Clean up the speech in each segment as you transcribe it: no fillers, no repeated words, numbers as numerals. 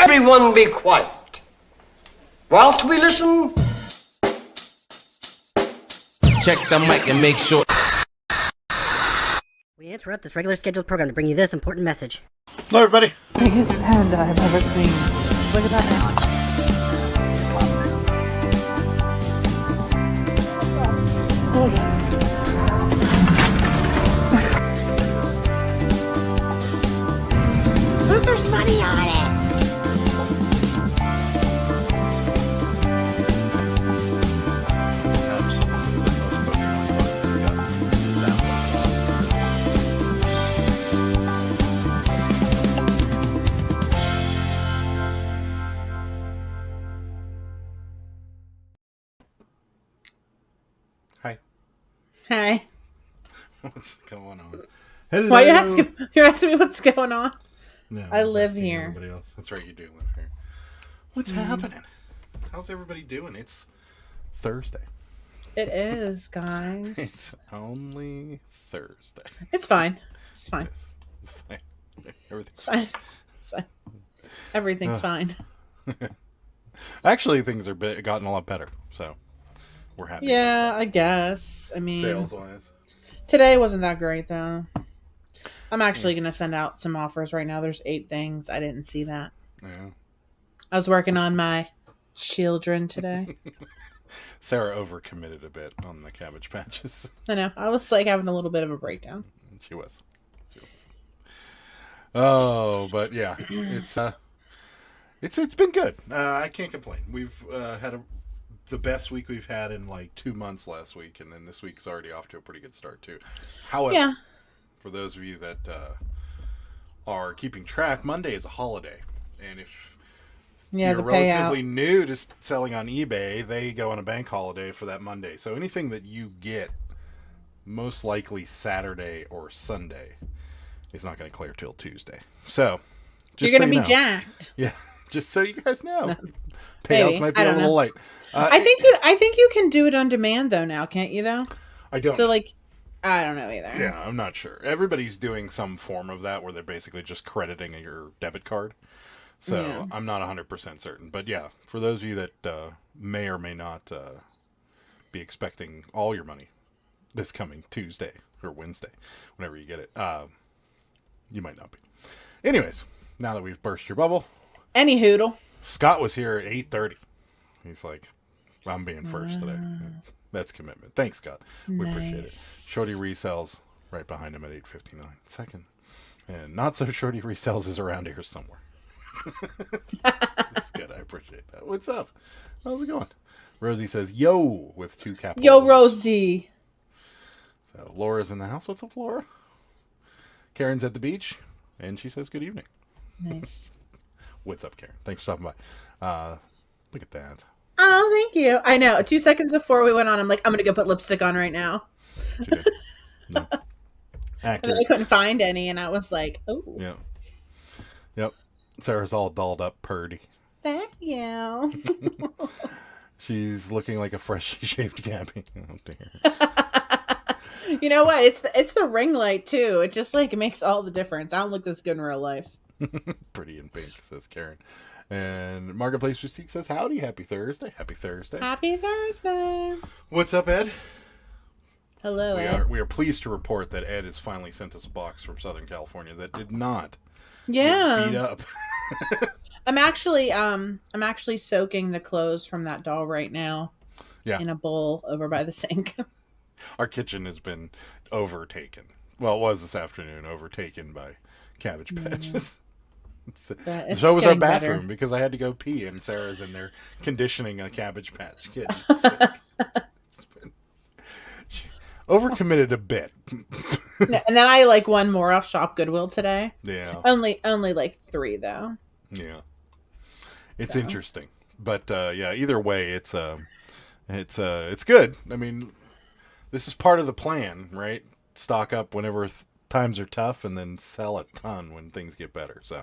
Everyone be quiet. Whilst we listen... Check the mic and make sure. We interrupt this regular scheduled program to bring you this important message. Hello, everybody. Biggest panda I've ever seen. Look at that now. Look, there's money on it. Hi. Hi. What's going on? Hello. Why you asking? You're asking me what's going on? No, I was live asking here. Everybody else. That's right, you do live here. What's happening? How's everybody doing? It's Thursday. It is, guys. It's only Thursday. It's fine. It's fine. It's fine. Everything's It's fine. It's fine. Everything's fine. Actually, things are gotten a lot better, so we're happy. Yeah, I guess. I mean, Sales-wise. today wasn't that great, though. I'm actually going to send out some offers right now. There's 8 things. I didn't see that. Yeah. I was working on my children today. Sarah overcommitted a bit on the cabbage patches. I know. I was like having a little bit of a breakdown. She was. Oh, but yeah, it's been good. I can't complain. We've had the best week we've had in like 2 months last week, and then this week's already off to a pretty good start too. However, for those of you that are keeping track, Monday is a holiday, and if you're relatively new to selling on eBay, they go on a bank holiday for that Monday. So anything that you get, most likely Saturday or Sunday, is not going to clear till Tuesday. So You're going to be jacked. Yeah, just so you guys know, payouts might be a little late. I think you can do it on demand though now, can't you? Though I don't. So like, I don't know either. Yeah, I'm not sure. Everybody's doing some form of that where they're basically just crediting your debit card. So I'm not 100% certain. But yeah, for those of you that may or may not be expecting all your money this coming Tuesday or Wednesday, whenever you get it, you might not be. Anyways, now that we've burst your bubble. Any hoodle. Scott was here at 8:30. He's like, I'm being first today. That's commitment. Thanks, Scott. We appreciate it. Shorty Resells right behind him at 8:59. Second. And Not So Shorty Resells is around here somewhere. That's good. I appreciate that. What's up? How's it going? Rosie says, yo, with 2 capital. Yo, Rosie. So Laura's in the house. What's up, Laura? Karen's at the beach, and she says good evening. Nice. What's up, Karen? Thanks for stopping by. Look at that. Oh, thank you. I know. 2 seconds before we went on, I'm like, I'm going to go put lipstick on right now. She did. No. And then I couldn't find any, and I was like, oh. Yeah. Yep. Sarah's all dolled up, purdy. Thank you. She's looking like a freshly shaved Gabby. Oh, dear. You know what? It's the ring light too. It just like it makes all the difference. I don't look this good in real life. Pretty in pink, says Karen. And Marketplace Receipt says, howdy, happy Thursday. Happy Thursday. Happy Thursday. What's up, Ed? Hello, Ed. We are pleased to report that Ed has finally sent us a box from Southern California that did not get beat up. I'm actually soaking the clothes from that doll right now. Yeah. In a bowl over by the sink. Our kitchen has been overtaken. Well, it was this afternoon, overtaken by Cabbage Patches. So was our bathroom because I had to go pee, and Sarah's in there conditioning a Cabbage Patch Kid. She overcommitted a bit. And then I like one more off Shop Goodwill today. Yeah. Only like 3 though. Yeah. It's interesting, but yeah. Either way, it's good. I mean, this is part of the plan, right? Stock up whenever times are tough, and then sell a ton when things get better. So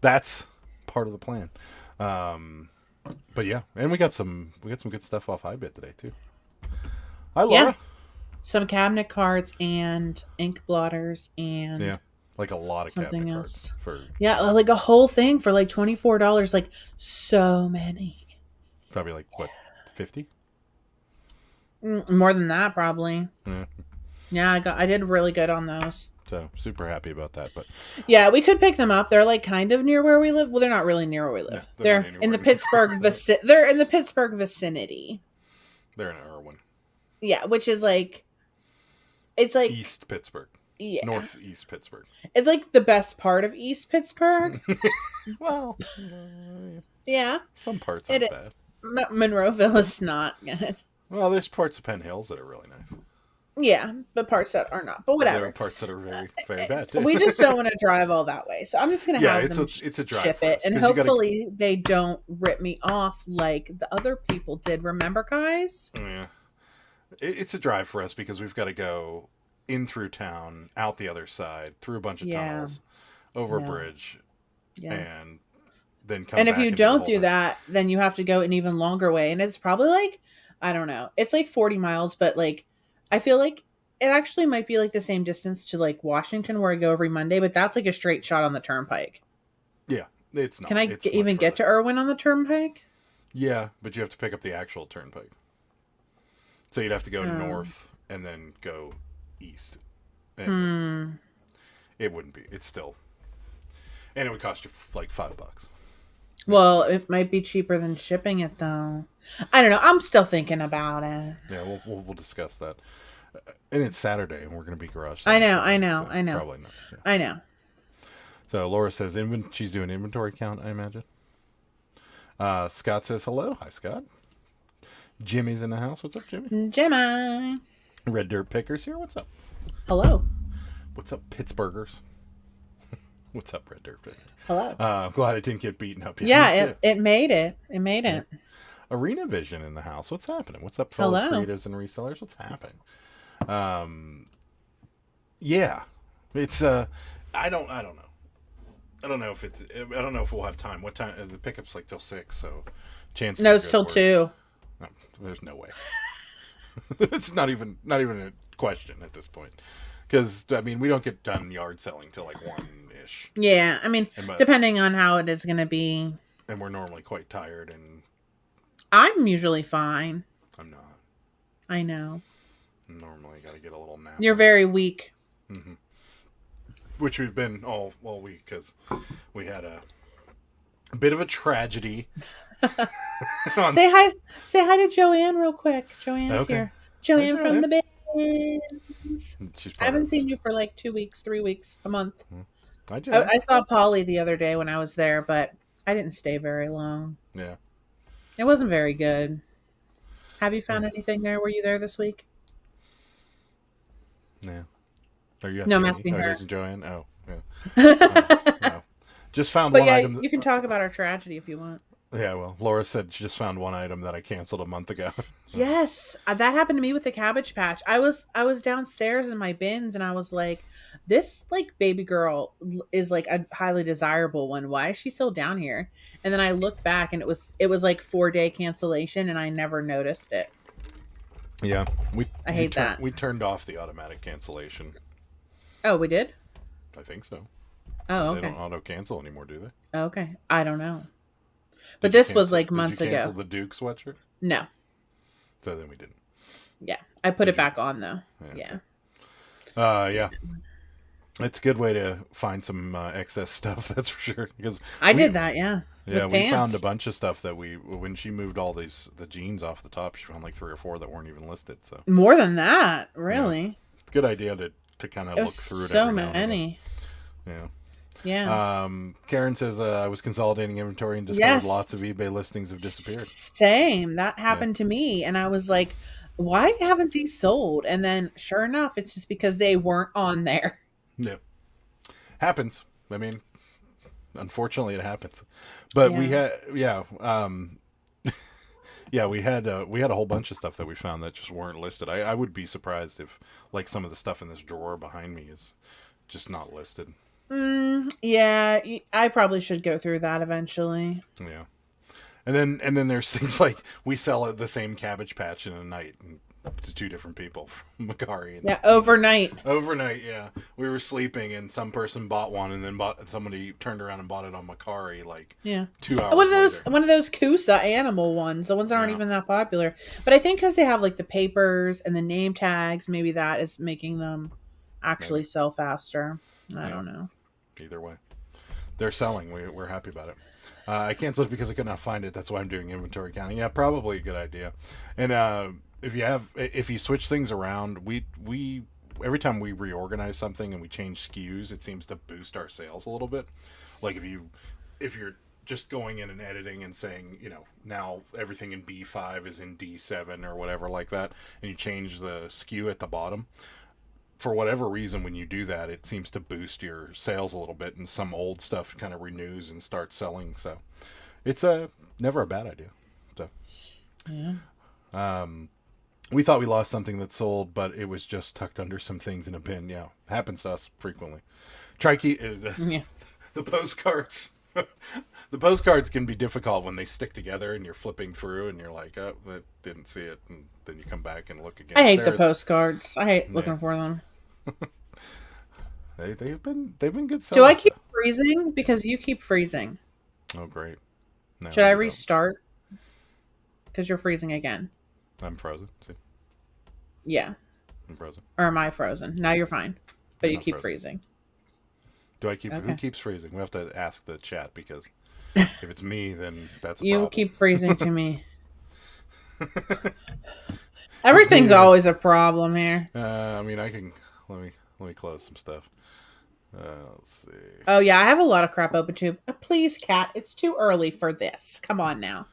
that's part of the plan. But yeah, and we got some good stuff off iBit today too. Hi, Laura. Yeah. Some cabinet cards and ink blotters and Like a lot of something cabinet else. cards for Yeah, like a whole thing for like $24. Like so many. probably like what, 50? More than that, probably. Yeah. Yeah, I did really good on those. So super happy about that. But Yeah, we could pick them up. They're like kind of near where we live. Well, they're not really near where we live. No, they're not in anywhere the near. Pittsburgh they're in the Pittsburgh vicinity. they're in Irwin, Yeah, which is like it's like East Pittsburgh, yeah. Northeast Pittsburgh. It's like the best part of East Pittsburgh. Well, Yeah. some parts aren't bad. Monroeville is not good. Well, there's parts of Penn Hills that are really nice. Yeah, but parts that are not. But There whatever. are parts that are very, very bad too. We just don't want to drive all that way. So I'm just going to have them it's a drive ship for it. us, And 'cause you gotta- hopefully they don't rip me off like the other people did. Remember, guys? Yeah, it's a drive for us because we've got to go in through town, out the other side, through a bunch of tunnels, over a bridge, and then come. And if back you into don't do Holden. that, then you have to go an even longer way. And it's probably like, I don't know. It's like 40 miles, but like, I feel like it actually might be like the same distance to like Washington where I go every Monday, but that's like a straight shot on the turnpike. Yeah, it's not. Can I it's even much get to further. Irwin on the turnpike? Yeah, but you have to pick up the actual turnpike. So you'd have to go north and then go east. And it wouldn't be. It's still, and it would cost you like $5. Well, it might be cheaper than shipping it though. I don't know. I'm still thinking about it. Yeah, we'll discuss that. And it's Saturday, and we're going to be garage. I know. Probably not. Yeah. I know. So Laura says she's doing inventory count, I imagine. Scott says hello. Hi, Scott. Jimmy's in the house. What's up, Jimmy? Gemini. Red Dirt Pickers here. What's up? Hello. What's up, Pittsburghers? What's up, Red Dirt Pickers? Hello. I'm glad I didn't get beaten up. Yeah, it made it. It made it. Arena Vision in the house. What's happening? What's up, fellow Hello. creatives and resellers? What's happening? Yeah, it's I don't know. I don't know if we'll have time. What time? The pickup's like till 6, so chances. No, are it's good till we're- 2. No, there's no way. It's not even a question at this point, because I mean we don't get done yard selling till like 1-ish, Yeah, I mean, depending on how it is going to be. and we're normally quite tired, and I'm usually fine. I'm not. I know. Normally got to get a little nap. You're very weak. Which we've been all week because we had a bit of a tragedy. Say hi to Joanne real quick. Joanne's Okay. here. Joanne Hi, from Joanne. the Bins. She's I haven't seen you for like 2 weeks, 3 weeks, a month. I did. I saw Polly the other day when I was there, but I didn't stay very long. Yeah. It wasn't very good. Have you found anything there? Were you there this week? Yeah. Are you No, I'm asking asking me? her. Isn't Joanne? Oh, yeah. No. Just found But one yeah, item. you can talk about our tragedy if you want. Yeah, well, Laura said she just found one item that I canceled a month ago. Yes, that happened to me with the Cabbage Patch. I was downstairs in my bins and I was like, this like baby girl is like a highly desirable one. Why is she still down here? And then I looked back and it was like 4-day cancellation and I never noticed it. Yeah, I hate that. We turned off the automatic cancellation. Oh, we did? I think so. Oh, They okay. don't auto cancel anymore, do they? Okay. I don't know. But Did you this was cancel- like did you months cancel ago. the Duke sweatshirt? No. So then we didn't. Yeah. I put Did it back on though. Yeah. Yeah. Yeah. It's a good way to find some excess stuff, that's for sure. Because I did that, yeah. Yeah, With we found a pants. bunch of stuff that when she moved all the jeans off the top, she found like 3 or 4 that weren't even listed. So More than that, really. it's a good idea to kind of It look was through it. so every now and again. many. Yeah. Yeah. Karen says I was consolidating inventory and discovered Yes. lots of eBay listings have disappeared. Same. That happened to me. And I was like, why haven't these sold? And then sure enough, it's just because they weren't on there. Yeah, happens. I mean, unfortunately, it happens. But we had we had a whole bunch of stuff that we found that just weren't listed. I would be surprised if like some of the stuff in this drawer behind me is just not listed. Yeah, I probably should go through that eventually. Yeah. And then there's things like we sell the same Cabbage Patch in a night, and to two different people from Macari. And, Yeah, overnight. Overnight, yeah. We were sleeping, and some person bought one, and then somebody turned around and bought it on Macari, like 2 hours later. One of those Kusa animal ones, the ones that aren't even that popular. But I think because they have like the papers and the name tags, maybe that is making them actually sell faster. I don't know. Either way, they're selling. We're happy about it. I canceled it because I could not find it. That's why I'm doing inventory counting. Yeah, probably a good idea. And if you switch things around, we every time we reorganize something and we change SKUs, it seems to boost our sales a little bit. Like if you're just going in and editing and saying, now everything in B5 is in D7 or whatever like that, and you change the SKU at the bottom. For whatever reason, when you do that, it seems to boost your sales a little bit, and some old stuff kind of renews and starts selling. So it's never a bad idea. So we thought we lost something that sold, but it was just tucked under some things in a bin. Yeah, happens to us frequently. The postcards. The postcards can be difficult when they stick together and you're flipping through and you're like, oh, I didn't see it, and then you come back and look again. I hate the postcards. I hate looking for them. They've been good sellers. Do I keep freezing? Because you keep freezing. Oh, great. No, should I restart? Because you're freezing again. I'm frozen. See? Yeah. I'm frozen. Or am I frozen? Now you're fine. But you keep freezing. Do I keep... Okay. Who keeps freezing? We have to ask the chat, because if it's me, then that's a problem. You keep freezing to me. Everything's always a problem here. I mean, I can... Let me close some stuff. Let's see. Oh, yeah, I have a lot of crap open too. Please, Kat, it's too early for this. Come on now.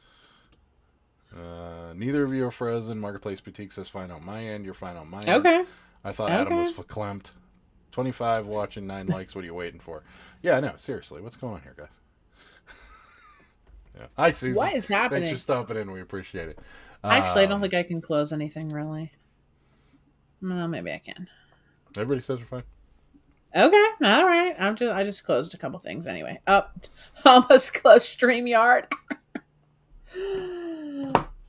Neither of you are frozen. Marketplace Boutique says fine on my end. You're fine on my end. Okay. I thought Adam was verklempt. 25 watching, 9 likes. What are you waiting for? Yeah, no, seriously. What's going on here, guys? Yeah. Hi, Susan. What is happening? Thanks for stopping in. We appreciate it. Actually, I don't think I can close anything, really. Well, maybe I can. Everybody says we're fine. Okay, all right. I just closed a couple things anyway. Almost closed StreamYard.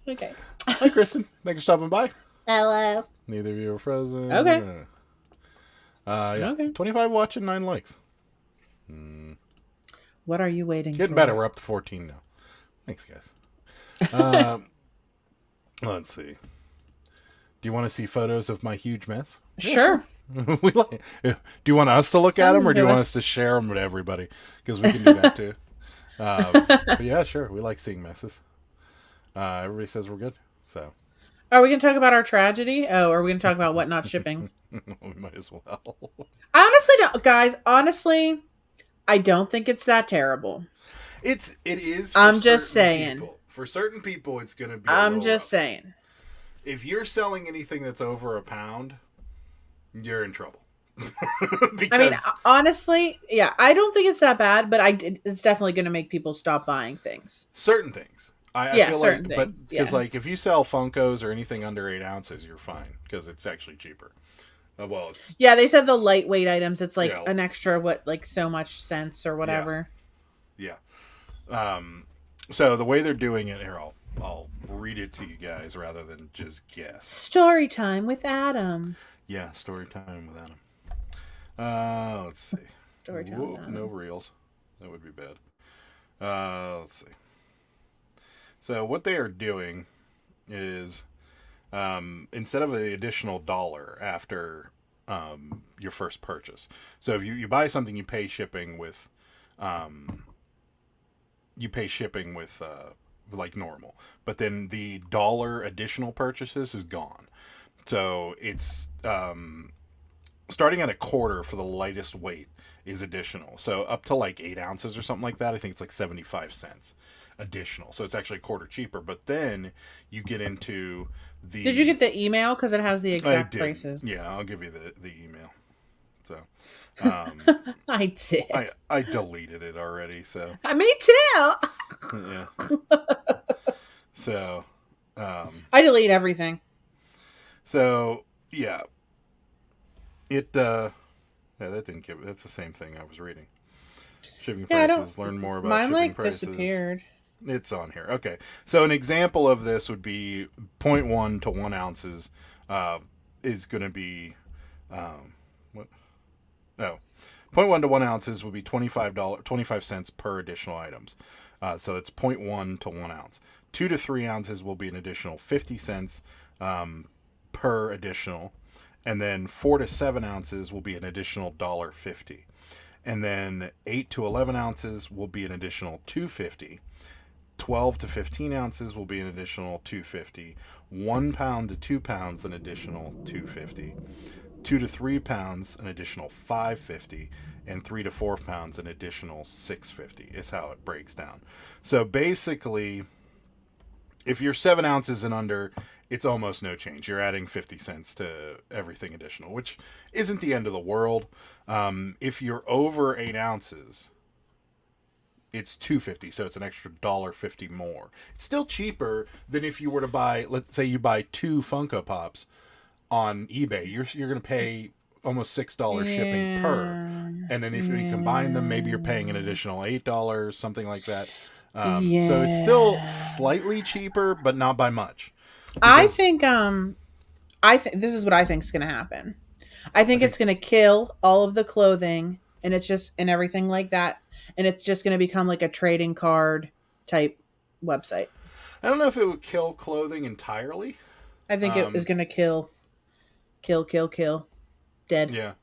Okay. Hi, Kristen. Thanks for stopping by. Hello. Neither of you are frozen. Okay. Yeah. Okay. 25 watching, 9 likes. What are you waiting for? Getting better. We're up to 14 now. Thanks, guys. Let's see. Do you want to see photos of my huge mess? Sure. Do you want us to look at them, or do you want us to share them with everybody? Because we can do that too. But yeah, sure. We like seeing messes. Everybody says we're good. So, are we going to talk about our tragedy? Oh, are we going to talk about what not shipping? We might as well. I honestly don't, guys. Honestly, I don't think it's that terrible. It is. I'm just saying. People. For certain people, it's going to be. I'm just saying. If you're selling anything that's over £1, you're in trouble. I mean, honestly, yeah, I don't think it's that bad, but it's definitely going to make people stop buying things. Certain things. I feel certain like, things. But because like if you sell Funkos or anything under 8 ounces, you're fine because it's actually cheaper. Well, it's they said the lightweight items. It's like an extra like so much cents or whatever. Yeah. So the way they're doing it here, I'll read it to you guys rather than just guess. Story time with Adam. Yeah, story time with Adam. Let's see. Story time with Adam. No reels. That would be bad. Let's see. So what they are doing is instead of the additional $1 after your first purchase. So if you buy something, you pay shipping with like normal. But then the $1 additional purchases is gone. So it's starting at $0.25 for the lightest weight is additional. So up to like 8 ounces or something like that, I think it's like 75 cents additional. So it's actually $0.25 cheaper. But then you get into the... Did you get the email? Because it has the exact prices. Yeah, I'll give you the email. So I did. I deleted it already. So me too. Yeah. So I delete everything. So yeah, that didn't give. That's the same thing I was reading. Shipping prices. Learn more about shipping prices. Disappeared. It's on here. Okay, so an example of this would be 0.1 to 1 ounces is going to be what? No, 0.1 to 1 ounces will be $25 per additional items. So it's 0.1 to 1 ounce. 2 to 3 ounces will be an additional 50 cents per additional, and then 4 to 7 ounces will be an additional $1.50, and then 8 to 11 ounces will be an additional $2.50. 12 to 15 ounces will be an additional $2.50. 1 pound to 2 pounds an additional $2.50. 2 to 3 pounds an additional $5.50, and 3 to 4 pounds an additional $6.50 is how it breaks down. So basically, if you're 7 ounces and under, it's almost no change. You're adding 50 cents to everything additional, which isn't the end of the world. If you're over 8 ounces, it's $2.50, so it's an extra $1.50 more. It's still cheaper than if you were to buy, let's say you buy 2 Funko Pops on eBay. You're going to pay almost $6 shipping per. And then if you combine them, maybe you're paying an additional $8, something like that. So it's still slightly cheaper, but not by much. I think this is what I think is going to happen. I think it's going to kill all of the clothing and everything like that. And it's just going to become like a trading card type website. I don't know if it would kill clothing entirely. I think it is going to kill. Dead. Yeah.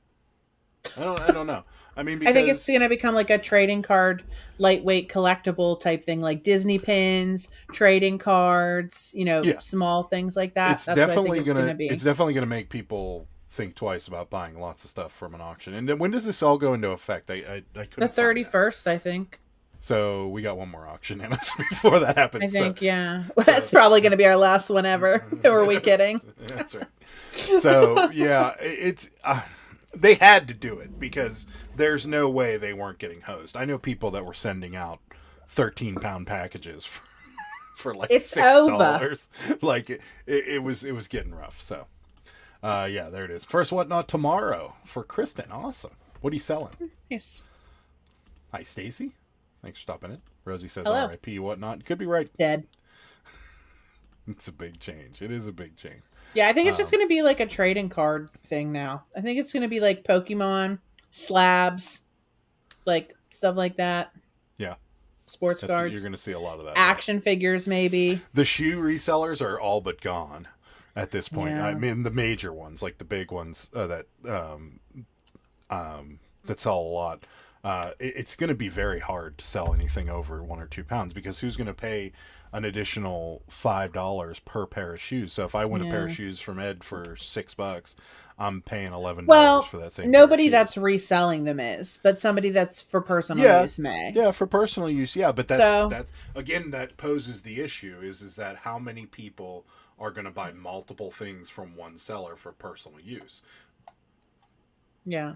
I don't know. I mean, because... I think it's going to become like a trading card, lightweight collectible type thing, like Disney pins, trading cards, small things like that. That's definitely going to be. It's definitely going to make people think twice about buying lots of stuff from an auction. And then when does this all go into effect? I couldn't. The 31st, I think. So we got one more auction in us before that happens. I think, yeah. Well, that's probably going to be our last one ever. Who are we kidding? That's right. So yeah, it's they had to do it because there's no way they weren't getting hosed. I know people that were sending out 13-pound packages for like it's $6. Over. Like it was getting rough. So yeah, there it is. First Whatnot tomorrow for Kristen. Awesome. What are you selling? Nice. Hi, Stacy. Thanks for stopping in. Rosie says Hello. R.I.P. Whatnot. Could be right. Dead. It's a big change. It is a big change. Yeah, I think it's just going to be like a trading card thing now. I think it's going to be like Pokemon, slabs, like stuff like that. Yeah. Sports cards. You're going to see a lot of that. Action figures, maybe. The shoe resellers are all but gone at this point. Yeah. I mean, the major ones, like the big ones that sell a lot. It's going to be very hard to sell anything over 1 or 2 pounds because who's going to pay an additional $5 per pair of shoes? So if I win a pair of shoes from Ed for $6, I'm paying $11 for that same. Nobody that's reselling them is, but somebody that's for personal use may. Yeah, for personal use, yeah. But that's again, that poses the issue is that how many people are going to buy multiple things from one seller for personal use? Yeah.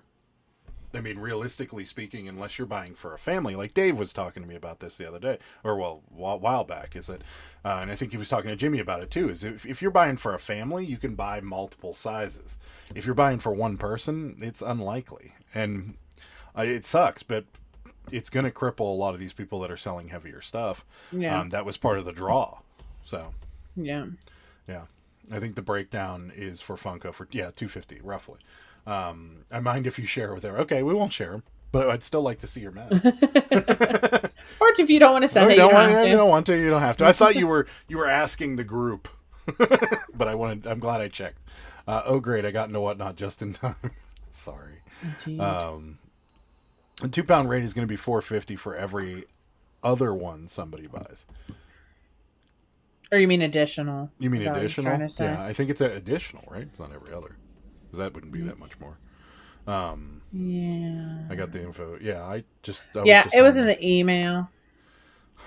I mean, realistically speaking, unless you're buying for a family, like Dave was talking to me about this the other day, or a while back, is that, and I think he was talking to Jimmy about it too, is if you're buying for a family, you can buy multiple sizes. If you're buying for one person, it's unlikely. And it sucks, but it's going to cripple a lot of these people that are selling heavier stuff. Yeah. That was part of the draw. So. Yeah. Yeah. I think the breakdown is for Funko for, $250, roughly. I mind if you share with her. Okay, we won't share them, but I'd still like to see your math. Or if you don't want to send it, you don't have to. You don't want to. You don't have to. I thought you were asking the group, but I'm glad I checked. Oh, great! I got into Whatnot just in time. Sorry. The 2-pound rate is going to be $4.50 for every other one somebody buys. Or you mean additional? You mean additional? Yeah, I think it's additional, right? It's not every other. That wouldn't be that much more. Yeah. I got the info. Yeah, it was in the email.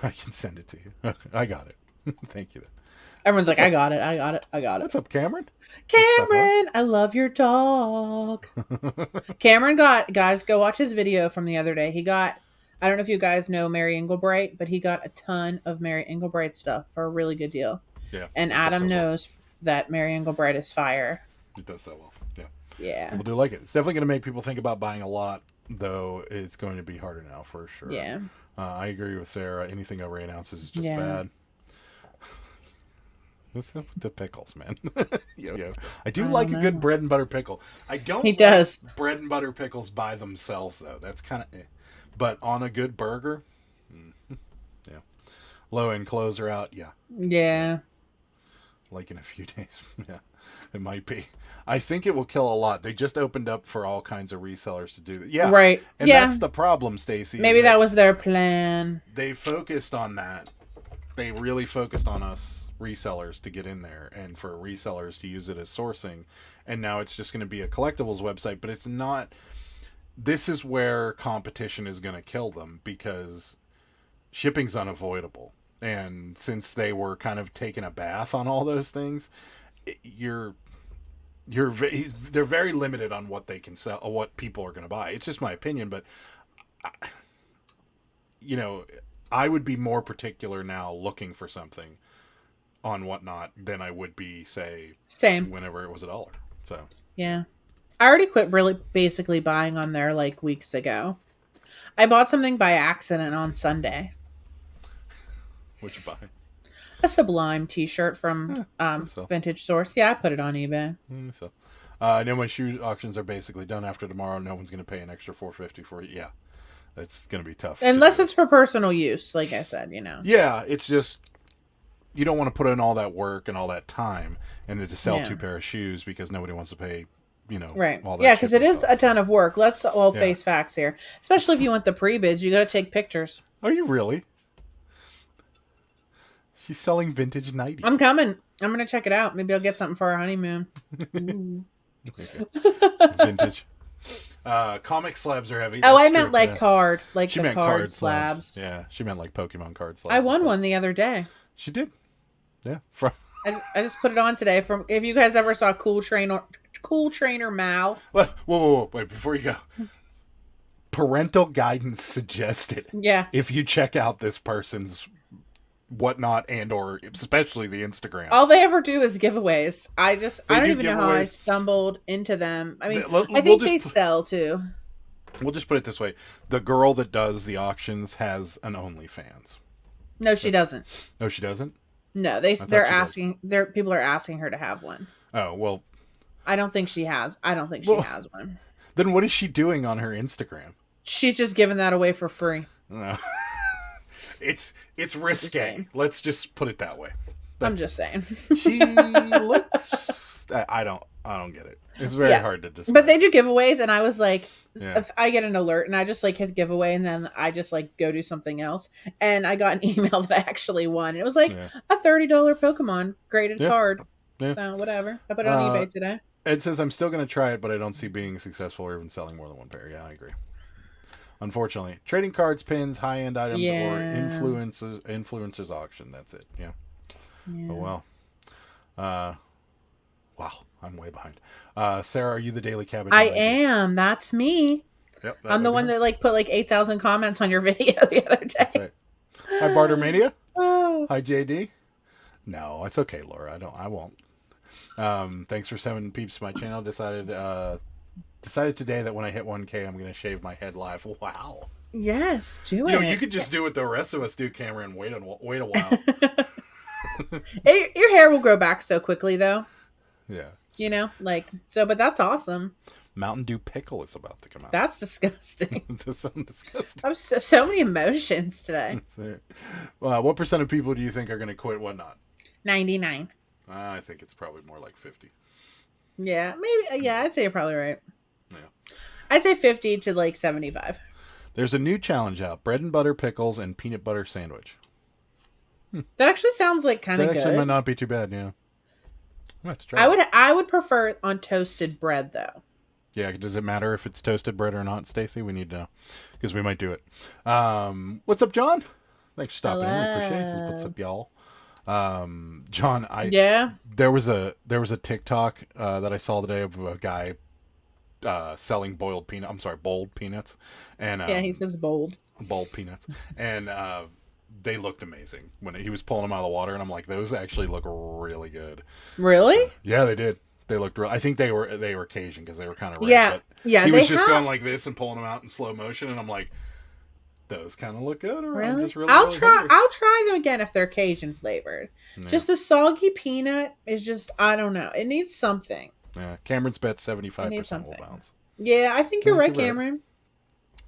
I can send it to you. Okay, I got it. Thank you. Everyone's like, I got it. What's up, Cameron? Cameron, I love your dog. Cameron guys, go watch his video from the other day. I don't know if you guys know Mary Englebright, but he got a ton of Mary Englebright stuff for a really good deal. Yeah. And Adam knows that Mary Englebright is fire. It does so well. Yeah. Yeah. People do like it. It's definitely going to make people think about buying a lot, though it's going to be harder now for sure. Yeah. I agree with Sarah. Anything over 8 ounces is just bad. What's up with the pickles, man? Yeah. I do like a good bread and butter pickle. I don't does. bread and butter pickles by themselves, though. That's kind of But on a good burger, yeah. Low-end clothes are out, yeah. Yeah. Like in a few days. Yeah, it might be. I think it will kill a lot. They just opened up for all kinds of resellers to do that. Yeah. Right. And that's the problem, Stacy. Maybe that was their plan. They focused on that. They really focused on us resellers to get in there and for resellers to use it as sourcing. And now it's just going to be a collectibles website, but it's not. This is where competition is going to kill them because shipping's unavoidable. And since they were kind of taking a bath on all those things, they're very limited on what they can sell, or what people are going to buy. It's just my opinion, but I would be more particular now looking for something on Whatnot than I would be, say, same whenever it was $1. So yeah, I already quit really basically buying on there like weeks ago. I bought something by accident on Sunday. What'd you buy? A Sublime t-shirt from Vintage Source. Yeah, I put it on eBay. So, I know my shoe auctions are basically done after tomorrow. No one's going to pay an extra $4.50 for it. Yeah, that's going to be tough. Unless it's for personal use, like I said, Yeah, it's just you don't want to put in all that work and all that time and then to sell 2 pair of shoes because nobody wants to pay, right. all that. Yeah, because it is a ton of work. Let's all face facts here. Especially if you want the pre-bids, you got to take pictures. Are you really? She's selling vintage 90s. I'm coming. I'm going to check it out. Maybe I'll get something for our honeymoon. Vintage. Comic slabs are heavy. Oh, That's I meant true. like card. Like she the meant card slabs. Yeah, she meant like Pokemon card slabs. I won one the other day. She did. Yeah. I just put it on today. From if you guys ever saw Cool Trainer Mal. Whoa, wait, before you go. Parental guidance suggested. Yeah. If you check out this person's Whatnot and or especially the Instagram. All they ever do is giveaways. I don't even know how I stumbled into them. I mean, I think they sell too. We'll just put it this way. The girl that does the auctions has an OnlyFans. No, she doesn't. Oh, she doesn't? No, they're asking people are asking her to have one. Oh, well. I don't think she has. I don't think she has one. Then what is she doing on her Instagram? She's just giving that away for free. No. It's risque. Let's just put it that way. I'm just saying. She looks. I don't get it. It's very hard to describe. But they do giveaways, and I was like, if I get an alert, and I just like hit giveaway, and then I just like go do something else, and I got an email that I actually won. And it was like a $30 Pokemon graded card. Yeah. So whatever. I put it on eBay today. It says I'm still going to try it, but I don't see being successful or even selling more than 1 pair. Yeah, I agree. Unfortunately, trading cards, pins, high-end items, or influencers auction. That's it. Yeah. Oh well. Wow, I'm way behind. Sarah, are you the Daily Cabbage? I am. That's me. Yep. I'm the one that like put like 8,000 comments on your video the other day. That's right. Hi, Bartermania. Oh. Hi, JD. No, it's okay, Laura. I won't. Thanks for 7 peeps to my channel. Decided today that when I hit 1K, I'm going to shave my head live. Wow. Yes, do it. You could just do what the rest of us do, Cameron. Wait a while. Your hair will grow back so quickly, though. Yeah. But that's awesome. Mountain Dew Pickle is about to come out. That's disgusting. That sounds disgusting. I'm so many emotions today. What percent of people do you think are going to quit Whatnot? 99. I think it's probably more like 50. Yeah, maybe. Yeah, I'd say you're probably right. Yeah. I'd say 50 to like 75. There's a new challenge out: bread and butter pickles and peanut butter sandwich. That actually sounds like kind of good. That actually might not be too bad. Yeah. I'm have to try I would prefer it on toasted bread though. Yeah. Does it matter if it's toasted bread or not, Stacy? We need to know because we might do it. What's up, John? Thanks for stopping in. We appreciate it. What's up, y'all? John, there was a TikTok that I saw today of a guy selling boiled peanuts, and he says bold peanuts, and they looked amazing when he was pulling them out of the water, and I'm like, those actually look really good. Really? Yeah, they did. They looked real. I think they were Cajun because they were kind of red. Yeah, He was just going like this and pulling them out in slow motion, and I'm like, those kind of look good. Or Really? I'm just really, I'll really try. hungry. I'll try them again if they're Cajun flavored. Yeah. Just the soggy peanut is just. I don't know. It needs something. Yeah, Cameron's bet 75% will something. bounce. Yeah, I think you're right, you're right. Cameron.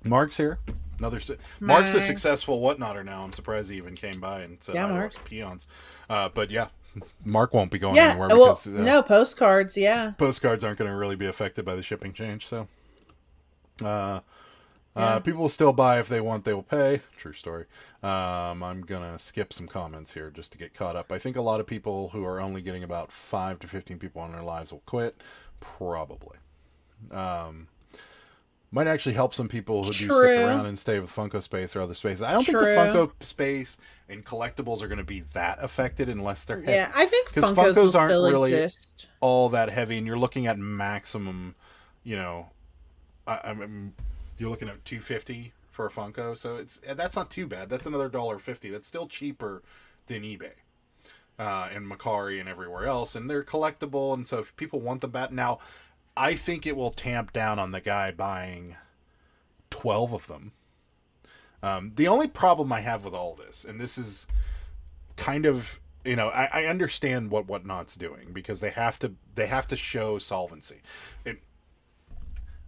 Mark's here. Mark's a Mark. successful whatnotter now. I'm surprised he even came by and said Yeah, hi to Mark. us peons. But yeah, Mark won't be going Yeah. anywhere Well, because no postcards. Yeah. postcards aren't going to really be affected by the shipping change. So, Yeah. people will still buy if they want. They will pay. True story. I'm gonna skip some comments here just to get caught up. I think a lot of people who are only getting about 5 to 15 people on their lives will quit. Probably. Might actually help some people who do stick around and stay with Funko Space or other spaces. I don't think the Funko Space and collectibles are going to be that affected unless they're heavy. Yeah, I think because Funkos will aren't still really exist. all that heavy, and you're looking at maximum. You know, I mean, you're looking at $250 for a Funko, so that's not too bad. That's another $1.50. That's still cheaper than eBay. And Macari and everywhere else, and they're collectible, and so if people want them back now, I think it will tamp down on the guy buying 12 of them. The only problem I have with all this, and this is kind of, I understand what Whatnot's doing because they have to show solvency.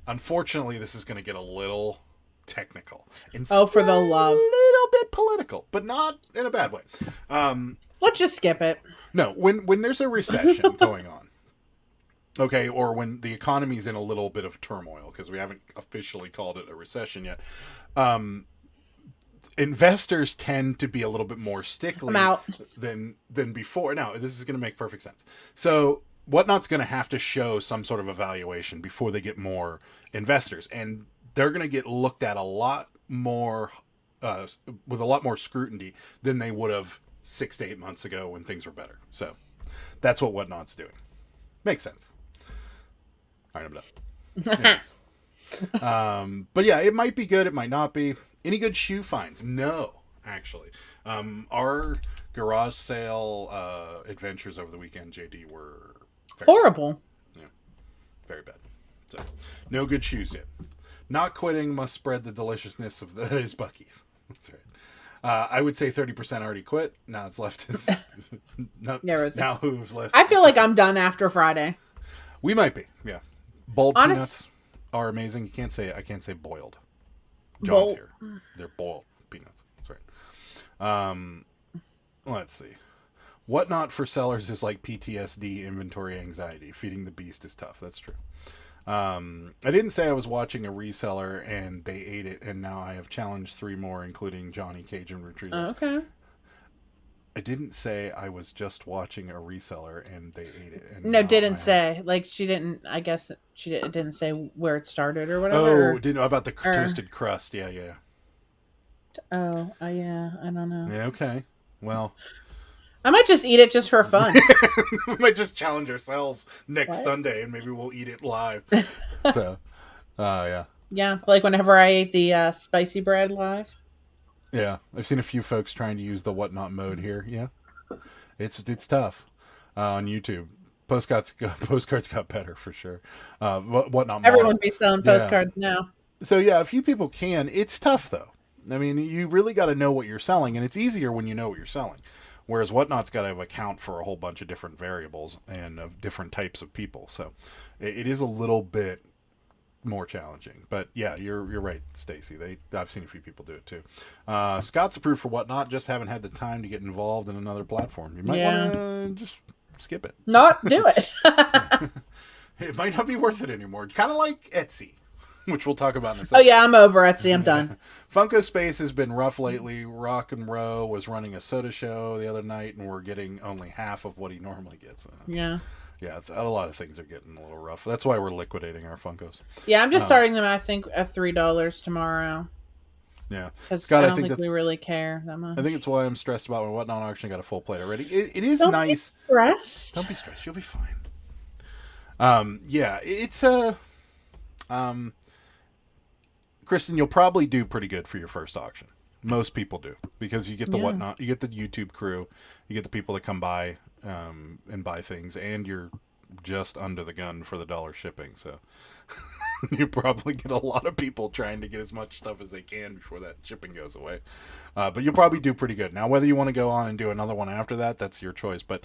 Unfortunately, this is going to get a little technical. For the love, a little bit political, but not in a bad way. Let's just skip it. No, when there's a recession going on, okay, or when the economy's in a little bit of turmoil, because we haven't officially called it a recession yet, investors tend to be a little bit more stickly than before. Now, this is going to make perfect sense. So Whatnot's going to have to show some sort of evaluation before they get more investors, and they're going to get looked at a lot more with a lot more scrutiny than they would have 6 to 8 months ago when things were better. So that's what Whatnot's doing. Makes sense. All right, I'm done. But yeah, it might be good. It might not be. Any good shoe finds? No, actually. Our garage sale adventures over the weekend, JD, were horrible. Yeah, very bad. So no good shoes yet. Not quitting must spread the deliciousness of his Buc-ee's. That's right. I would say 30% already quit. Now it's left is now who's left? I feel like I'm done after Friday. We might be, yeah. Boiled peanuts are amazing. I can't say boiled. John's here. They're boiled peanuts. That's right. Let's see. Whatnot for sellers is like PTSD, inventory anxiety. Feeding the beast is tough. That's true. I didn't say I was watching a reseller and they ate it, and now I have challenged 3 more, including Johnny Cajun Retriever. Okay. I didn't say I was just watching a reseller and they ate it. And no, didn't say. Like, she didn't, I guess she didn't say where it started or whatever. Oh, didn't know about the toasted crust. Yeah. Oh, yeah, I don't know. Yeah, okay. Well, I might just eat it just for fun. we might just challenge ourselves next Sunday and maybe we'll eat it live. So, yeah. Yeah, like whenever I ate the spicy bread live. Yeah, I've seen a few folks trying to use the Whatnot mode here. Yeah, it's tough on YouTube. Postcards got better for sure. Whatnot. Everyone be selling postcards now. So yeah, a few people can. It's tough though. I mean, you really got to know what you're selling, and it's easier when you know what you're selling. Whereas Whatnot's got to account for a whole bunch of different variables and of different types of people. So it is a little bit more challenging. But yeah, you're right, Stacy. I've seen a few people do it too. Scott's approved for Whatnot, just haven't had the time to get involved in another platform. You might want to just skip it. Not do it. It might not be worth it anymore. Kind of like Etsy, which we'll talk about in a second. Oh yeah, I'm over Etsy. I'm done. Funko Space has been rough lately. Rock and Row was running a soda show the other night, and we're getting only half of what he normally gets. Yeah. Yeah, a lot of things are getting a little rough. That's why we're liquidating our Funkos. Yeah, I'm just starting them, I think, at $3 tomorrow. Yeah. Because I don't think we really care that much. I think it's why I'm stressed about when Whatnot actually got a full plate already. It is don't nice. Be stressed. Don't be stressed. You'll be fine. Yeah, it's Kristen, you'll probably do pretty good for your first auction. Most people do, because you get the Whatnot, you get the YouTube crew, you get the people that come by and buy things, and you're just under the gun for the dollar shipping. So You probably get a lot of people trying to get as much stuff as they can before that shipping goes away. But you'll probably do pretty good. Now, whether you want to go on and do another one after that, that's your choice. But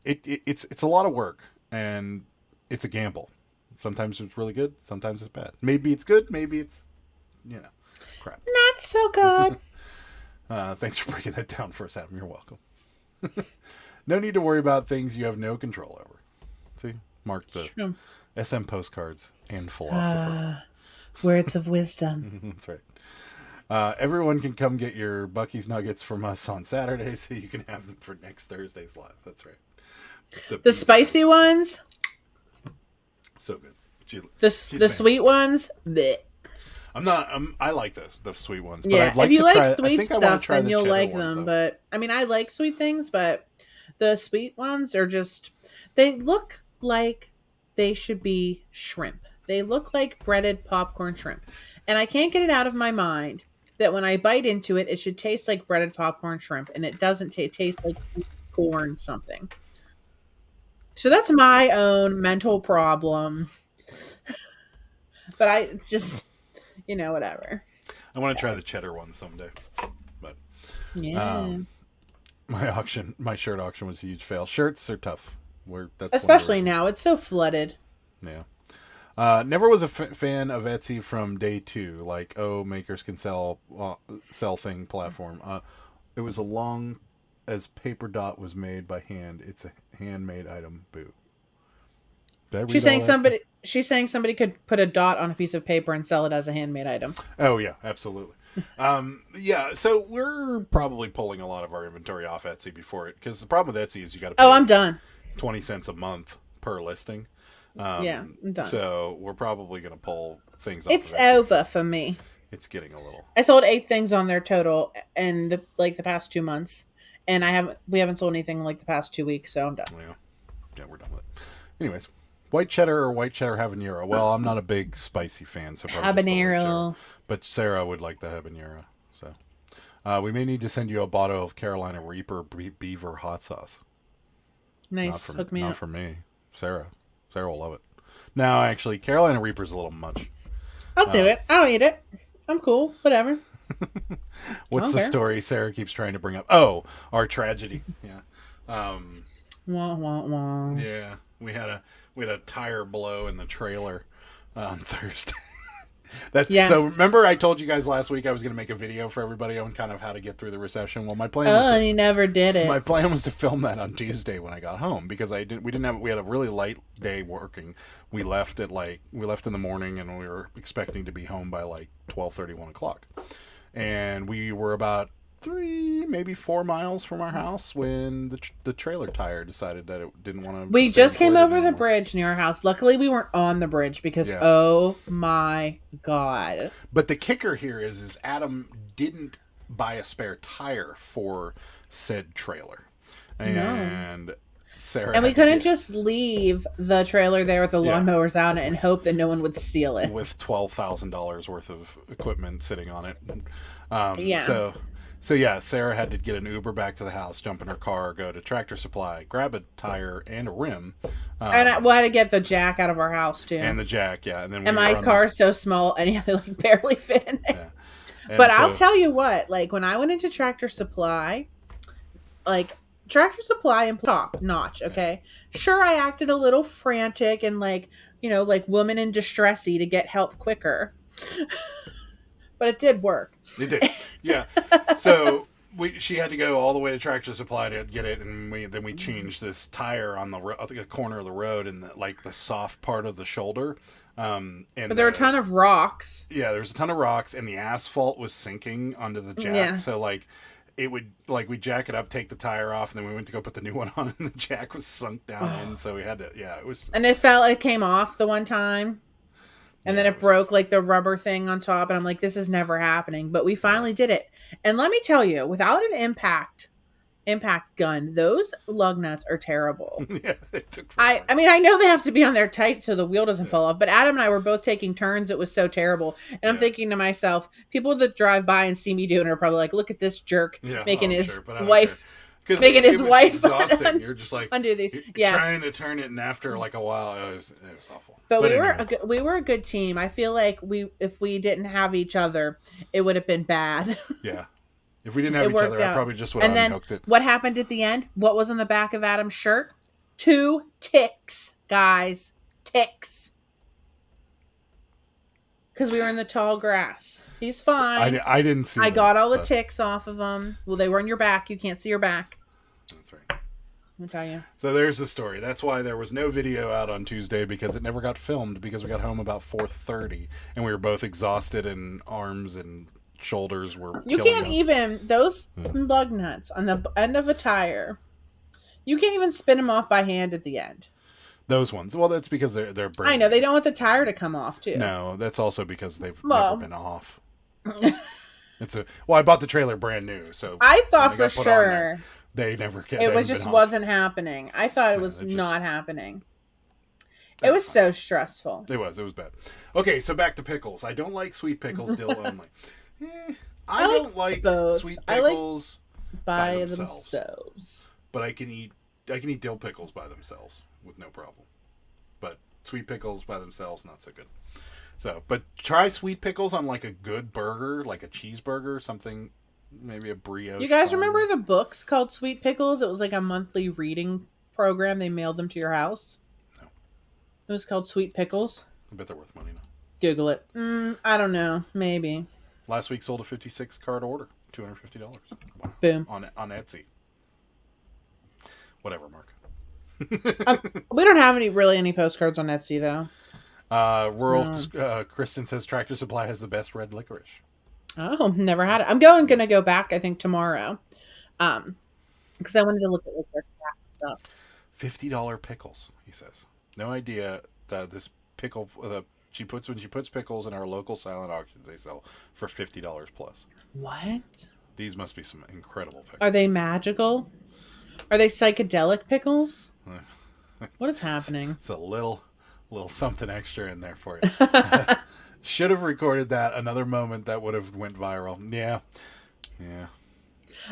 it's a lot of work, and it's a gamble. Sometimes it's really good. Sometimes it's bad. Maybe it's good. Maybe it's, crap. Not so good. Thanks for breaking that down for us, Adam. You're welcome. No need to worry about things you have no control over. See? Mark the SM postcards and philosopher. Words of wisdom. That's right. Everyone can come get your Bucky's Nuggets from us on Saturday, so you can have them for next Thursday's live. That's right. The spicy ones. So good. The sweet ones. Bleh. I like the sweet ones. Yeah, I'd like if you to like try, sweet stuff, then you'll like them. Though. But I mean, I like sweet things, but the sweet ones are just, they look like they should be shrimp. They look like breaded popcorn shrimp. And I can't get it out of my mind that when I bite into it, it should taste like breaded popcorn shrimp. And it doesn't taste like corn something. So that's my own mental problem. But it's just, whatever. I want to try the cheddar one someday. But yeah. My shirt auction was a huge fail. Shirts are tough. Especially now. It's so flooded. Yeah. Never was a fan of Etsy from day 2. Like, makers can sell thing platform. It was a long as paper dot was made by hand. It's a handmade item. Boo. She's saying somebody could put a dot on a piece of paper and sell it as a handmade item. Oh yeah, absolutely. Yeah, so we're probably pulling a lot of our inventory off Etsy before it, because the problem with Etsy is you got to pay I'm done. 20 cents a month per listing. Yeah, I'm done. So we're probably going to pull things off. It's over for me. It's getting a little. I sold 8 things on there total in the past 2 months, and we haven't sold anything like the past 2 weeks, so I'm done. Yeah, we're done with it. Anyways, white cheddar or white cheddar habanero? Well, I'm not a big spicy fan, so habanero. But Sarah would like the habanero. So we may need to send you a bottle of Carolina Reaper beaver hot sauce. Nice. Hook me up. Not for me. Sarah will love it. No, actually, Carolina Reaper's a little much. I'll do it. I'll eat it. I'm cool. Whatever. What's the story Sarah keeps trying to bring up? Oh, our tragedy. Yeah. Wah, wah, wah. Yeah. We had a tire blow in the trailer on Thursday. Yes. So remember I told you guys last week I was going to make a video for everybody on kind of how to get through the recession. Well, my plan was you never did it. My plan was to film that on Tuesday when I got home, because we had a really light day working. We left in the morning, and we were expecting to be home by like 12:30, 1 o'clock. And we were about 3, maybe 4 miles from our house when the trailer tire decided that it didn't want to. We just came over the bridge near our house. Luckily, we weren't on the bridge because, oh my God. But the kicker here is Adam didn't buy a spare tire for said trailer. And Sarah. And we couldn't just leave the trailer there with the lawnmowers out and hope that no one would steal it. With $12,000 worth of equipment sitting on it. So yeah, Sarah had to get an Uber back to the house, jump in her car, go to Tractor Supply, grab a tire and a rim. And I had to get the jack out of our house too. And the jack, yeah. And my car's so small, and you like barely fit in there. Yeah. But I'll tell you what, like when I went into Tractor Supply, and top notch, okay? Yeah. Sure, I acted a little frantic and like woman in distressy to get help quicker. But it did work. It did, yeah. So she had to go all the way to Tractor Supply to get it, and then we changed this tire on the corner of the road in the soft part of the shoulder. But there were a ton of rocks. Yeah, there was a ton of rocks, and the asphalt was sinking onto the jack. Yeah. So it would we jack it up, take the tire off, and then we went to go put the new one on, and the jack was sunk down in. So we had to, it was. And it came off the one time. And then it broke the rubber thing on top. And I'm like, this is never happening. But we finally did it. And let me tell you, without an impact gun, those lug nuts are terrible. Yeah, it took forever. I mean, I know they have to be on there tight so the wheel doesn't fall off. But Adam and I were both taking turns. It was so terrible. And I'm thinking to myself, people that drive by and see me doing it are probably like, look at this jerk making his wife Because making his wife exhausting. You're just like undo these. You're trying to turn it, and after like a while, it was awful. But we were a good team. I feel like if we didn't have each other, it would have been bad. Yeah. If we didn't have each other, I probably just would have unhooked it. What happened at the end? What was on the back of Adam's shirt? 2 ticks, guys. Ticks. Because we were in the tall grass. He's fine. I didn't see I got all the ticks off of him. Well, they were in your back. You can't see your back. That's right. I'll tell you. So there's the story. That's why there was no video out on Tuesday, because it never got filmed, because we got home about 4:30 and we were both exhausted and arms and shoulders were You can't even, those lug nuts on the end of a tire, you can't even spin them off by hand at the end. Those ones. Well, that's because they're brand I know. They don't want the tire to come off, too. No, that's also because they've never been off. I bought the trailer brand new, so I thought for sure they never get it just wasn't happening. I thought it was not happening. It was so stressful. It was bad. Okay, so back to pickles. I don't like sweet pickles, dill only. I don't like sweet pickles by themselves. But I can eat dill pickles by themselves with no problem. But sweet pickles by themselves, not so good. So, but try sweet pickles on like a good burger, like a cheeseburger, something, maybe a brioche. You guys remember the books called Sweet Pickles? It was like a monthly reading program. They mailed them to your house. No. It was called Sweet Pickles. I bet they're worth money now. Google it. I don't know. Maybe. Last week sold a 56 card order, $250. Wow. Boom. On Etsy. Whatever, Mark. We don't have any postcards on Etsy though. Kristen says Tractor Supply has the best red licorice. Oh, never had it. I'm gonna go back, I think, tomorrow. Because I wanted to look at like their craft stuff. $50 pickles, he says. No idea that this pickle when she puts pickles in our local silent auctions, they sell for $50 plus. What? These must be some incredible pickles. Are they magical? Are they psychedelic pickles? What is happening? It's a little something extra in there for you. Should have recorded that. Another moment that would have went viral. Yeah.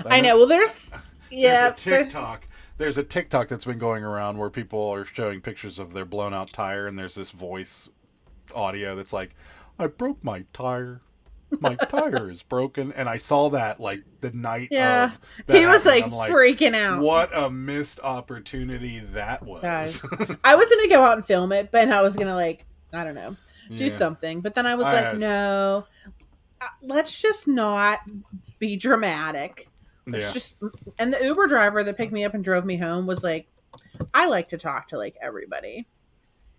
I know. Well, there's a TikTok. There's a TikTok that's been going around where people are showing pictures of their blown out tire, and there's this voice audio that's like, "I broke my tire. My tire is broken." And I saw that like the night of that he was like happened. freaking out. What a missed opportunity that was. Guys, I was gonna go out and film it, but I was gonna I don't know, do something. But then I was no, let's just not be dramatic. Let's just. And the Uber driver that picked me up and drove me home was like, I like to talk to like everybody,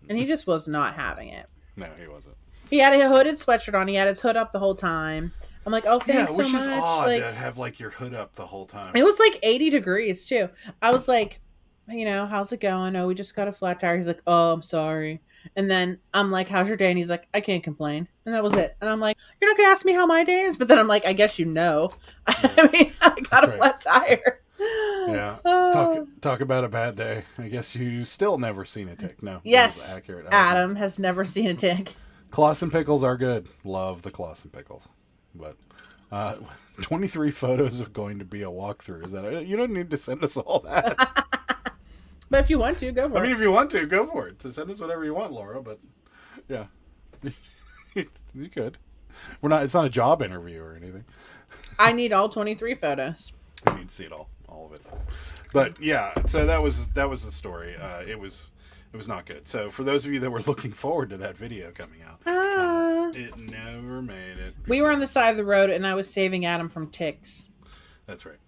and he just was not having it. No, he wasn't. He had a hooded sweatshirt on. He had his hood up the whole time. I'm like, oh, thanks so much. Which is odd to have like your hood up the whole time. It was like 80 degrees too. I was like, how's it going? Oh, we just got a flat tire. He's like, oh, I'm sorry. And then I'm like, how's your day? And he's like, I can't complain. And that was it. And I'm like, you're not gonna ask me how my day is? But then I'm like, I guess you know. I got a flat tire. Yeah. Talk about a bad day. I guess you still never seen a tick. No. Yes. Accurate. Adam has never seen a tick. Clausen pickles are good. Love the Clausen pickles. But 23 photos of going to be a walkthrough. Is that you don't need to send us all that. But if you want to, go for it. I mean, if you want to, go for it. So send us whatever you want, Laura. But yeah, you could. It's not a job interview or anything. I need all 23 photos. I need to see it all of it. But yeah, so that was the story. It was not good. So for those of you that were looking forward to that video coming out, it never made it. We were on the side of the road, and I was saving Adam from ticks. That's right.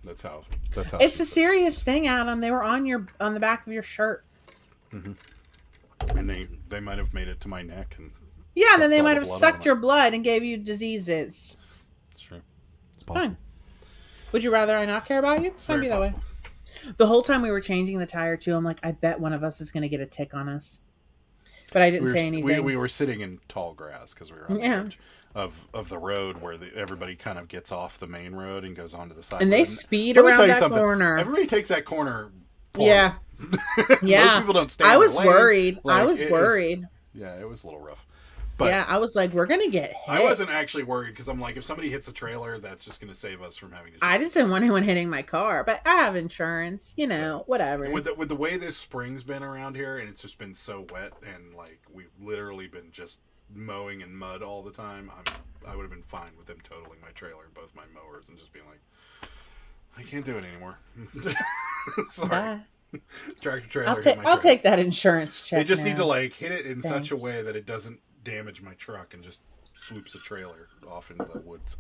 That's how. It's a serious thing, Adam. They were on the back of your shirt. Mm-hmm. And they might have made it to my neck and. Yeah, and then they might have sucked your blood and gave you diseases. It's true. It's possible. Fine. Would you rather I not care about you? It's fine be that way. The whole time we were changing the tire too, I'm like, I bet one of us is going to get a tick on us. But I didn't say anything. We were sitting in tall grass because we were on the edge of the road where everybody kind of gets off the main road and goes onto the side. And they speed around that corner. Everybody takes that corner. Yeah. Yeah. Most people don't stay. I was worried. I was worried. Yeah, it was a little rough. But yeah, I was like, we're gonna get hit. I wasn't actually worried because I'm like, if somebody hits a trailer, that's just going to save us from having to. I just didn't want anyone hitting my car, but I have insurance, whatever. And with the way this spring's been around here, and it's just been so wet, and like we've literally been just mowing in mud all the time, I would have been fine with them totaling my trailer and both my mowers and just being like, I can't do it anymore. Sorry. Bye. Tractor trailer. I'll take that insurance check. They just now. need to like hit it in Thanks. such a way that it doesn't damage my truck and just swoops a trailer off into the woods.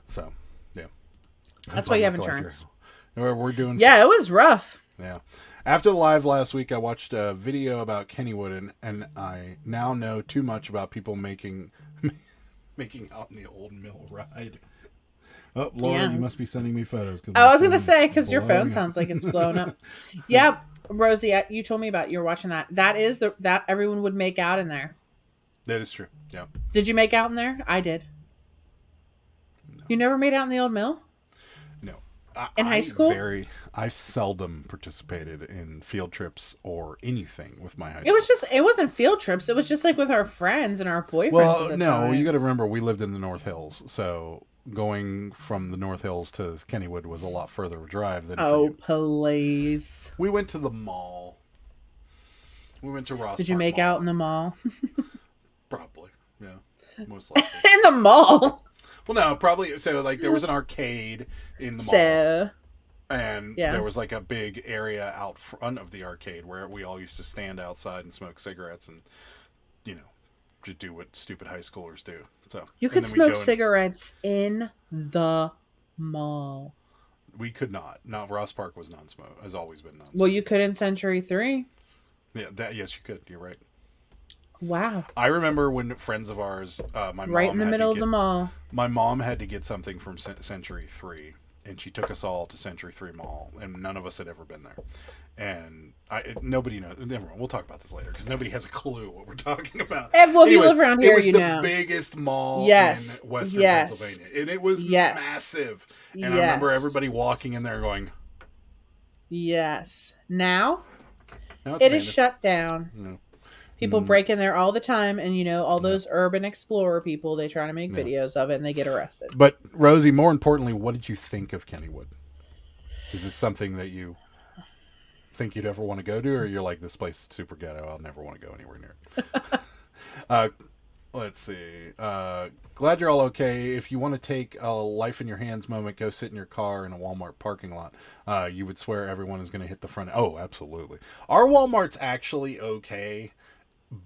So, yeah. That's why you have insurance. We're doing. Yeah, it was rough. Yeah. After the live last week, I watched a video about Kennywood, and I now know too much about people making out in the old mill ride. Oh, Laura, Yeah. You must be sending me photos. I was gonna say because your phone blowing up. sounds like it's blown up. Yeah, Rosie, you told me about you were watching that. That is that everyone would make out in there. That is true. Yeah. Did you make out in there? I did. No. You never made out in the old mill? No. In high school? I seldom participated in field trips or anything with my high school. It wasn't field trips. It was just like with our friends and our boyfriends. Well, at the no, time. you got to remember we lived in the North Hills, so going from the North Hills to Kennywood was a lot further of a drive than. Oh, for you. please! We went to the mall. We went to Ross. Did you Park make Mall. out in the mall? Probably, yeah, most likely. In the mall. Well, no, probably. So, like, there was an arcade in the mall. So And Yeah. there was like a big area out front of the arcade where we all used to stand outside and smoke cigarettes and, to do what stupid high schoolers do. So you and could then we'd smoke go and- cigarettes in the mall. We could not. No, Ross Park was non-smoke. Has always been non-smoke. Well, you could in Century 3. Yeah, yes, you could. You're right. Wow. I remember when friends of ours, my mom Right in the had to middle of get- the mall. My mom had to get something from Century 3, and she took us all to Century 3 Mall, and none of us had ever been there. And nobody knows. Never mind, we'll talk about this later, because nobody has a clue what we're talking about. Well, if you Anyways, live around here, it was you the know. biggest mall Yes. in Western Yes. Pennsylvania, and it was Yes. massive. And I remember Yes. everybody walking in there going, Yes. Now, "No, it's it is abandoned." shut down. No. People break in there all the time, and all those urban explorer people, they try to make videos of it and they get arrested. But Rosie, more importantly, what did you think of Kennywood? Is this something that you think you'd ever want to go to, or you're like, this place is super ghetto, I'll never want to go anywhere near it? Let's see. Glad you're all okay. If you want to take a life in your hands moment, go sit in your car in a Walmart parking lot. You would swear everyone is going to hit the front. Oh, absolutely. Our Walmart's actually okay,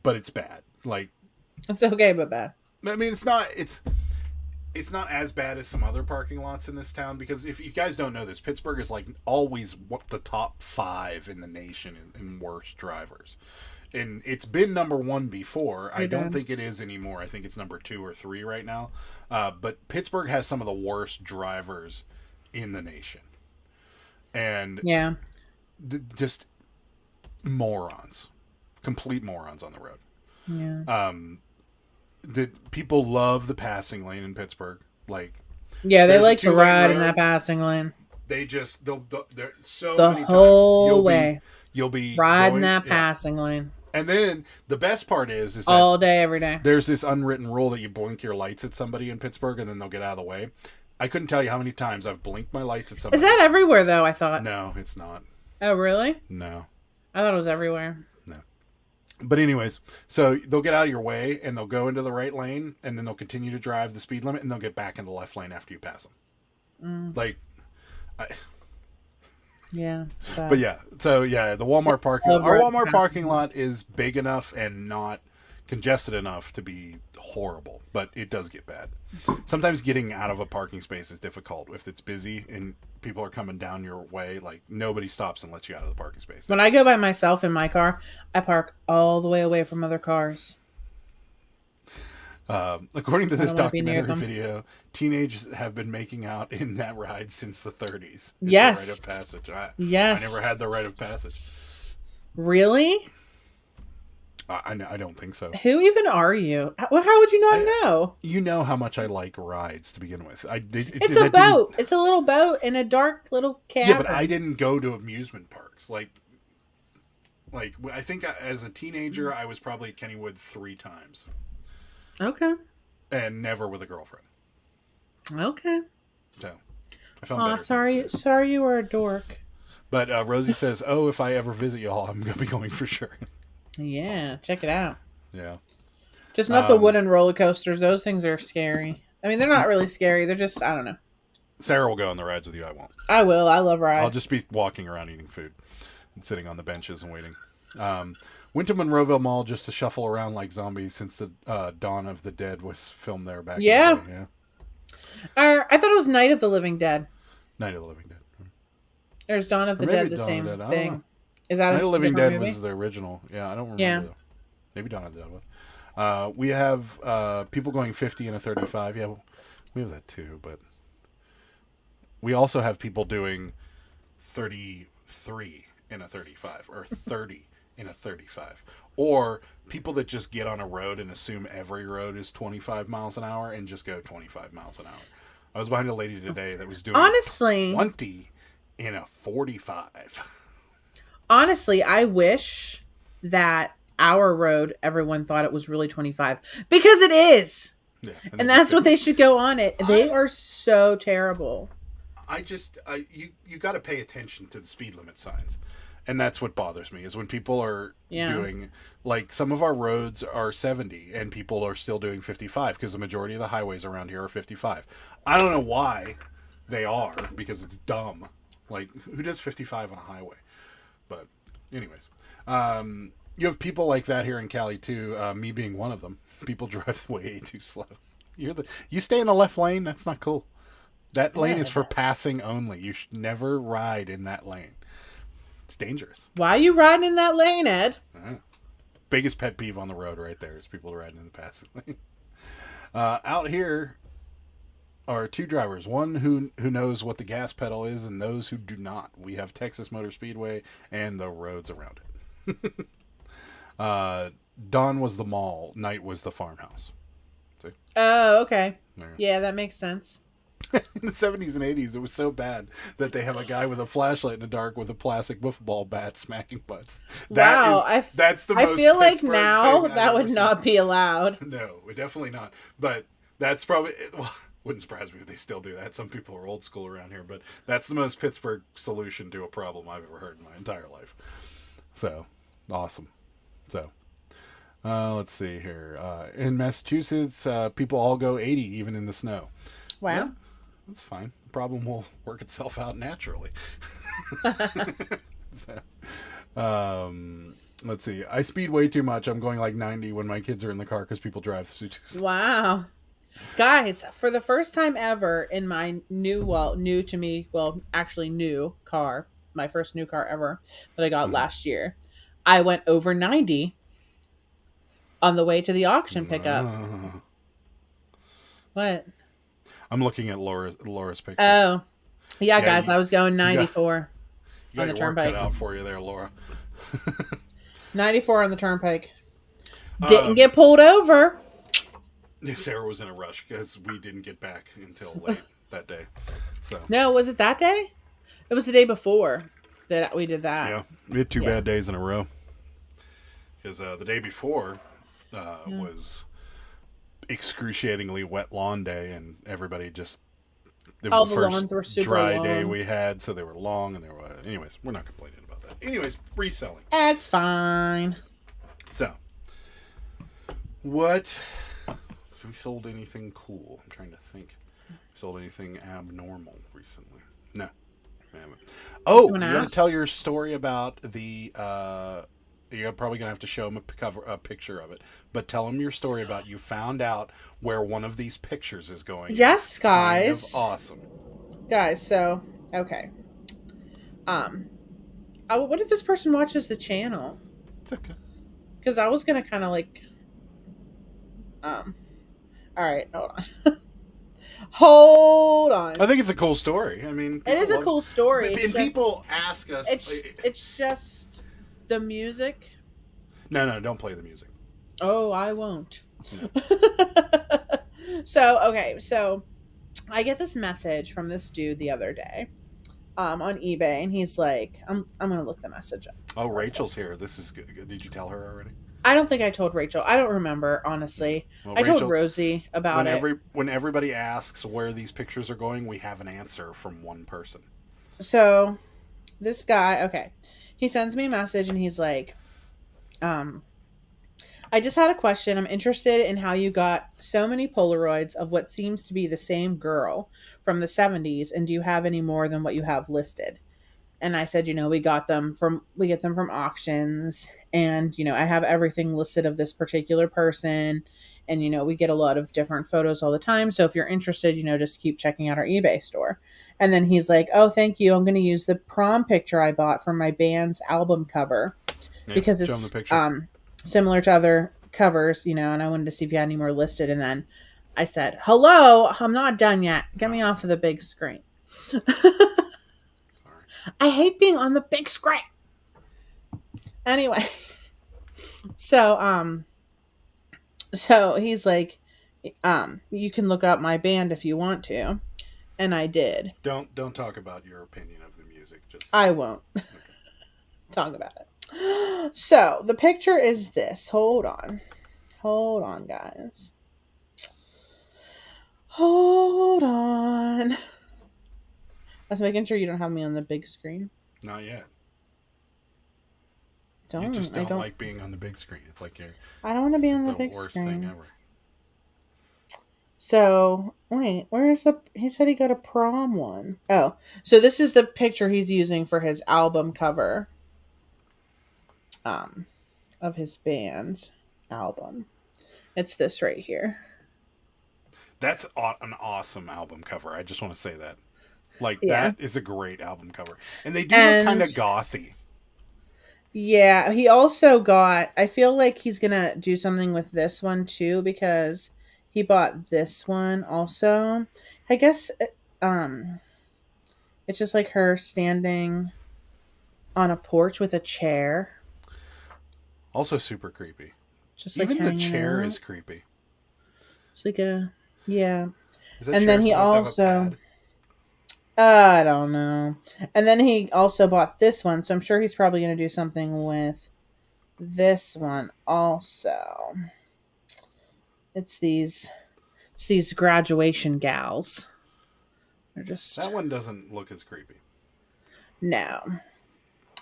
but it's bad. Like, It's okay, but bad. I mean, it's not as bad as some other parking lots in this town, because if you guys don't know this, Pittsburgh is like always the top 5 in the nation in worst drivers. And it's been number 1 before. I don't think it is anymore. I think it's number 2 or 3 right now. But Pittsburgh has some of the worst drivers in the nation. And Yeah. just morons. Complete morons on the road. Yeah. The people love the passing lane in Pittsburgh. Like, Yeah, they there's a like to two-lane ride in road. that passing lane. They just they're so The many whole times way. you'll be Riding going- that yeah. passing lane. And then the best part is that All day, every day. there's this unwritten rule that you blink your lights at somebody in Pittsburgh and then they'll get out of the way. I couldn't tell you how many times I've blinked my lights at somebody. Is that everywhere, though, I thought? No, it's not. Oh, really? No. I thought it was everywhere. But anyways, so they'll get out of your way and they'll go into the right lane and then they'll continue to drive the speed limit and they'll get back in the left lane after you pass them. Like, Yeah. It's bad. but yeah, so yeah, the Walmart parking Love our riding Walmart passing parking lot is big enough and not congested enough to be horrible, but it does get bad. Sometimes getting out of a parking space is difficult if it's busy and people are coming down your way. Like, nobody stops and lets you out of the parking space. When I go by myself in my car, I park all the way away from other cars. According to this don't wanna be near documentary them. video, teenagers have been making out in that ride since the 30s. It's Yes. a rite of passage. Yes. I never had the rite of passage. Really? I don't think so. Who even are you? How would you not know? You know how much I like rides to begin with. It's a boat. It's a little boat in a dark little cabin. Yeah, but I didn't go to amusement parks. Like I think as a teenager, I was probably at Kennywood 3 times. Okay. and never with a girlfriend. Okay. So I found Aw, better things to do. sorry you were a dork. But Rosie says, "Oh, if I ever visit y'all, I'm gonna be going for sure." Yeah, check it out. Yeah. Just not the wooden roller coasters. Those things are scary. I mean, they're not really scary. They're just, I don't know. Sarah will go on the rides with you. I won't. I will. I love rides. I'll just be walking around eating food and sitting on the benches and waiting. Went to Monroeville Mall just to shuffle around like zombies since the Dawn of the Dead was filmed there back in the day. Yeah. I thought it was Night of the Living Dead. Night of the Living Dead. There's Dawn of the Dead, the same thing. Is that Night of the Living Dead movie? was the original. Yeah, I don't remember. Yeah. Maybe Dawn of the Dead was. We have people going 50 in a 35. Yeah, we have that too, but we also have people doing 33 in a 35 or 30 in a 35. Or people that just get on a road and assume every road is 25 miles an hour and just go 25 miles an hour. I was behind a lady today that was doing 20 in a 45. Honestly, I wish that our road, everyone thought it was really 25. Because it is. Yeah, and that's what they should go on it. They are so terrible. You got to pay attention to the speed limit signs. And that's what bothers me is when people are doing, like, some of our roads are 70 and people are still doing 55 because the majority of the highways around here are 55. I don't know why they are, because it's dumb. Like, who does 55 on a highway? But anyways, you have people like that here in Cali too, me being one of them. People drive way too slow. You stay in the left lane, that's not cool. That lane is for passing only. You should never ride in that lane. It's dangerous. Why are you riding in that lane, Ed? Biggest pet peeve on the road right there is people riding in the passing lane. Out here are two drivers. One who knows what the gas pedal is and those who do not. We have Texas Motor Speedway and the roads around it. Dawn was the mall. Night was the farmhouse. See? Oh, okay. Yeah, that makes sense. In the 70s and 80s, it was so bad that they have a guy with a flashlight in the dark with a plastic wiffle ball bat smacking butts. That's the most I feel like Pittsburgh now thing that I've would ever not seen. be allowed. No, definitely not. But that's probably... Well, wouldn't surprise me if they still do that. Some people are old school around here, but that's the most Pittsburgh solution to a problem I've ever heard in my entire life. So, awesome. So, let's see here. In Massachusetts, people all go 80 even in the snow. Wow. Yeah, that's fine. The problem will work itself out naturally. Let's see. I speed way too much. I'm going like 90 when my kids are in the car because people drive too slow. Wow. Guys, for the first time ever in my new car, my first new car ever that I got last year, I went over 90 on the way to the auction pickup. What? I'm looking at Laura's picture. Oh, yeah, guys, I was going 94 on the turnpike. Cut out for you there, Laura. 94 on the turnpike. Didn't get pulled over. Sarah was in a rush because we didn't get back until late that day. So no, was it that day? It was the day before that we did that. Yeah, we had two bad days in a row. Because the day before was excruciatingly wet lawn day, and everybody just... It was the lawns were super dry long. day we had, so they were long, and they were... Anyways, we're not complaining about that. Anyways, reselling. That's fine. So, what... Have we sold anything cool? I'm trying to think. Sold anything abnormal recently? No. I haven't. Oh, you want to tell your story about the... you're probably going to have to show them a picture of it. But tell them your story about you found out where one of these pictures is going. Yes, guys. Kind of awesome. Guys, so, okay. What if this person watches the channel? It's okay. Because I was going to kind of like... All right, hold on. Hold on. I think it's a cool story. I mean, it is a cool story. And people ask us. It's just the music. No, don't play the music. Oh, I won't. No. So I get this message from this dude the other day, on eBay, and he's like, I'm gonna look the message up. Oh, Rachel's here. This is good. Did you tell her already? I don't think I told Rachel. I don't remember, honestly. Well, I told Rachel, Rosie about it. When everybody asks where these pictures are going, we have an answer from one person. So this guy, okay, he sends me a message and he's like, I just had a question. I'm interested in how you got so many Polaroids of what seems to be the same girl from the 70s, and do you have any more than what you have listed? And I said, we get them from auctions, and I have everything listed of this particular person, and we get a lot of different photos all the time. So if you're interested, just keep checking out our eBay store. And then he's like, "Oh, thank you. I'm going to use the prom picture I bought for my band's album cover because it's similar to other covers, and I wanted to see if you had any more listed." And then I said, "Hello, I'm not done yet. Get me off of the big screen." I hate being on the big screen. Anyway, so he's like, you can look up my band if you want to, and I did. Don't talk about your opinion of the music. I won't talk about it. So the picture is this. Hold on, guys. Hold on. I was making sure you don't have me on the big screen. Not yet. You just don't like being on the big screen. It's like I don't want to be on the big worst screen. thing ever. So wait, where's he said he got a prom one. Oh, so this is the picture he's using for his album cover. Of his band's album. It's this right here. That's an awesome album cover. I just want to say that. That is a great album cover. And they do look kind of gothy. Yeah, he also got, I feel like he's going to do something with this one too, because he bought this one also. I guess it's just like her standing on a porch with a chair. Also super creepy. Just even like the chair out. Is creepy. It's like yeah. And then he also, I don't know. And then he also bought this one, so I'm sure he's probably going to do something with this one also. It's these graduation gals. They're just, that one doesn't look as creepy. No.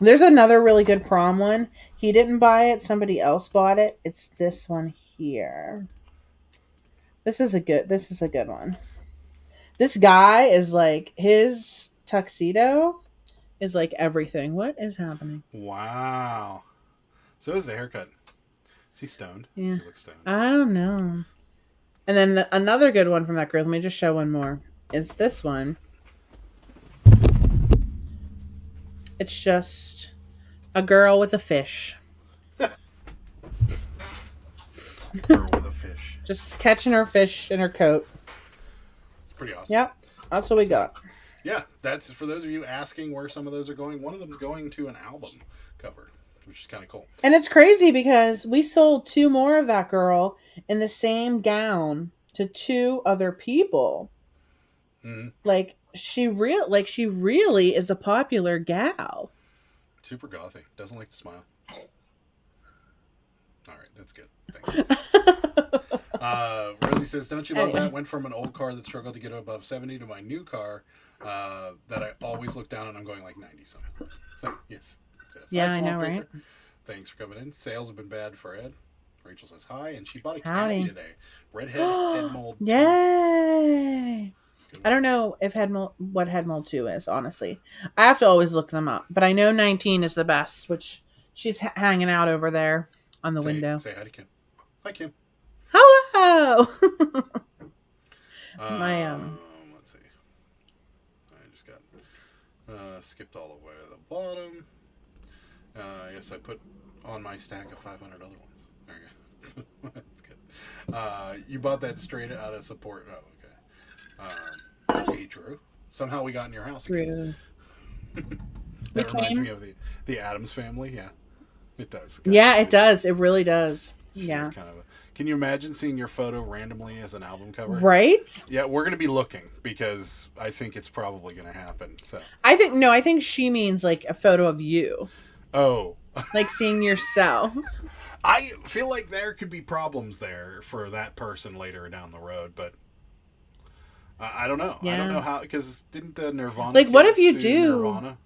There's another really good prom one. He didn't buy it. Somebody else bought it. It's this one here. This is a good one. This guy is like, his tuxedo is like everything. What is happening? Wow. So is the haircut. Is he stoned? Yeah. He looks stoned. I don't know. And then another good one from that girl, let me just show one more, is this one. It's just a girl with a fish. Girl with a fish. Just catching her fish in her coat. It's pretty awesome. Yep. That's what we got. Yeah, that's for those of you asking where some of those are going. One of them is going to an album cover, which is kind of cool. And it's crazy because we sold 2 more of that girl in the same gown to 2 other people. Mm-hmm. She really is a popular gal. Super gothy. Doesn't like to smile. All right, that's good. Thanks. Rosie says, "Don't you love that? Went from an old car that struggled to get above 70 to my new car that I always look down and I'm going like 90 somehow." So, yes. Yeah, I know, right? Thanks for coming in. Sales have been bad for Ed. Rachel says hi, and she bought a caddy today. Redhead head mold. Yay! I don't know if what head mold 2 is, honestly. I have to always look them up. But I know 19 is the best, which she's hanging out over there on the window. Say hi to Kim. Hi, Kim. Hello! Let's see. I just got skipped all the way to the bottom. Yes, I put on my stack of 500 other ones. There you go. That's good. You bought that straight out of support. Oh, okay. Hey, Drew. Somehow we got in your house again. That reminds me of the Addams Family. Yeah, it does. Yeah, it does. It really does. Yeah. Can you imagine seeing your photo randomly as an album cover? Right? Yeah, we're going to be looking because I think it's probably going to happen. So I think she means like a photo of you. Oh. Like seeing yourself. I feel like there could be problems there for that person later down the road, but I don't know. Yeah. I don't know how, because didn't the Nirvana Like, what kids if you sue do? Nirvana?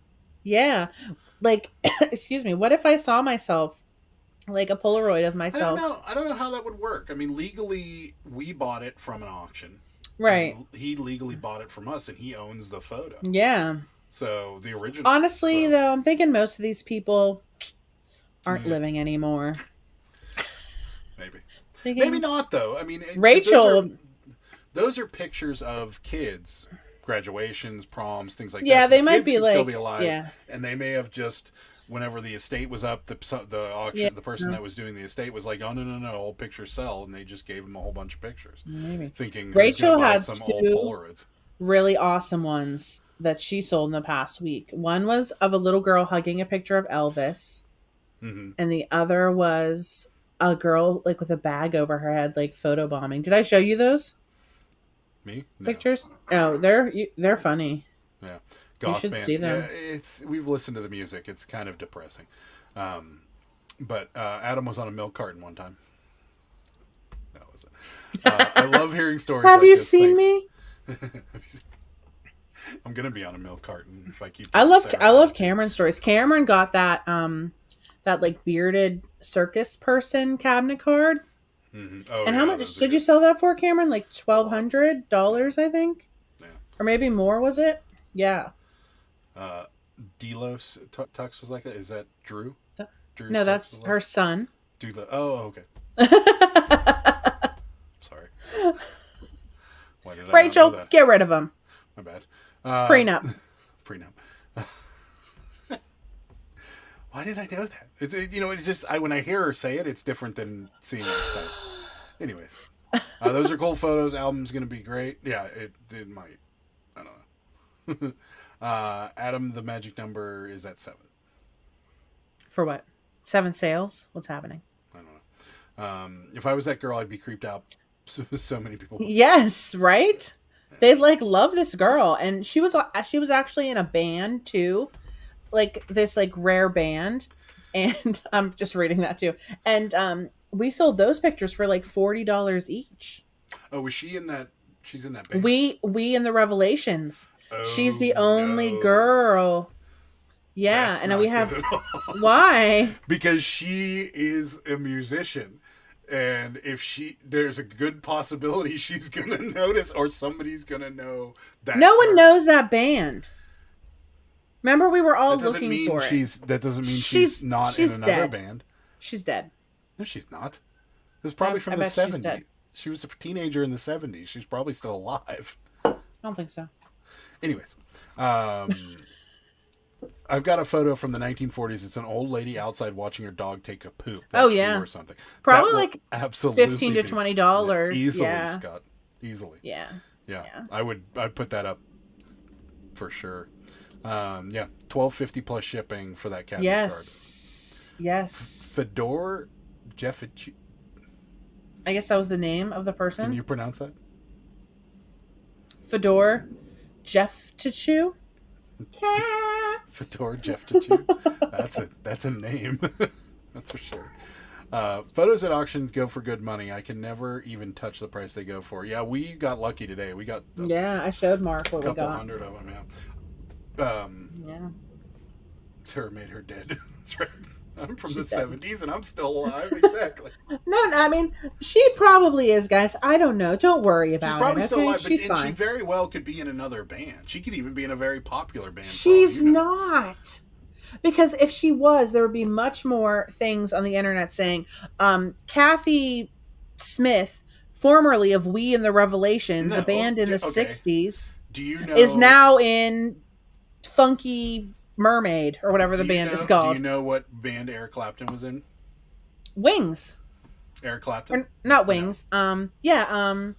Yeah. Like, excuse me. What if I saw myself, like a Polaroid of myself? I don't know how that would work. I mean, legally, we bought it from an auction. Right. He legally bought it from us, and he owns the photo. Yeah. So the original. Honestly, though, I'm thinking most of these people aren't living anymore. Maybe. Thinking, Maybe not, though. I mean, Rachel. Those are pictures of kids, graduations, proms, things like that. Yeah, So they the might kids be could like, still be alive, yeah. and they may have just, whenever the estate was up, the auction, the person that was doing the estate was like, "Oh no, all pictures sell," and they just gave them a whole bunch of pictures, Maybe. thinking Rachel had some two old Polaroids. really awesome ones that she sold in the past week. One was of a little girl hugging a picture of Elvis, and the other was a girl like with a bag over her head, like photobombing. Did I show you those? Me? No. Pictures? Oh, they're funny. Yeah, You should see them. Yeah, we've listened to the music. It's kind of depressing. But Adam was on a milk carton one time. That was it. I love hearing stories. Have like you this. seen me? I'm gonna be on a milk carton if I keep. I love Cameron stories. Cameron got that that like bearded circus person cabinet card. Mm-hmm. Oh, and how much did you sell that for, Cameron? Like $1,200, I think. Yeah. Or maybe more, was it? Yeah. Delos Tux was like that. Is that Drew? Drew No, Tux that's her son. Oh, okay. Sorry. Why did I Rachel, not know that? get rid of him. My bad. Prenup. Prenup. Why did I know that? It's just when I hear her say it, it's different than seeing it. Anyways, those are cool photos. Album's gonna be great. Yeah, it might. I don't know. Adam, the magic number is at 7. For what? 7 sales? What's happening? I don't know. If I was that girl, I'd be creeped out. So many people. Yes, right? Yeah. They like love this girl, and she was actually in a band too, like this like rare band, and I'm just reading that too. And we sold those pictures for like $40 each. Oh, was she in that? She's in that band. We in the Revelations. Oh, she's the only girl. Yeah, That's and we have why? Because she is a musician. And if there's a good possibility she's gonna notice, or somebody's gonna know that. No one knows that band. Remember, we were all looking for it. That doesn't mean she's not in another dead. band. She's dead. No, she's not. It was probably from the 70s. She was a teenager in the 70s. She's probably still alive. I don't think so. Anyways, I've got a photo from the 1940s. It's an old lady outside watching her dog take a poop. Or something. Probably like absolutely $15 to $20. Easily, yeah. Scott. Easily. Yeah. I'd put that up for sure. $12.50 plus shipping for that cabinet card. Yes. Fedor Jeff. I guess that was the name of the person. Can you pronounce that? Fedor Jeff Tachu. Fedor Jeff Tachu. That's a name. That's for sure. Photos at auctions go for good money. I can never even touch the price they go for. Yeah, we got lucky today. We got I showed Mark what we got. A couple hundred of them. Yeah. Sarah made her dead. That's right. I'm from the 70s and I'm still alive. Exactly. No, I mean, she probably is, guys. I don't know. Don't worry about it. She's probably still alive, She's fine. She very well could be in another band. She could even be in a very popular band. She's not. Because if she was, there would be much more things on the internet saying, Kathy Smith, formerly of We and the Revelations, a band in the 60s, is now in Funky Mermaid, or whatever the band is called. Do you know what band Eric Clapton was in? Wings. Eric Clapton? Or, not Wings. No.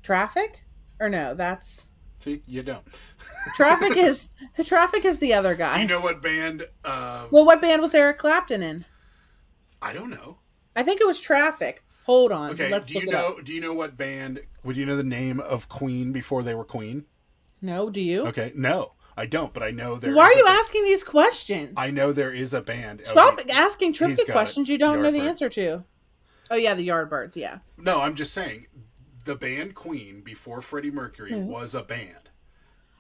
Traffic? Or no, that's... See, you don't. Traffic is the other guy. Do you know what band? Well, what band was Eric Clapton in? I don't know. I think it was Traffic. Hold on. Okay. Let's look it up. Do you know what band? Would you know the name of Queen before they were Queen? No. Do you? Okay. No. I don't, but I know there. Why are you asking these questions? I know there is a band. Stop asking trivia got questions you don't know the Yardbirds. answer to. Oh yeah, the Yardbirds. Yeah. No, I'm just saying, the band Queen before Freddie Mercury was a band.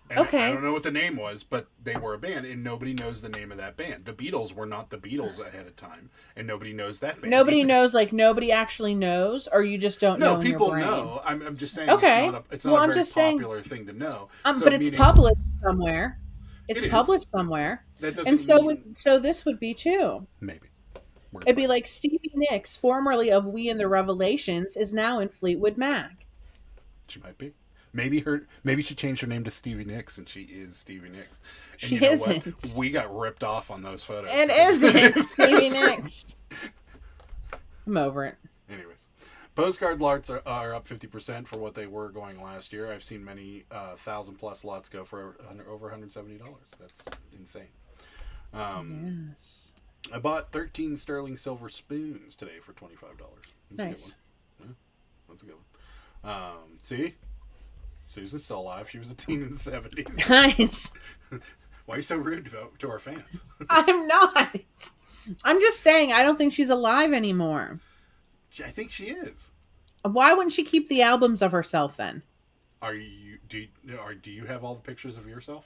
And Okay. I don't know what the name was, but they were a band, and nobody knows the name of that band. The Beatles were not the Beatles ahead of time, and nobody knows that band. Nobody either. knows, like nobody actually knows, or you just don't know. No, in your people brain? know. I'm just saying. Okay. It's not Well, a I'm very just saying- popular thing to know. But it's published somewhere. It's It is. published somewhere, That doesn't and so mean- so this would be too. Maybe. It'd be like Stevie Nicks, formerly of We and the Revelations, is now in Fleetwood Mac. She might be. Maybe she changed her name to Stevie Nicks, and she is Stevie Nicks. And She you know isn't. What? We got ripped off on those photos. It isn't Stevie Nicks. I'm over it. Anyways, postcard lots are up 50% for what they were going last year. I've seen many 1,000+ lots go for over $170. That's insane. Yes. I bought 13 sterling silver spoons today for $25. Nice. That's a good one. See? Susan's still alive. She was a teen in the 70s. Nice. Why are you so rude to our fans? I'm not. I'm just saying, I don't think she's alive anymore. I think she is. Why wouldn't she keep the albums of herself then? Do you have all the pictures of yourself?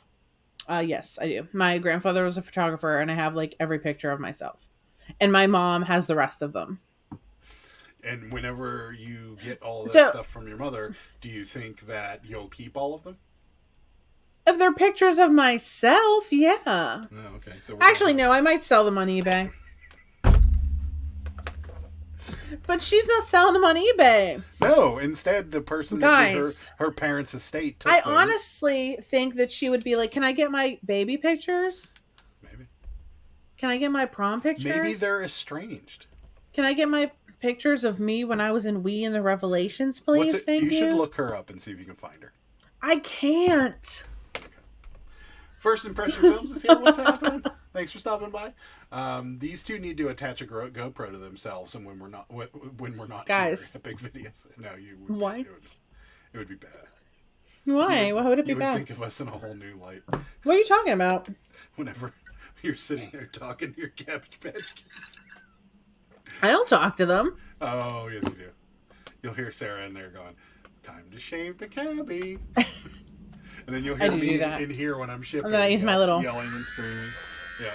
Yes, I do. My grandfather was a photographer, and I have like every picture of myself. And my mom has the rest of them. And whenever you get all that So- stuff from your mother, do you think that you'll keep all of them? If they're pictures of myself, yeah. No, okay. So Actually, no, I might sell them on eBay. But she's not selling them on eBay. No, instead the person that did Guys. her parents' estate took I them. honestly think that she would be like, "Can I get my baby pictures? Maybe. Can I get my prom pictures? Maybe they're estranged. Can I get my pictures of me when I was in We and the Revelations, please? Thank you. You should look her up and see if you can find her. I can't. First Impression Films is here. What's happening? Thanks for stopping by. These two need to attach a GoPro to themselves, and when we're not Guys. here, big videos. No, you would. What? It would be bad. Why? Why would it be You would bad? think of us in a whole new light. What are you talking about? Whenever you're sitting there talking to your Cabbage Patch Kids. I don't talk to them. Oh, yes, you do. You'll hear Sarah in there going, "Time to shave the cabbie." And then you'll hear do me do that. in here when I'm shipping. And then I use my little- yelling and screaming. Yeah.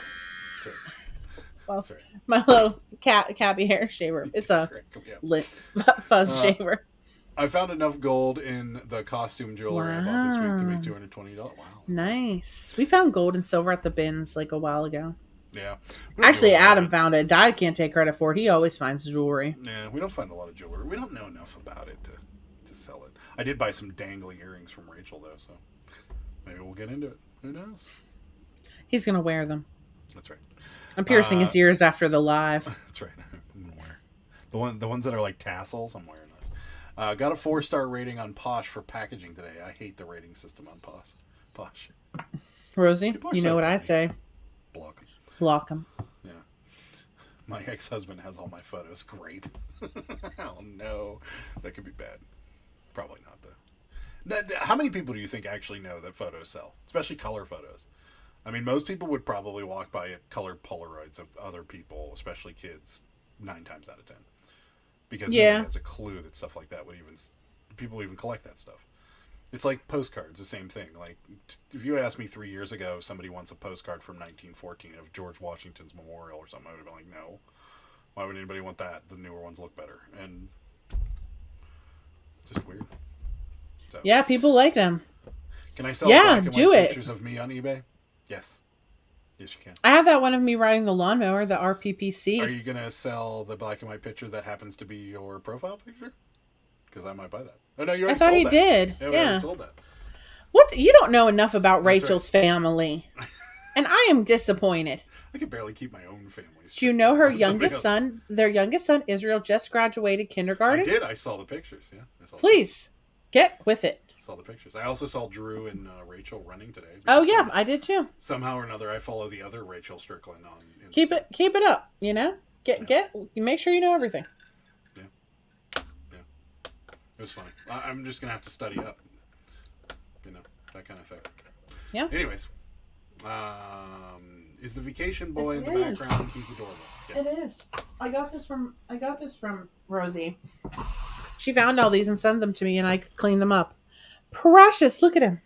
Well, That's right. my little cabby hair shaver. It's a Correct. Yeah. lit fuzz shaver. I found enough gold in the costume jewelry I bought this week to make $220. Wow. Nice. We found gold and silver at the bins like a while ago. Yeah. We don't Actually, do a lot Adam of- found it. Dad can't take credit for it. He always finds jewelry. Yeah, we don't find a lot of jewelry. We don't know enough about it to sell it. I did buy some dangly earrings from Rachel, though, so maybe we'll get into it. Who knows? He's gonna wear them. That's right. I'm piercing his ears after the live. That's right. I'm gonna wear the ones that are like tassels. I'm wearing those. Got a 4-star rating on Posh for packaging today. I hate the rating system on Posh. Rosie, People are you know so what I funny. say. Block 'em. Block him. Yeah. My ex-husband has all my photos. Great. Oh no, that could be bad. Probably not though. How many people do you think actually know that photos sell, especially color photos? I mean, most people would probably walk by colored Polaroids of other people, especially kids, 9 times out of 10, because Yeah. nobody has a clue that stuff like that would people even collect that stuff. It's like postcards, the same thing. Like, if you asked me 3 years ago, somebody wants a postcard from 1914 of George Washington's memorial or something, I would have been like, no. Why would anybody want that? The newer ones look better. And it's just weird. So, Yeah, people like them. can I sell Yeah, black and do white it. pictures of me on eBay? Yes. Yes, you can. I have that one of me riding the lawnmower, the RPPC. Are you going to sell the black and white picture that happens to be your profile picture? Because I might buy that. Oh, no, you already I thought sold he that. did. We already Yeah. sold that. What? You don't know enough about That's Rachel's family. And I am disappointed. I can barely keep my own family. Do you know her Somebody youngest else. son, their youngest son, Israel, just graduated I kindergarten? did. I saw the pictures. Yeah. Please, get with it. Saw the pictures. I also saw Drew and Rachel running today. Oh, because yeah, I did too. Somehow or another, I follow the other Rachel Strickland on Instagram. Keep it up, you know? Make sure you know everything. It was funny. I'm just going to have to study up. You know, that kind of thing. Yeah. Anyways, Is the vacation boy in the background? He's adorable. Yes. It is. I got this from Rosie. She found all these and sent them to me, and I cleaned them up. Precious, look at him.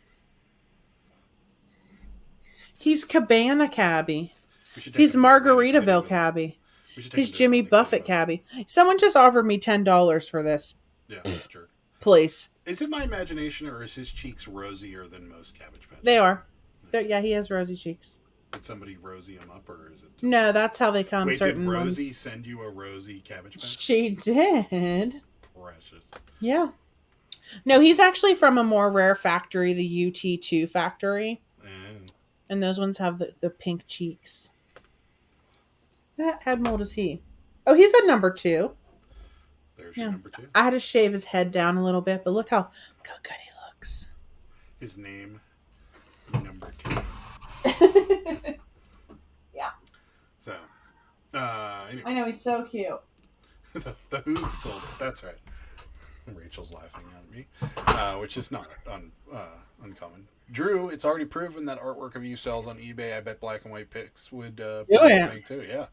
He's Cabana Cabby. He's Margaritaville Cabby. He's Jimmy Buffett Cabby. Someone just offered me $10 for this. Yeah, sure. Please. Is it my imagination, or is his cheeks rosier than most Cabbage Patch? They are. Yeah, he has rosy cheeks. Did somebody rosy him up, or is it? No, that's how they come. Wait, certain did Rosie ones. send you a rosy Cabbage Patch? She did. Precious. Yeah. No, he's actually from a more rare factory, the UT2 factory. And those ones have the pink cheeks. What head mold is he? Oh, he's at number 2. There's your number 2. I had to shave his head down a little bit, but look how good he looks. His name, number 2. Yeah. So, anyway. I know, he's so cute. the Who sold it. That's right. Rachel's laughing at me, which is not uncommon. Drew, it's already proven that artwork of you sells on eBay. I bet black and white pics would too. Yeah.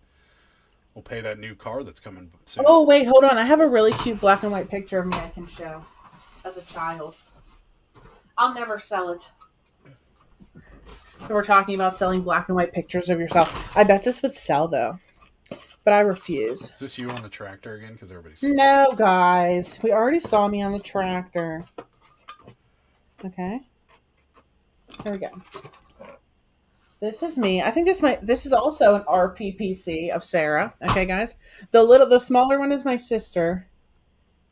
We'll pay that new car that's coming soon. Oh, wait, hold on. I have a really cute black and white picture of me I can show as a child. I'll never sell it. So we're talking about selling black and white pictures of yourself. I bet this would sell, though. But I refuse. Is this you on the tractor again? Because everybody's... No, guys. We already saw me on the tractor. Okay. Here we go. This is me. I think this is also an RPPC of Sarah. Okay, guys. The smaller one is my sister,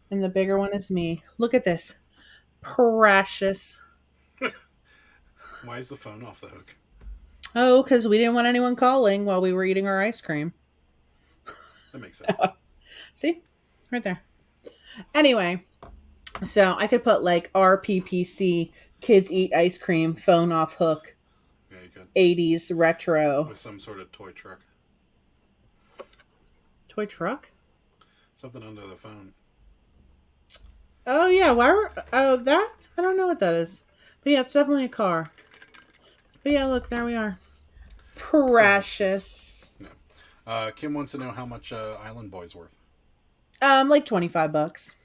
and the bigger one is me. Look at this. Precious. Why is the phone off the hook? Oh, because we didn't want anyone calling while we were eating our ice cream. That makes sense. See? Right there. Anyway, so I could put like RPPC, kids eat ice cream, phone off hook. Yeah, you could. 80s retro. With some sort of toy truck. Toy truck? Something under the phone. Oh, yeah. That? I don't know what that is. But yeah, it's definitely a car. But yeah, look, there we are. Precious. No. Kim wants to know how much Island Boy's worth. Like $25.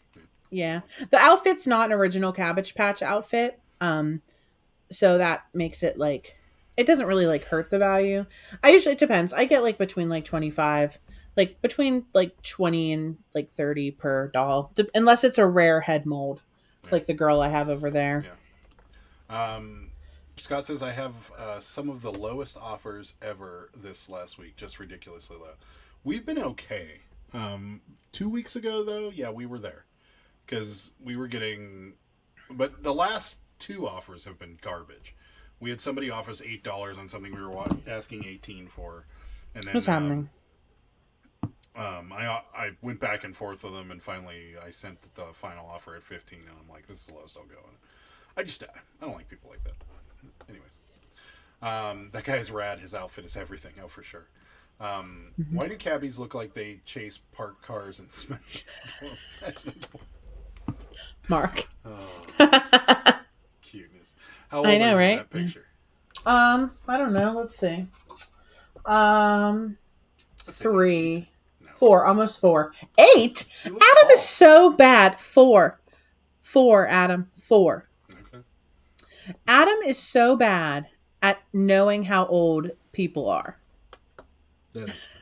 Yeah. The outfit's not an original Cabbage Patch outfit. So that makes it like, it doesn't really like hurt the value. It depends. I get like between like 25, like between like 20 and like 30 per doll. Unless it's a rare head mold. Yeah. Like the girl I have over there. Yeah. Scott says I have some of the lowest offers ever this last week. Just ridiculously low. We've been okay. 2 weeks ago, though, yeah, we were there. Because we were getting... But the last 2 offers have been garbage. We had somebody offer us $8 on something we were asking $18 for. And then, what's happening? I went back and forth with them, and finally I sent the final offer at $15, and I'm like, this is the lowest I'll go. And I don't like people like that. Anyways. That guy's rad. His outfit is everything. Oh, for sure. Why do cabbies look like they chase parked cars and smash? Mark. Oh, cuteness. How old I know, are you right? in that picture? I don't know. Let's see. 3, No. 4, almost 4. 8? Adam tall. is so bad. 4, Adam. 4. Okay. Adam is so bad at knowing how old people are. That is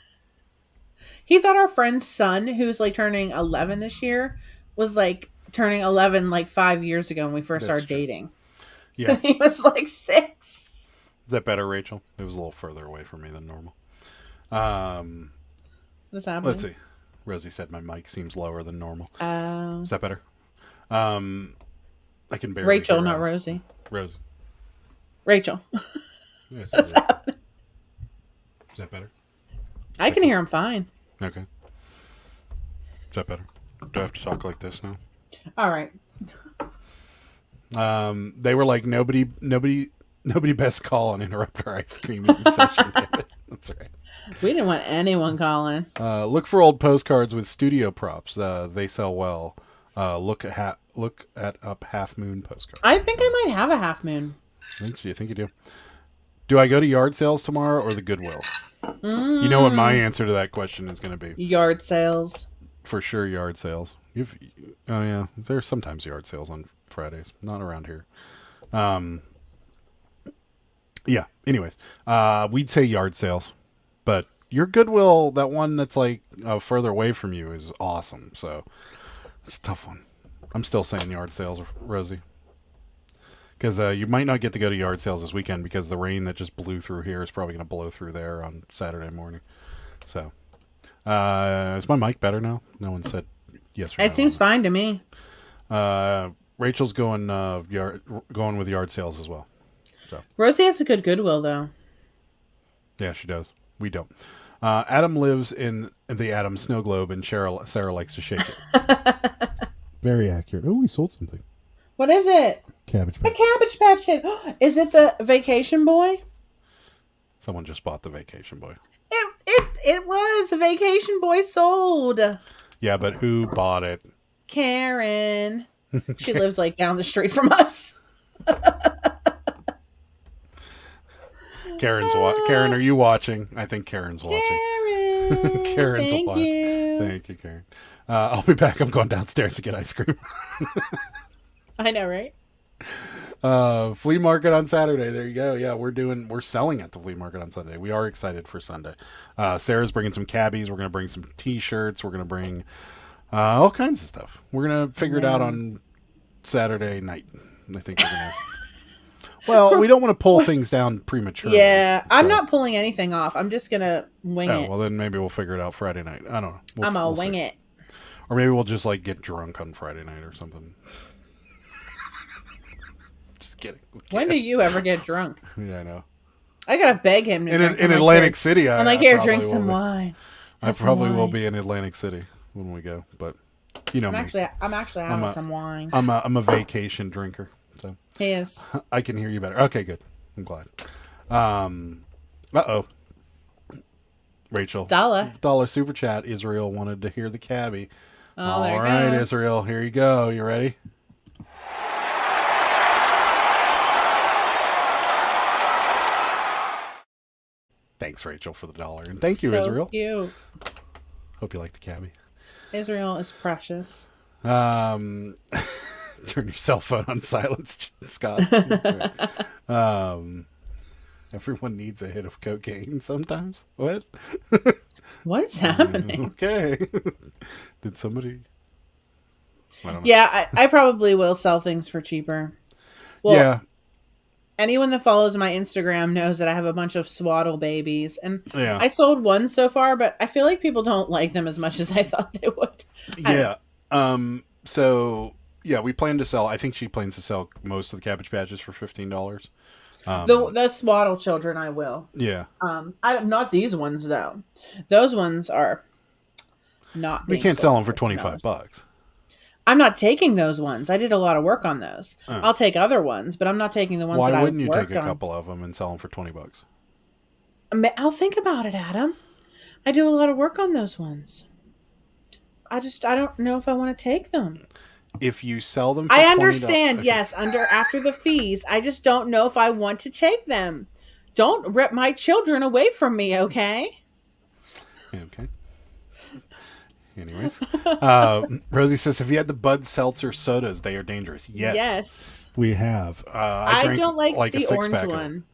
He thought our friend's son, who's like turning 11 this year, was like turning 11 like 5 years ago when we first started dating. Yeah. He was like 6. Is that better, Rachel? It was a little further away from me than normal. What's happening? Let's see. Rosie said my mic seems lower than normal. Is that better? I can barely Rachel, hear not out. Rosie. Rosie. Rachel. Yes, What's happening? Is that better? I can hear him fine. Okay. Is that better? Do I have to talk like this now? All right. They were like, nobody best call and interrupt our ice cream eating session. That's right. We didn't want anyone calling. Look for old postcards with studio props. They sell well. Look at up Half Moon postcards. I think I might have a half moon. Do you think you do? Do I go to yard sales tomorrow or the Goodwill? You know what my answer to that question is going to be? Yard sales. For sure, yard sales. Oh yeah, there's sometimes yard sales on Fridays. Not around here. Yeah. Anyways, we'd say yard sales, but your Goodwill, that one that's like further away from you, is awesome. So it's a tough one. I'm still saying yard sales, Rosie, because you might not get to go to yard sales this weekend because the rain that just blew through here is probably going to blow through there on Saturday morning. So, is my mic better now? No one said yes or no. It seems fine to me. Rachel's going with yard sales as well. So. Rosie has a good Goodwill, though. Yeah, she does. We don't. Adam lives in the Adam snow globe, and Sarah likes to shake it. Very accurate. Oh, we sold something. What is it? Cabbage A Patch. Cabbage Patch Kid. Is it the Vacation Boy? Someone just bought the Vacation Boy. It was. A Vacation Boy sold. Yeah, but who bought it? Karen. She lives like down the street from us. Karen, are you watching? I think Karen's watching. Karen. Karen's Thank watching. you. Thank you, Karen. I'll be back. I'm going downstairs to get ice cream. I know, right? Flea market on Saturday. There you go. Yeah, we're selling at the flea market on Sunday. We are excited for Sunday. Sarah's bringing some cabbies. We're going to bring some t-shirts. We're going to bring all kinds of stuff. We're going to figure it out on Saturday night. I think we're going to. Well, we don't want to pull things down prematurely. Yeah, I'm not pulling anything off. I'm just going to wing it. Well, then maybe we'll figure it out Friday night. I don't know. I'm going to wing it. Or maybe we'll just like get drunk on Friday night or something. Just kidding. When do you ever get drunk? Yeah, I know. I got to beg him to drink. In Atlantic City, I'm like, here, drink some wine. I probably will be in Atlantic City when we go, but you know I'm actually having some wine. I'm a vacation drinker, so He is. I can hear you better. Okay, good. I'm glad. Uh-oh. Rachel. Dollar super chat. Israel wanted to hear the cabbie. Oh, All right, Israel. Here you go. You ready? Thanks, Rachel, for the $1. And thank you, so Israel. Cute. Hope you like the cabbie. Israel is precious. Turn your cell phone on silence, Scott. Everyone needs a hit of cocaine sometimes. What? What's happening? Okay. Did somebody? I don't know. Yeah, I probably will sell things for cheaper. Well, yeah. Anyone that follows my Instagram knows that I have a bunch of swaddle babies. And Yeah. I sold one so far, but I feel like people don't like them as much as I thought they would. Yeah. So, yeah, we plan to sell. I think she plans to sell most of the Cabbage Patches for $15. The swaddle children, I will. Yeah. Not these ones though. Those ones are not. We can't sell them for $25. I'm not taking those ones. I did a lot of work on those. I'll take other ones, but I'm not taking the ones that I worked on. Why wouldn't you take a couple of them and sell them for $20? I'll think about it, Adam. I do a lot of work on those ones. I don't know if I want to take them. If you sell them for I understand, yes, after the fees. I just don't know if I want to take them. Don't rip my children away from me, okay? Okay. Anyways. Rosie says, have you had the Bud Seltzer sodas? They are dangerous. Yes. We have. I don't like the orange one.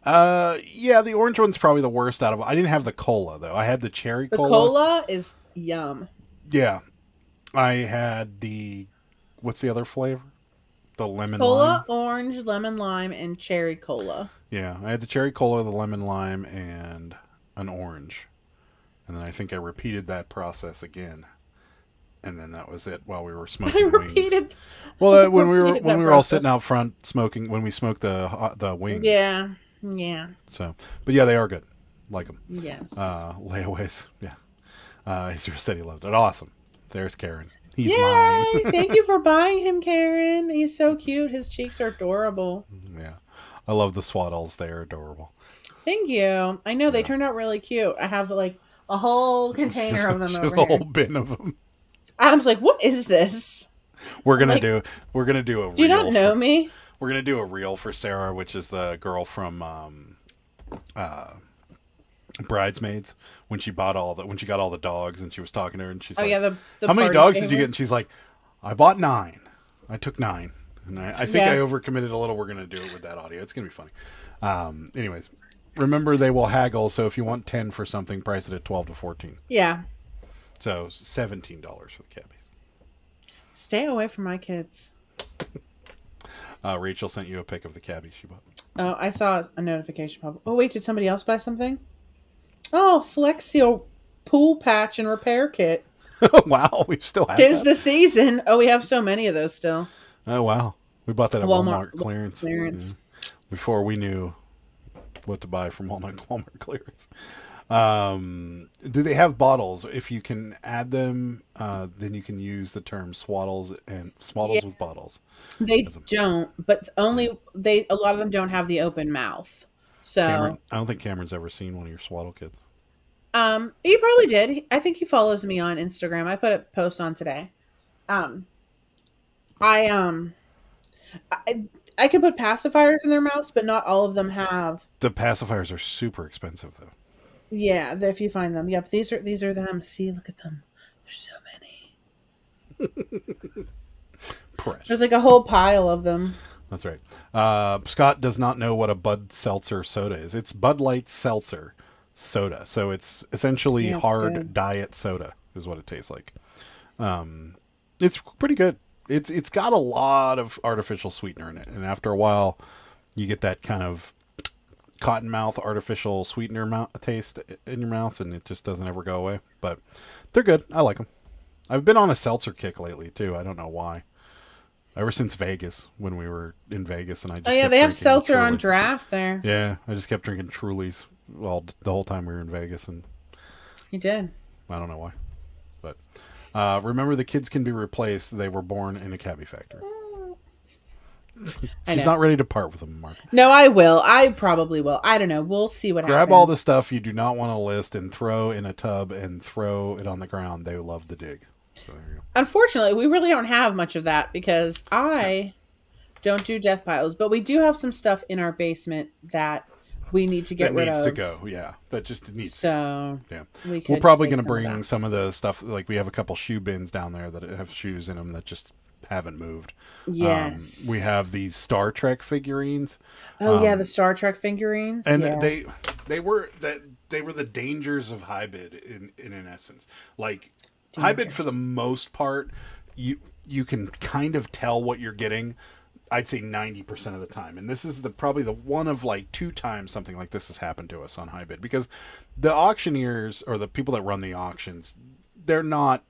Yeah, the orange one's probably the worst out of them. I didn't have the cola, though. I had the cherry cola. The cola is yum. Yeah. I had what's the other flavor? The lemon cola, lime? orange, lemon lime, and cherry cola. Yeah, I had the cherry cola, the lemon lime, and an orange. And then I think I repeated that process again. And then that was it while we were smoking wings. Well, when we were all sitting out front smoking, when we smoked the wings. Yeah. So, but yeah, they are good. Like them. Yes. Layaways. Yeah. Israel said he loved it. Awesome. There's Karen. He's Yay! mine. Thank you for buying him, Karen. He's so cute. His cheeks are adorable. Yeah. I love the swaddles. They are adorable. Thank you. I know they turned out really cute. I have like a whole container of them over here. A whole bin of them. Adam's like, what is this? We're gonna do a. Do you not know me? We're gonna do a reel for Sarah, which is the girl from Bridesmaids, when she got all the dogs, and she was talking to her, and she's like, the "How many party dogs did you favor? get?" And she's like, "I bought 9. I took 9." And I think I overcommitted a little. We're gonna do it with that audio. It's gonna be funny. Anyways, remember they will haggle. So if you want 10 for something, price it at 12 to 14. Yeah. So $17 for the cabbies. Stay away from my kids. Rachel sent you a pic of the cabbie she bought. Oh, I saw a notification pop. Oh wait, did somebody else buy something? Oh, Flex Seal pool patch and repair kit. Wow, we still have 'Tis that? the season. Oh, we have so many of those still. Oh wow, we bought that at Walmart clearance. Yeah. Before we knew what to buy from Walmart clearance. Do they have bottles? If you can add them, then you can use the term swaddles with bottles. They don't, but only a lot of them don't have the open mouth. So Cameron, I don't think Cameron's ever seen one of your swaddle kids. he probably did. I think he follows me on Instagram. I put a post on today. I can put pacifiers in their mouths, but not all of them have. The pacifiers are super expensive, though. Yeah, if you find them. Yep, these are them. See, look at them. There's so many. Precious. There's like a whole pile of them. That's right. Scott does not know what a Bud Seltzer soda is. It's Bud Light Seltzer soda. So it's essentially hard diet soda is what it tastes like. It's pretty good. It's got a lot of artificial sweetener in it. And after a while, you get that kind of cottonmouth artificial sweetener taste in your mouth, and it just doesn't ever go away. But they're good. I like them. I've been on a seltzer kick lately, too. I don't know why. Ever since Vegas, when we were in Vegas, and I just they have seltzer on draft there. Yeah, I just kept drinking Trulies the whole time we were in Vegas, and You did. I don't know why. But remember, the kids can be replaced. They were born in a cabbie factory. She's not ready to part with them, Mark. No, I will. I probably will. I don't know. We'll see what happens. Grab all the stuff you do not want to list and throw in a tub and throw it on the ground. They love the dig. So there you go. Unfortunately, we really don't have much of that because I don't do death piles, but we do have some stuff in our basement that we need to get rid of. That needs to go, yeah. That just needs to. Yeah. We're probably going to bring some of the stuff, like we have a couple shoe bins down there that have shoes in them that just haven't moved. Yes. We have these Star Trek figurines. Oh, yeah, the Star Trek figurines. And they were the dangers of high bid in essence. Like, high bid, for the most part, you can kind of tell what you're getting. I'd say 90% of the time. And this is probably the one of like 2 times something like this has happened to us on high bid, because the auctioneers or the people that run the auctions, they're not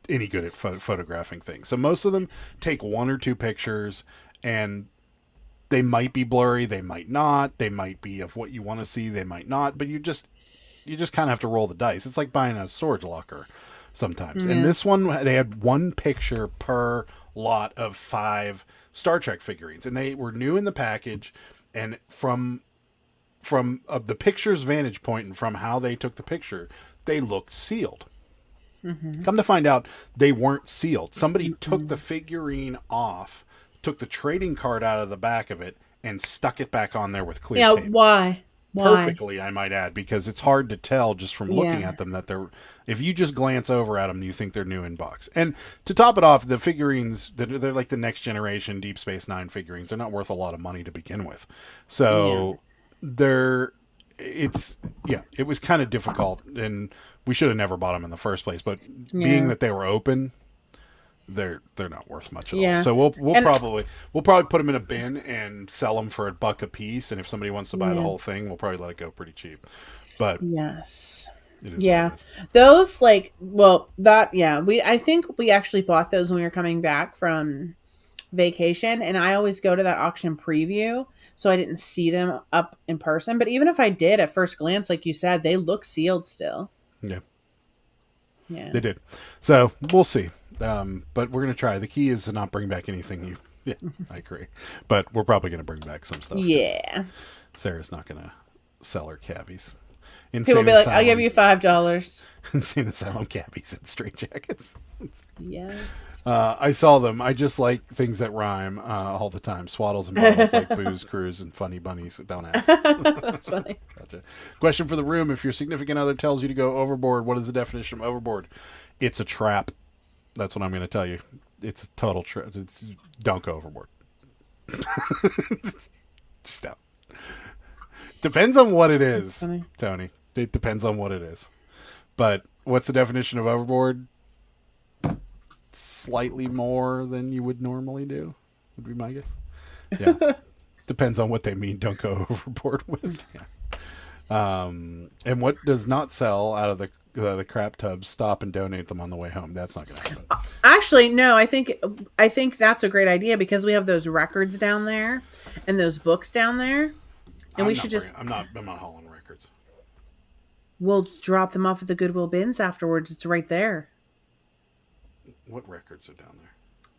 any good at photographing things. So most of them take 1 or 2 pictures, and they might be blurry, they might not, they might be of what you want to see, they might not, but you just kind of have to roll the dice. It's like buying a storage locker sometimes. And this one, they had 1 picture per lot of 5 Star Trek figurines, and they were new in the package. And from the picture's vantage point and from how they took the picture, they looked sealed. Come to find out, they weren't sealed. Somebody took the figurine off, took the trading card out of the back of it, and stuck it back on there with clear tape. Why? Perfectly, I might add, because it's hard to tell just from looking at them that they're. If you just glance over at them, you think they're new in box. And to top it off, the figurines, they're like the next generation Deep Space Nine figurines. They're not worth a lot of money to begin with, so it was kind of difficult, and we should have never bought them in the first place. But being that they were open, they're not worth much at all. So we'll probably put them in a bin and sell them for $1 a piece. And if somebody wants to buy the whole thing, we'll probably let it go pretty cheap. But yes, yeah, those I think we actually bought those when we were coming back from vacation, and I always go to that auction preview, so I didn't see them up in person. But even if I did at first glance, like you said, they look sealed still. Yeah, they did. So we'll see. But we're gonna try. The key is to not bring back anything you. Yeah, I agree. But we're probably gonna bring back some stuff. Yeah, Sarah's not gonna sell her cabbies. People will be like, "I'll give you $5." Insane Asylum cabbies and straight jackets. Yes. I saw them. I just like things that rhyme all the time. Swaddles and bottles like booze, cruise, and funny bunnies. Don't ask. That's funny. Gotcha. Question for the room. If your significant other tells you to go overboard, what is the definition of overboard? It's a trap. That's what I'm going to tell you. It's a total trap. Don't go overboard. Just don't. Depends on what it is, Tony. It depends on what it is. But what's the definition of overboard? Slightly more than you would normally do, would be my guess. Yeah. Depends on what they mean. Don't go overboard with. Yeah. And what does not sell out of the crap tubs, stop and donate them on the way home. That's not going to happen. Actually, no, I think that's a great idea because we have those records down there and those books down there. And I'm not hauling records. We'll drop them off at the Goodwill bins afterwards. It's right there. What records are down there?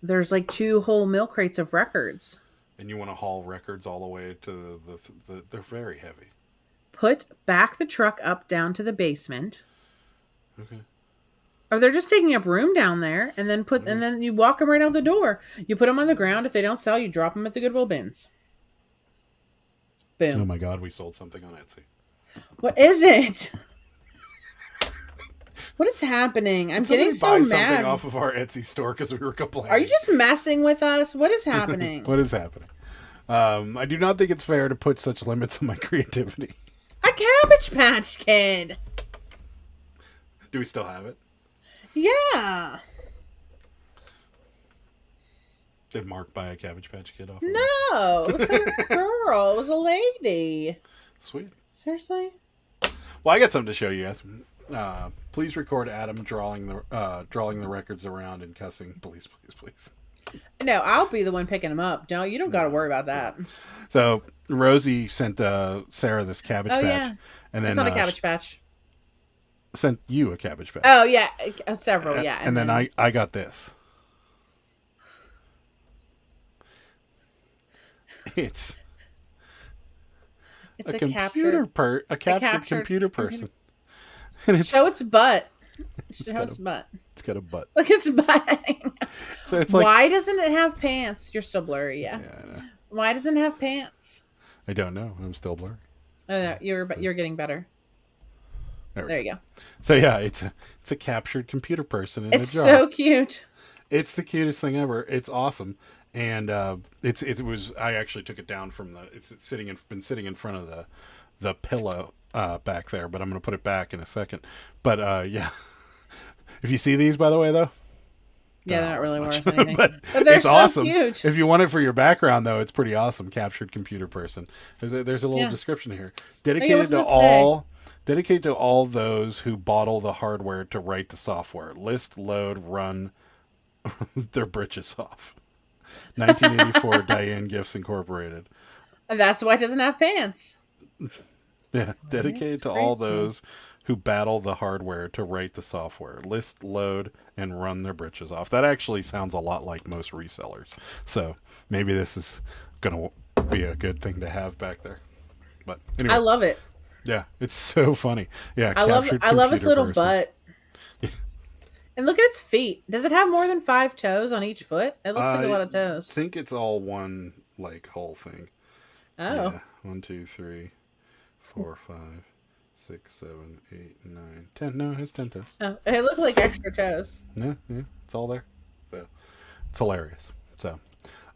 There's like 2 whole milk crates of records. And you want to haul records all the way to the they're very heavy. Back the truck up down to the basement. Okay. Or they're just taking up room down there, and then you walk them right out the door. You put them on the ground. If they don't sell, you drop them at the Goodwill bins. Boom. Oh my God, we sold something on Etsy. What is it? What is happening? I'm getting so mad. Something off of our Etsy store because we were complaining. Are you just messing with us? What is happening? What is happening? I do not think it's fair to put such limits on my creativity. A Cabbage Patch Kid. Do we still have it? Yeah. Did Mark buy a Cabbage Patch Kid off? No, it was a girl. It was a lady. Sweet. Seriously? Well, I got something to show you guys. Please record Adam drawing the records around and cussing. Please. No, I'll be the one picking them up. You don't got to worry about that. So Rosie sent Sarah this Cabbage Patch. Yeah. And then it's not a Cabbage Patch. Sent you a Cabbage Patch. Oh yeah, several. Yeah. And then I got this. It's a captured computer person. And show its butt. Show its butt. It's got a butt. Look, its butt. So it's like, why doesn't it have pants? You're still blurry, yeah. Why doesn't it have pants? I don't know. I'm still blurry. Oh, no, you're getting better. There you go. So yeah, it's a captured computer person in a jar. It's so cute. It's the cutest thing ever. It's awesome. And it was. I actually took it down from it's been sitting in front of the pillow back there, but I'm going to put it back in a second. But yeah, if you see these, by the way, though, yeah, they're not really worth anything. but they're it's so awesome. Cute. If you want it for your background, though, it's pretty awesome. Captured computer person. There's a little description here dedicated to all those who bottle the hardware to write the software. List, load, run their britches off. 1984 Diane Gifts Incorporated. And that's why it doesn't have pants. Yeah, dedicated to all those who battle the hardware to write the software. List, load, and run their britches off. That actually sounds a lot like most resellers. So maybe this is going to be a good thing to have back there. But anyway. I love it. Yeah, it's so funny. Yeah, I love its little butt. Yeah. And look at its feet. Does it have more than 5 toes on each foot? It looks like a lot of toes. I think it's all one whole thing. Oh. Yeah. 1, 2, 3, 4, 5, 6, 7, 8, 9, 10. No, it has 10 toes. Oh, it looked like extra toes. Yeah, it's all there. So it's hilarious. So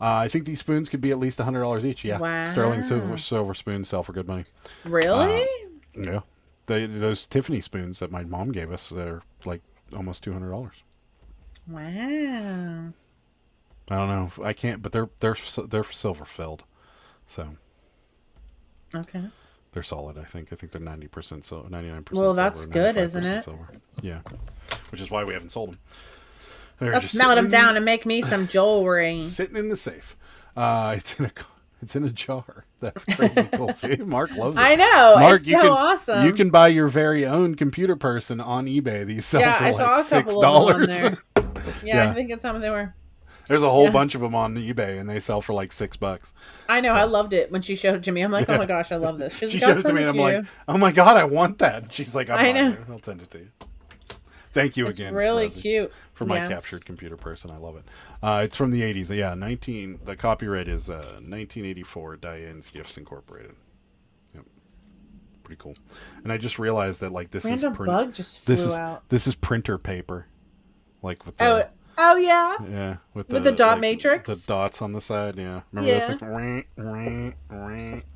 I think these spoons could be at least $100 each. Yeah. Wow. Sterling silver spoons sell for good money. Really? Yeah. Those Tiffany spoons that my mom gave us, they're like almost $200. Wow. I don't know. I can't, but they're silver filled. So. Okay. They're solid, I think. I think they're 90% silver, 99% Well, that's silver, good, isn't it? Silver. Yeah. Which is why we haven't sold them. Let's melt them down and make me some jewelry. Sitting in the safe. It's in a jar. That's crazy cool. See, Mark loves it. I know. Mark, it's so awesome. You can buy your very own computer person on eBay. These sell for I saw like a couple $6. of them on there. Yeah, I think it's some they were. There's a whole bunch of them on eBay, and they sell for like $6. I know. So. I loved it when she showed it to me. I'm like, oh my gosh, I love this. She showed it to me, and I'm like, oh my god, I want that. She's like, I know. I'll send it to you. Thank you again. Really Rosie, cute for my captured computer person. I love it. It's from the 80s. Yeah, the copyright is 1984. Diane's Gifts Incorporated. Yep, pretty cool. And I just realized that like this random is bug just flew out. This is printer paper, like with the, oh yeah, yeah, with the dot like, matrix, the dots on the side. Yeah, remember this?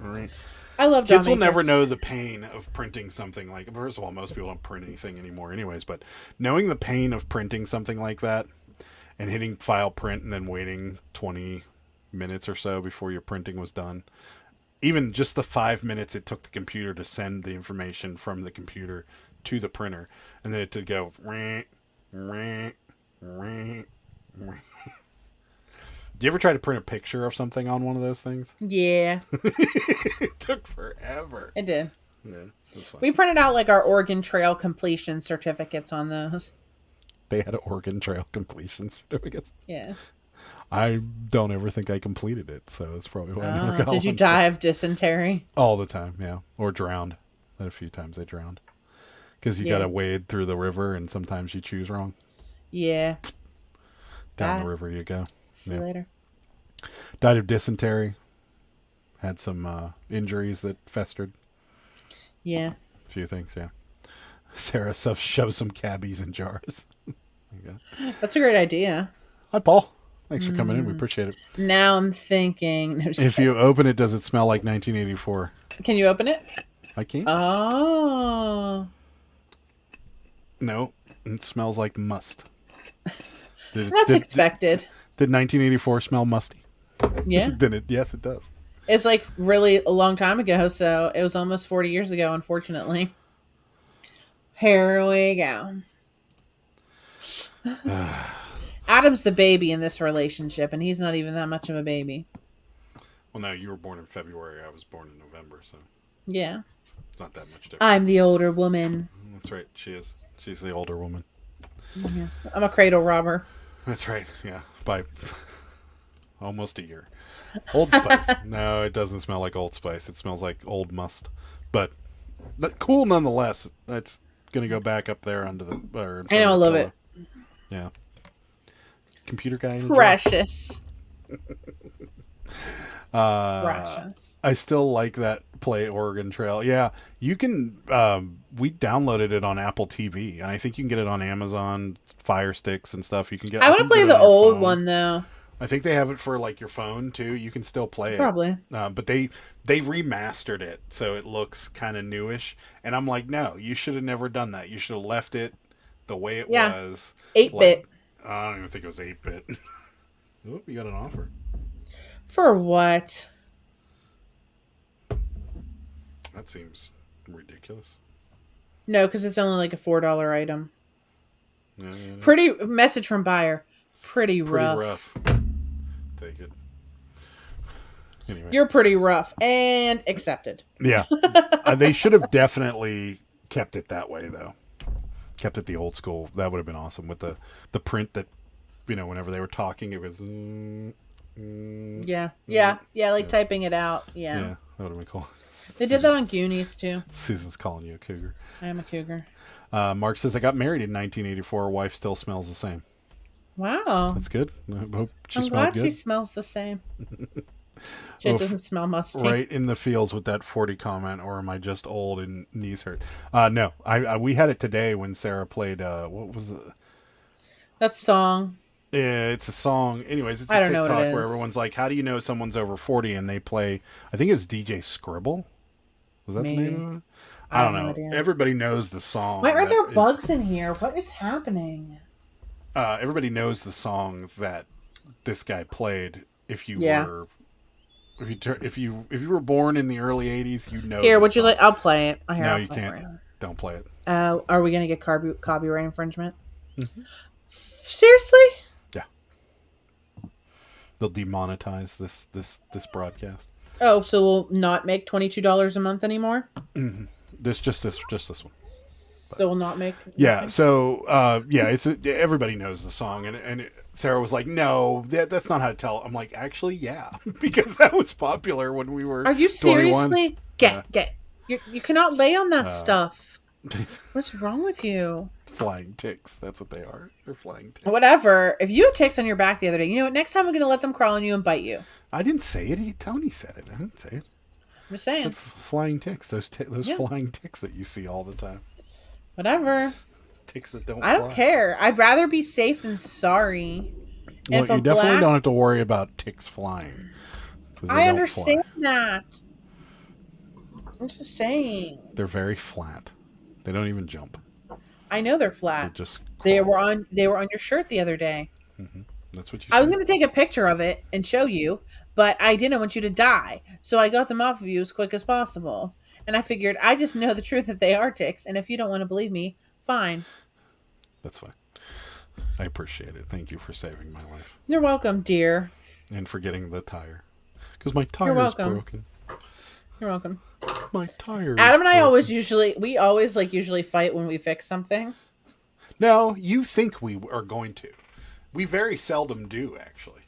Like, I love kids will never know the pain of printing something like. First of all, most people don't print anything anymore, anyways. But knowing the pain of printing something like that and hitting file print and then waiting 20 minutes or so before your printing was done, even just the 5 minutes it took the computer to send the information from the computer to the printer, and then it to go. Do you ever try to print a picture of something on one of those things? Yeah. It took forever. It did. Yeah, it was fun. We printed out like our Oregon Trail completion certificates on those. They had Oregon Trail completion certificates? Yeah. I don't ever think I completed it, so that's probably why I never got one. Did you die of dysentery? All the time, yeah. Or drowned. A few times I drowned. Because you got to wade through the river, and sometimes you choose wrong. Yeah. Down the river you go. See you later. Died of dysentery. Had some injuries that festered. Yeah. A few things, yeah. Sarah shoved some cabbies in jars. That's a great idea. Hi, Paul. Thanks for coming in. We appreciate it. Now I'm thinking. If you open it, does it smell like 1984? Can you open it? I can't. Oh. No, it smells like must. That's expected. Did 1984 smell musty? Yeah. Yes, it does. It's like really a long time ago, so it was almost 40 years ago, unfortunately. Here we go. Adam's the baby in this relationship, and he's not even that much of a baby. Well, no, you were born in February. I was born in November, so yeah, it's not that much different. I'm the older woman. That's right. She is. She's the older woman. Yeah. I'm a cradle robber. That's right. Yeah, by almost a year. Old Spice. No, it doesn't smell like Old Spice. It smells like old must. But cool nonetheless. That's gonna go back up there under the. I know. I love it. Yeah. Computer guy. Precious. Precious. I still like that Play Oregon Trail. Yeah, you can. We downloaded it on Apple TV, and I think you can get it on Amazon Fire Sticks and stuff. You can get. I want to play the old one though. I think they have it for like your phone too. You can still play it. Probably. But they remastered it so it looks kind of newish, and I'm like, no, you should have never done that. You should have left it the way it was. 8-bit. Like, I don't even think it was 8-bit. Oh, you got an offer. For what? That seems ridiculous. No, because it's only like a $4 item. Yeah. Pretty message from buyer. Pretty rough. Take it. Anyway. You're pretty rough and accepted. Yeah. They should have definitely kept it that way, though. Kept it the old school. That would have been awesome with the print that, whenever they were talking, it was. Like typing it out. Yeah. Yeah, that would have been cool. They did that on Goonies too. Susan's calling you a cougar. I am a cougar. Mark says, I got married in 1984. Wife still smells the same. Wow. That's good. I hope I'm glad she smells the same. She doesn't smell musty. Right in the feels with that 40 comment, or am I just old and knees hurt? No, we had it today when Sarah played, what was it? That song. Yeah, it's a song. Anyways, it's a TikTok where everyone's like, how do you know someone's over 40? And they play, I think it was DJ Scribble. Was that Maybe. the name of it? I don't know. Everybody knows the song. Why are there bugs in here? What is happening? Everybody knows the song that this guy played. If you were born in the early 80s, you know. Here, would you like? I'll play it. No, you can't. Don't play it. Are we gonna get copyright infringement? Mm-hmm. Seriously? Yeah. They'll demonetize this broadcast. Oh, so we'll not make $22 a month anymore? Mm-hmm. Just this one. So we'll not make. Yeah. So it's everybody knows the song, and Sarah was like, "No, that's not how to tell." I'm like, "Actually, yeah," because that was popular when we were. Are you 21. seriously? Get. You cannot lay on that stuff. What's wrong with you? Flying ticks. That's what they are. They're flying ticks. Whatever. If you had ticks on your back the other day, you know what? Next time I'm going to let them crawl on you and bite you. I didn't say it. Tony said it. I didn't say it. I'm just saying. I said flying ticks. Those flying ticks that you see all the time. Whatever. Ticks that don't. I don't care. I'd rather be safe than sorry. Well, you definitely don't have to worry about ticks flying. I understand that. I'm just saying. They're very flat. They don't even jump. I know they're flat. They were on your shirt the other day. Mm-hmm. That's what you. I was going to take a picture of it and show you, but I didn't want you to die, so I got them off of you as quick as possible. And I figured I just know the truth that they are ticks, and if you don't want to believe me, fine. That's fine. I appreciate it. Thank you for saving my life. You're welcome, dear. And for getting the tire, because my tire is broken. You're welcome. My tire. Adam and I usually fight when we fix something. No, you think we are going to. We very seldom do, actually.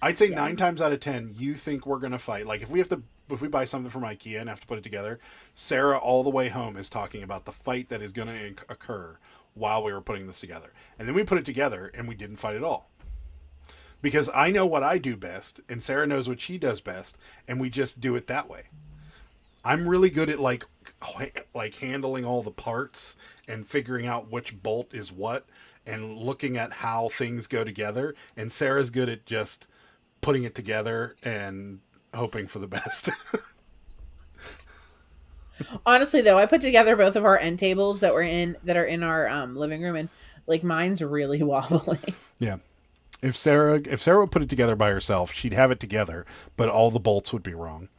I'd say 9 times out of 10, you think we're going to fight. Like, if we buy something from IKEA and have to put it together, Sarah all the way home is talking about the fight that is going to occur while we were putting this together. And then we put it together and we didn't fight at all. Because I know what I do best and Sarah knows what she does best, and we just do it that way. I'm really good at like handling all the parts and figuring out which bolt is what and looking at how things go together. And Sarah's good at just putting it together and hoping for the best. Honestly, though, I put together both of our end tables that are in our living room, and like mine's really wobbly. Yeah. If Sarah would put it together by herself, she'd have it together, but all the bolts would be wrong.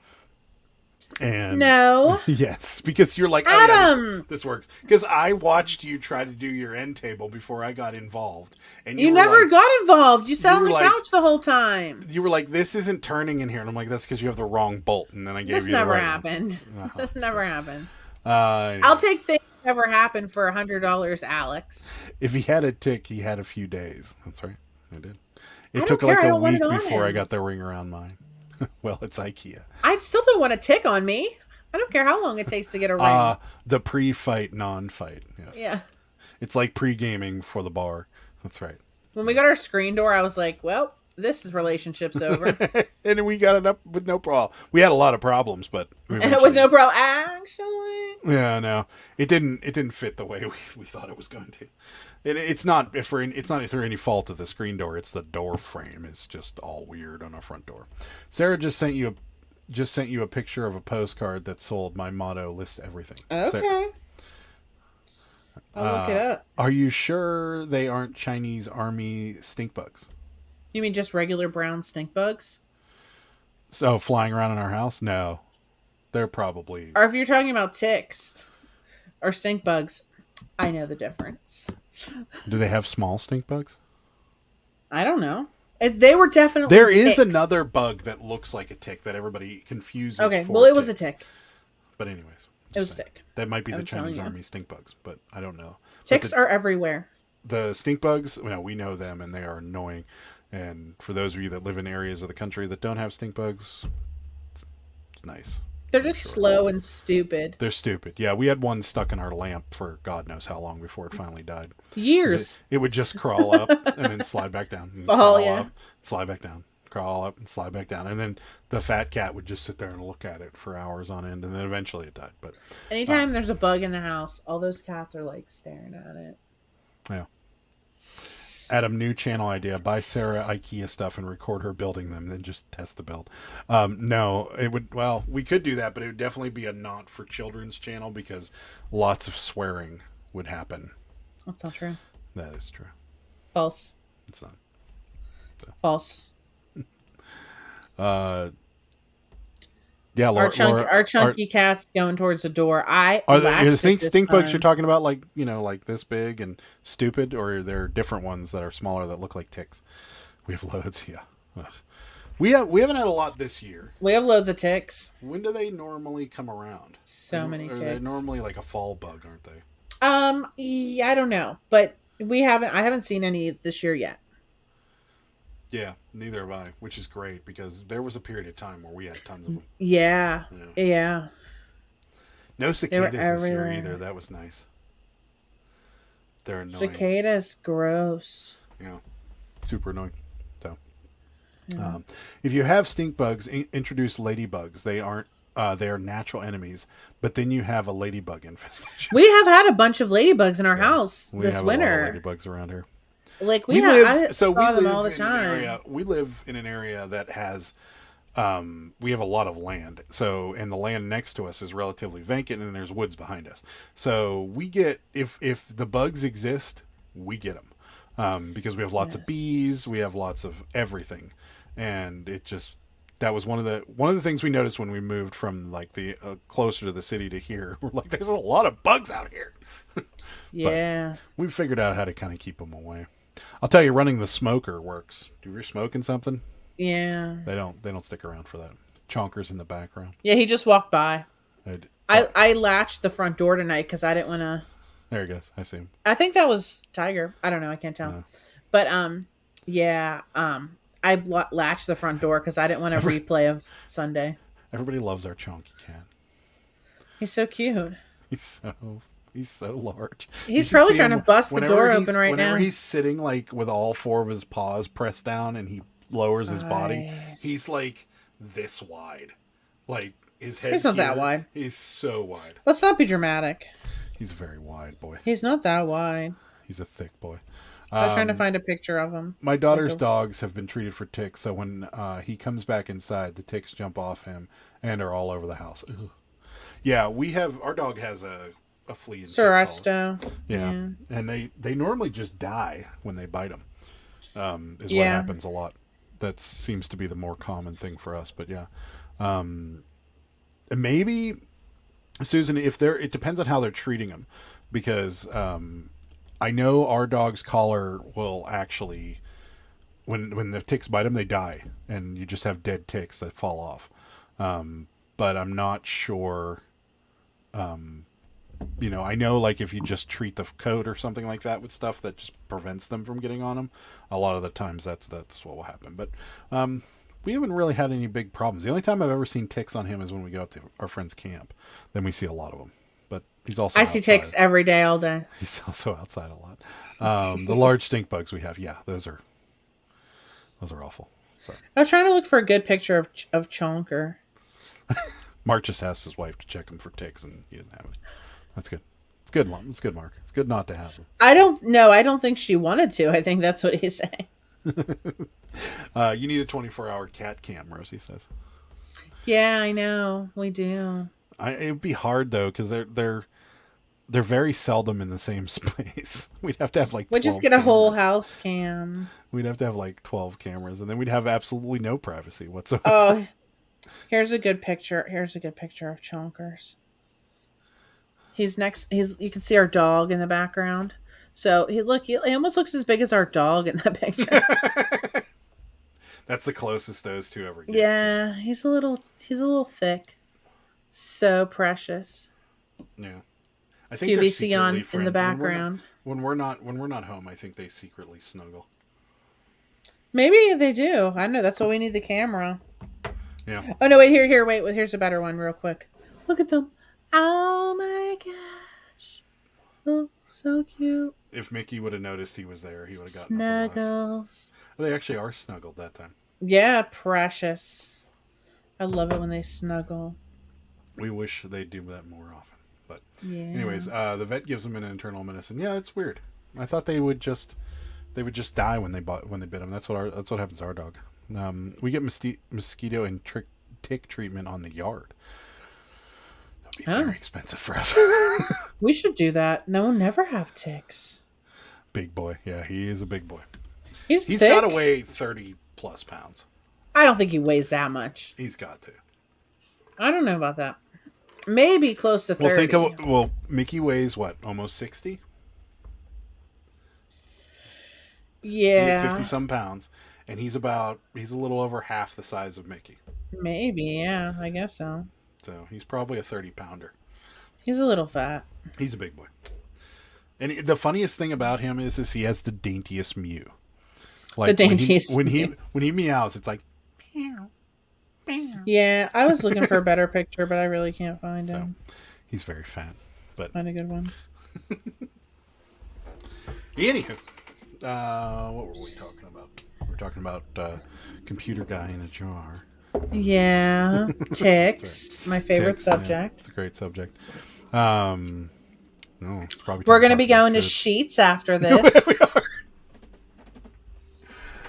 And no. Yes, because you're like, Adam, oh, yeah, this works. Because I watched you try to do your end table before I got involved, and you never got involved. You sat on the couch the whole time. You were like, "This isn't turning in here," and I'm like, "That's because you have the wrong bolt." And then I gave you the right happened. one. This never happened. Anyway. I'll take things that never happened for $100, Alex. If he had a tick, he had a few days. That's right. I did. It took like a week before I got the ring around mine. Well, it's IKEA. I still don't want a tick on me. I don't care how long it takes to get a ring. The pre-fight, non-fight. Yes. Yeah. It's like pre-gaming for the bar. That's right. When we got our screen door, I was like, well, this is relationship's over. And we got it up with no problem. We had a lot of problems, but with no problem. Actually. Yeah, no. It didn't fit the way we thought it was going to. It's not through any fault of the screen door. It's the door frame. It's just all weird on our front door. Sarah just sent you a picture of a postcard that sold. My motto lists everything. Okay. Sarah, I'll look it up. Are you sure they aren't Chinese army stink bugs? You mean just regular brown stink bugs? So flying around in our house? No. They're probably... Or if you're talking about ticks or stink bugs, I know the difference. Do they have small stink bugs? I don't know. They were definitely There ticks. is another bug that looks like a tick that everybody confuses. Okay, for well, it was ticks. a tick. But anyways. It was a tick. That might be the Chinese army stink bugs, but I don't know. Ticks are everywhere. The stink bugs, we know them, and they are annoying. And for those of you that live in areas of the country that don't have stink bugs, it's nice. They're just slow and stupid. They're stupid. Yeah, we had one stuck in our lamp for God knows how long before it finally died. Years. It would just crawl up and then slide back down. Up, slide back down. Crawl up and slide back down. And then the fat cat would just sit there and look at it for hours on end, and then eventually it died. But anytime there's a bug in the house, all those cats are like staring at it. Yeah. Adam, new channel idea. Buy Sarah IKEA stuff and record her building them, then just test the build. No, it would, we could do that, but it would definitely be a not for children's channel because lots of swearing would happen. That's not true. That is true. False. It's not. So. False. Yeah, Laura, our chunky cat's going towards the door. Are the stink bugs you're talking about like this big and stupid, or are there different ones that are smaller that look like ticks? We have loads, yeah. Ugh. We haven't had a lot this year. We have loads of ticks. When do they normally come around? So many ticks. They're normally like a fall bug, aren't they? Yeah, I don't know, but I haven't seen any this year yet. Yeah, neither have I, which is great because there was a period of time where we had tons of them. Yeah. Yeah. Yeah. No They were cicadas this year everywhere. either. That was nice. They're annoying. Cicadas, gross. Yeah, super annoying. So, Yeah. if you have stink bugs, introduce ladybugs. They aren't. They are natural enemies, but then you have a ladybug infestation. We have had a bunch of ladybugs in our house We this have winter. a lot of ladybugs around here. Like We I saw we them live all the in an time. area. We live in an area that has. We have a lot of land, and the land next to us is relatively vacant, and there's woods behind us. So we get if the bugs exist, we get them because we have lots of bees, we have lots of everything, and it just that was one of the things we noticed when we moved from like the closer to the city to here. We're like, there's a lot of bugs out here. Yeah. We figured out how to kind of keep them away. I'll tell you, running the smoker works. Do you're smoking something? Yeah. They don't stick around for that. Chonkers in the background. Yeah, he just walked by. Oh, I latched the front door tonight because I didn't want to. there he goes. I see him. I think that was Tiger. I don't know. I can't tell. No. But yeah. I latched the front door because I didn't want a replay of Sunday. Everybody loves our chonky cat. He's so cute. He's so large. He's You should probably see trying him to bust the whenever door he's- open right whenever now. he's sitting like with all four of his paws pressed down and he lowers his body, Nice. he's like this wide. Like his head. He's not that wide. He's so wide. Let's not be dramatic. He's a very wide boy. He's not that wide. He's a thick boy. I was trying to find a picture of him. My daughter's Like a- dogs have been treated for ticks, so when he comes back inside, the ticks jump off him and are all over the house. Ugh. Yeah, our dog has a flea and tick problem. Surasto. Yeah. And they normally just die when they bite them. Is what Yeah. happens a lot. That seems to be the more common thing for us, but yeah. Maybe Susan, it depends on how they're treating them, because I know our dog's collar will actually, when the ticks bite them, they die, and you just have dead ticks that fall off. But I'm not sure. I know like if you just treat the coat or something like that with stuff that just prevents them from getting on them, a lot of the times that's what will happen. But we haven't really had any big problems. The only time I've ever seen ticks on him is when we go up to our friend's camp. Then we see a lot of them. But he's also I see outside. ticks every day, all day. He's also outside a lot. The large stink bugs we have, yeah, those are awful. So I was trying to look for a good picture of Chonker. Mark just asked his wife to check him for ticks, and he doesn't have any. That's good. It's good, Mom. It's good, Mark. It's good not to have them. I don't think she wanted to. I think that's what he's saying. You need a 24-hour cat cam, Rosie says. Yeah, I know. We do. It would be hard though, because they're very seldom in the same space. We'd have to have like 12 We'll just get a whole cameras. house cam. We'd have to have like 12 cameras, and then we'd have absolutely no privacy whatsoever. Oh, here's a good picture. Here's a good picture of Chonkers. He's next. You can see our dog in the background. So he almost looks as big as our dog in that picture. That's the closest those two ever get. Yeah, he's a little thick. So precious. Yeah. I think they're QVC on secretly in friends. the background. When we're not home, I think they secretly snuggle. Maybe they do. I know. That's why we need the camera. Yeah. Oh no! Wait here. Wait. Here's a better one, real quick. Look at them. Oh my gosh! Oh, so cute. If Mickey would have noticed he was there, he would have gotten up and left. Snuggles. They actually are snuggled that time. Yeah, precious. I love it when they snuggle. We wish they'd do that more often. But Yeah. anyways, the vet gives them an internal medicine. Yeah, it's weird. I thought they would just die when they bit them. That's what happens to our dog. We get mosquito and tick treatment on the yard. That'd be very expensive for us. We should do that. No, we'll never have ticks. Big boy. Yeah, he is a big boy. He's He's thick. got to weigh 30 plus pounds. I don't think he weighs that much. He's got to. I don't know about that. Maybe close to 30. Mickey weighs what? Almost 60? Yeah. 50 some pounds. And he's a little over half the size of Mickey. Maybe, yeah. I guess so. So he's probably a 30 pounder. He's a little fat. He's a big boy. And the funniest thing about him is he has the daintiest mew. Like The daintiest. when he meows, it's like. Yeah, I was looking for a better picture, but I really can't find So, him. he's very fat, but Find a good one. anywho, what were we talking about? We're talking about computer guy in a jar. Yeah, ticks. My favorite Ticks, yeah, subject. it's a great subject. No, probably We're time going to be talk about going to food. Sheets after Yeah, this. we are.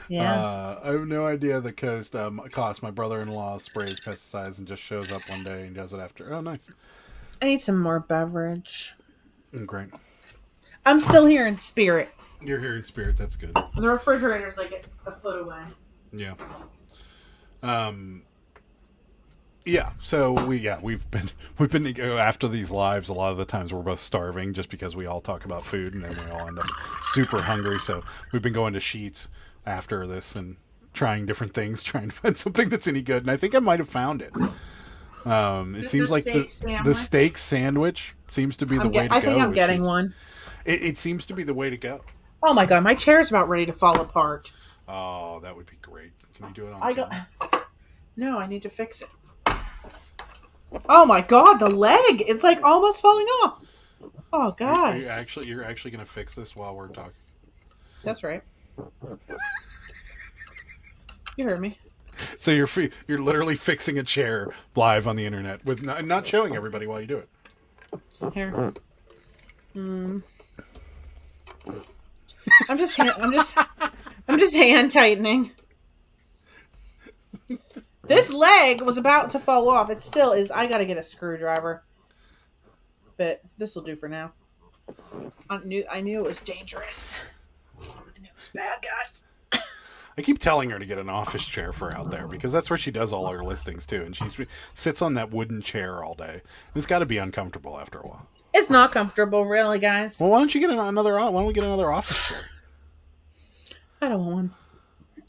Yeah. I have no idea the cost. My brother-in-law sprays pesticides and just shows up one day and does it after. Oh, nice. I need some more beverage. Great. I'm still here in spirit. You're here in spirit. That's good. The refrigerator's like a foot away. Yeah. Yeah. So we've been after these lives. A lot of the times we're both starving just because we all talk about food and then we all end up super hungry. So we've been going to Sheets after this and trying different things, trying to find something that's any good. And I think I might have found it. It seems like the steak sandwich seems to be the way to go. I think I'm getting one. It seems to be the way to go. Oh my god, my chair's about ready to fall apart. Oh, that would be great. Can you do it on camera? No, I need to fix it. Oh my god, the leg! It's like almost falling off. Oh god. You're actually gonna fix this while we're talking? That's right. You heard me. So you're literally fixing a chair live on the internet with not showing everybody while you do it. Here. I'm just hand tightening. This leg was about to fall off. It still is. I gotta get a screwdriver. But this will do for now. I knew it was dangerous. I knew it was bad, guys. I keep telling her to get an office chair for out there because that's where she does all her listings too, and she sits on that wooden chair all day. It's got to be uncomfortable after a while. It's not comfortable, really, guys. Well, why don't you get another? Why don't we get another office chair? I don't want one.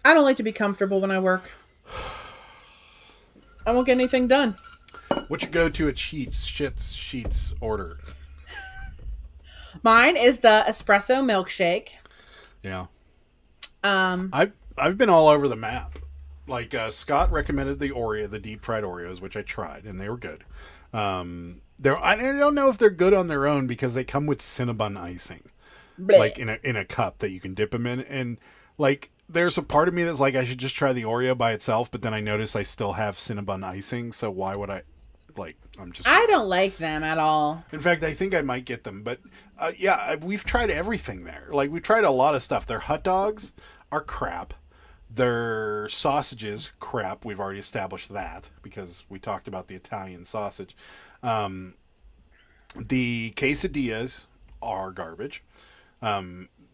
I don't like to be comfortable when I work. I won't get anything done. What's your go-to at Sheets order? Mine is the espresso milkshake. Yeah. I've been all over the map. Like Scott recommended the deep fried Oreos, which I tried, and they were good. I don't know if they're good on their own because they come with Cinnabon icing, like in a cup that you can dip them in, and like there's a part of me that's like I should just try the Oreo by itself, but then I notice I still have Cinnabon icing, so why would I? Like I don't like them at all. In fact, I think I might get them, but we've tried everything there. Like we tried a lot of stuff. Their hot dogs are crap. Their sausages, crap. We've already established that because we talked about the Italian sausage. The quesadillas are garbage.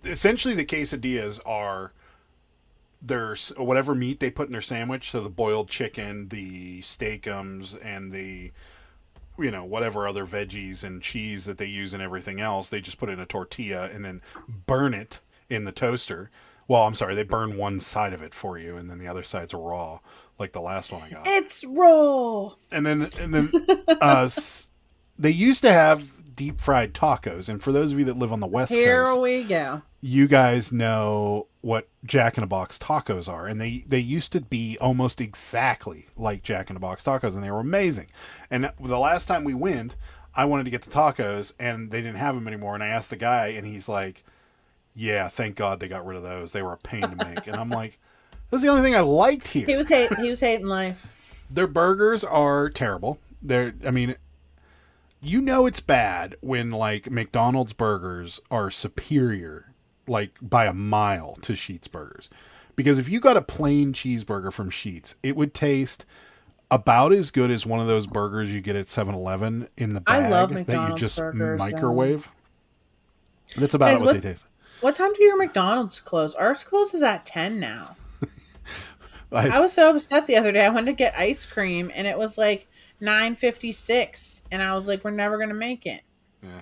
Essentially, the quesadillas are their whatever meat they put in their sandwich. So the boiled chicken, the steakums, and the whatever other veggies and cheese that they use and everything else. They just put it in a tortilla and then burn it in the toaster. Well, I'm sorry, they burn one side of it for you, and then the other side's raw, like the last one I got. It's raw. And then they used to have deep fried tacos, and for those of you that live on the West Coast, here we go. You guys know what Jack in the Box tacos are, and they used to be almost exactly like Jack in the Box tacos, and they were amazing. And the last time we went, I wanted to get the tacos, and they didn't have them anymore. And I asked the guy, and he's like, yeah, thank God they got rid of those. They were a pain to make. And I'm like, that's the only thing I liked here. He was hating life. Their burgers are terrible. It's bad when like McDonald's burgers are superior, like by a mile, to Sheetz burgers. Because if you got a plain cheeseburger from Sheetz, it would taste about as good as one of those burgers you get at 7-Eleven in the bag. I love McDonald's McDonald's that you just burgers, microwave. That's about guys, what they taste. What time do your McDonald's close? Ours closes at 10 now. I was so upset the other day. I wanted to get ice cream, and it was like 9:56, and I was like, "We're never gonna make it." Yeah,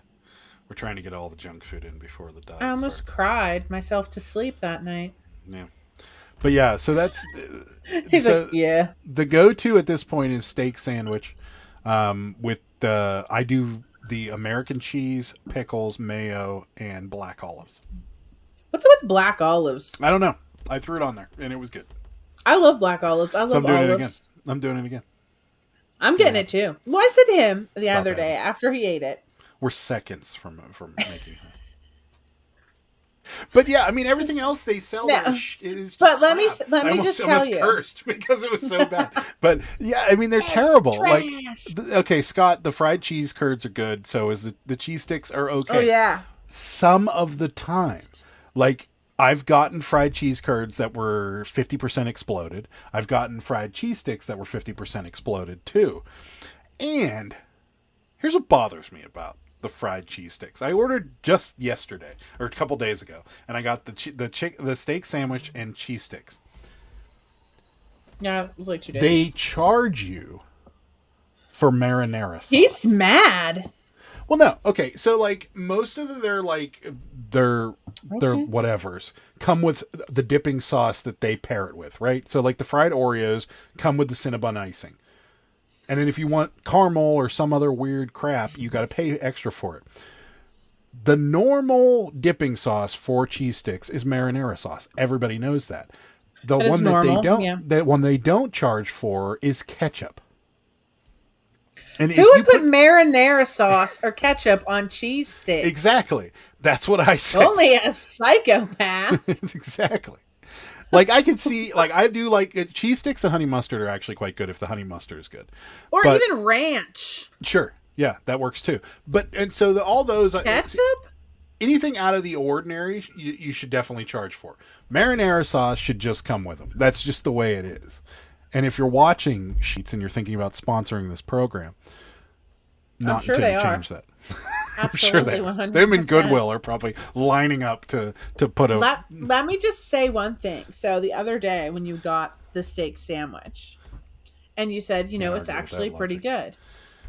we're trying to get all the junk food in before the diet. I almost cried myself to sleep that night. Yeah, but yeah, so that's he's like, yeah. The go-to at this point is steak sandwich, with I do the American cheese, pickles, mayo, and black olives. What's up with black olives? I don't know. I threw it on there, and it was good. I love black olives. I So love I'm doing it again. olives. I'm doing it again. I'm getting it too. Well, I said to him the Not other bad. day after he ate it. We're seconds from making it. But yeah, I mean, everything else they sell No. there is just But let me crap. let me I just almost tell you. cursed because it was so bad. But yeah, I mean, they're terrible. Like, okay, Scott, the fried cheese curds are good. So is the cheese sticks are okay. Oh yeah. Some of the time, like, I've gotten fried cheese curds that were 50% exploded. I've gotten fried cheese sticks that were 50% exploded too. And here's what bothers me about the fried cheese sticks. I ordered just yesterday or a couple days ago, and I got the steak sandwich and cheese sticks. Yeah, it was like 2 days. They charge you for marinara sauce. He's mad. Well, no. Okay, so like most of their whatevers come with the dipping sauce that they pair it with, right? So like the fried Oreos come with the Cinnabon icing. And then if you want caramel or some other weird crap, you got to pay extra for it. The normal dipping sauce for cheese sticks is marinara sauce. Everybody knows that. The That is one that normal, they don't yeah. that one they don't charge for is ketchup. And Who would put marinara sauce or ketchup on cheese sticks? Exactly. That's what I said. Only a psychopath. Exactly. Like I could see, like I do, like cheese sticks and honey mustard are actually quite good if the honey mustard is good, Or But- even ranch. Sure, yeah, that works too. But and so all those Ketchup? anything out of the ordinary, you should definitely charge for. Marinara sauce should just come with them. That's just the way it is. And if you're watching Sheets and you're thinking about sponsoring this program, not sure until they you are. change that. Absolutely, I'm sure 100%. them and Goodwill are probably lining up to put a. Let me just say one thing. So the other day when you got the steak sandwich and you said, you know, Can't it's argue with actually that pretty logic. good.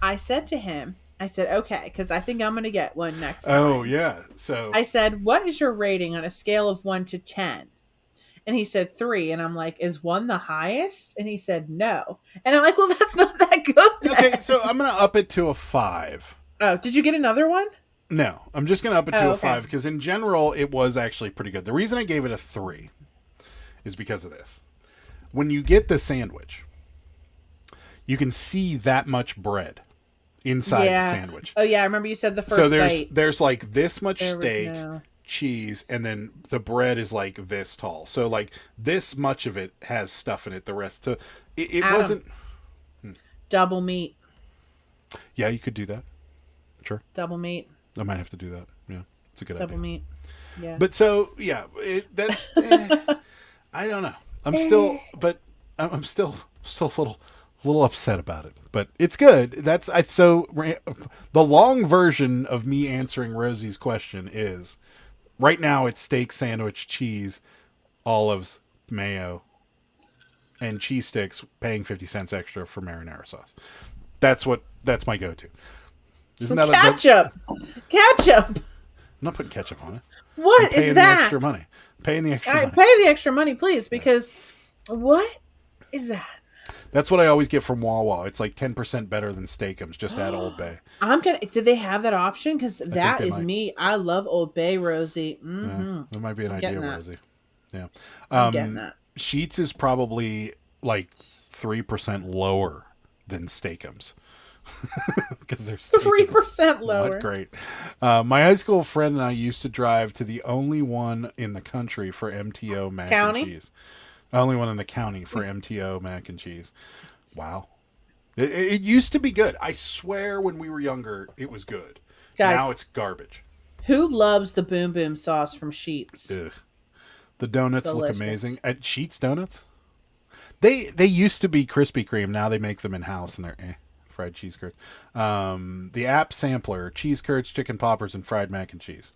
I said to him, I said, okay, because I think I'm going to get one next time. Oh yeah, so I said, what is your rating on a scale of 1 to 10? And he said 3. And I'm like, is 1 the highest? And he said, no. And I'm like, well, that's not that good. okay, so I'm gonna up it to a 5. Oh, did you get another one? No, I'm just going to up it to Oh, a okay. 5 because in general it was actually pretty good. The reason I gave it a 3 is because of this. When you get the sandwich, you can see that much bread inside the sandwich. Oh, yeah. I remember you said the first So bite. there's like this much There was steak, no- cheese, and then the bread is like this tall. So like this much of it has stuff in it. The rest, so it Adam. wasn't. Double meat. Yeah, you could do that. Sure, Double meat. I might have to do that. Yeah, it's a good Double idea. meat. Yeah. But so yeah, that's I don't know. I'm still a little upset about it. But it's good. The long version of me answering Rosie's question is right now it's steak sandwich, cheese, olives, mayo, and cheese sticks, paying 50 cents extra for marinara sauce. That's my go-to. Isn't that ketchup? Ketchup. I'm not putting ketchup on it. What I'm paying is the that? extra money. Paying the extra money. Pay the extra money, please, because what is that? That's what I always get from Wawa. It's like 10% better than Steakums, just at Old Bay. Did they have that option? Because that they is might. me. I love Old Bay, Rosie. Yeah, Mm-hmm. that might be an idea, getting that. Rosie. Yeah. I'm getting that. Sheets is probably like 3% lower than Steakums. Because they're 3% lower. Not great. My high school friend and I used to drive to the only one in the country for MTO mac County? and cheese. Only one in the county for MTO mac and cheese. Wow. It used to be good. I swear when we were younger, it was good. Guys. Now it's garbage. Who loves the Boom Boom sauce from Sheets? Ugh. The donuts Delicious. look amazing. At Sheets Donuts? They used to be Krispy Kreme. Now they make them in-house and they're fried cheese curds. The app sampler, cheese curds, chicken poppers, and fried mac and cheese.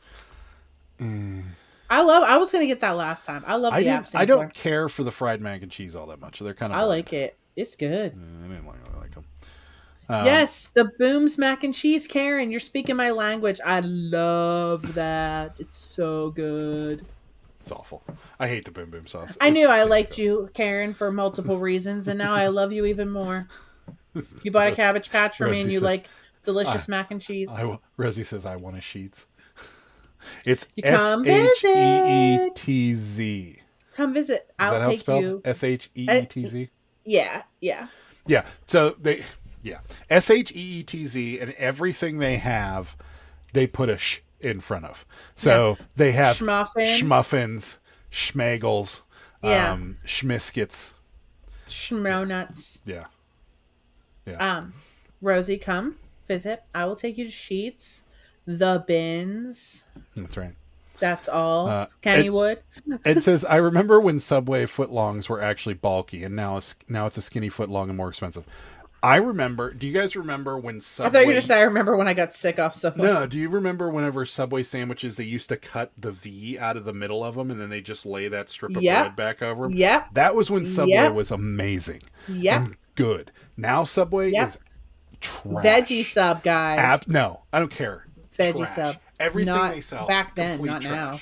I was going to get that last time. I love the app I sampler. don't care for the fried mac and cheese all that much. They're kind of I like it. It's good. I didn't really like them. Yes, the Boom's mac and cheese, Karen. You're speaking my language. I love that. It's so good. It's awful. I hate the boom boom sauce. I knew I It's liked you, Karen, for multiple reasons, and now I love you even more. You bought a Cabbage Patch for me, and Rosie you says, like delicious mac and cheese. Rosie says I want a Sheets. It's You come SHEETZ. Come visit. Is I'll that how it's take spelled? you. Sheetz? Yeah. Yeah. So Sheetz, and everything they have, they put a sh in front of. So they have schmuffins, schmagels, schmiskets, schmonuts. Yeah. Rosie, come visit. I will take you to Sheets, the Bins. That's right. That's all. Kennywood. It says, I remember when Subway footlongs were actually bulky, and now it's a skinny footlong and more expensive. I remember. Do you guys remember when Subway? I thought you were going to say, I remember when I got sick off Subway. No, do you remember whenever Subway sandwiches, they used to cut the V out of the middle of them, and then they just lay that strip of bread back over them? Yep. That was when Subway was amazing. Yep. And good. Now Subway is trash. Veggie sub, guys. No, I don't care. Veggie Trash. sub. Everything not they sell. back then, not trash. now.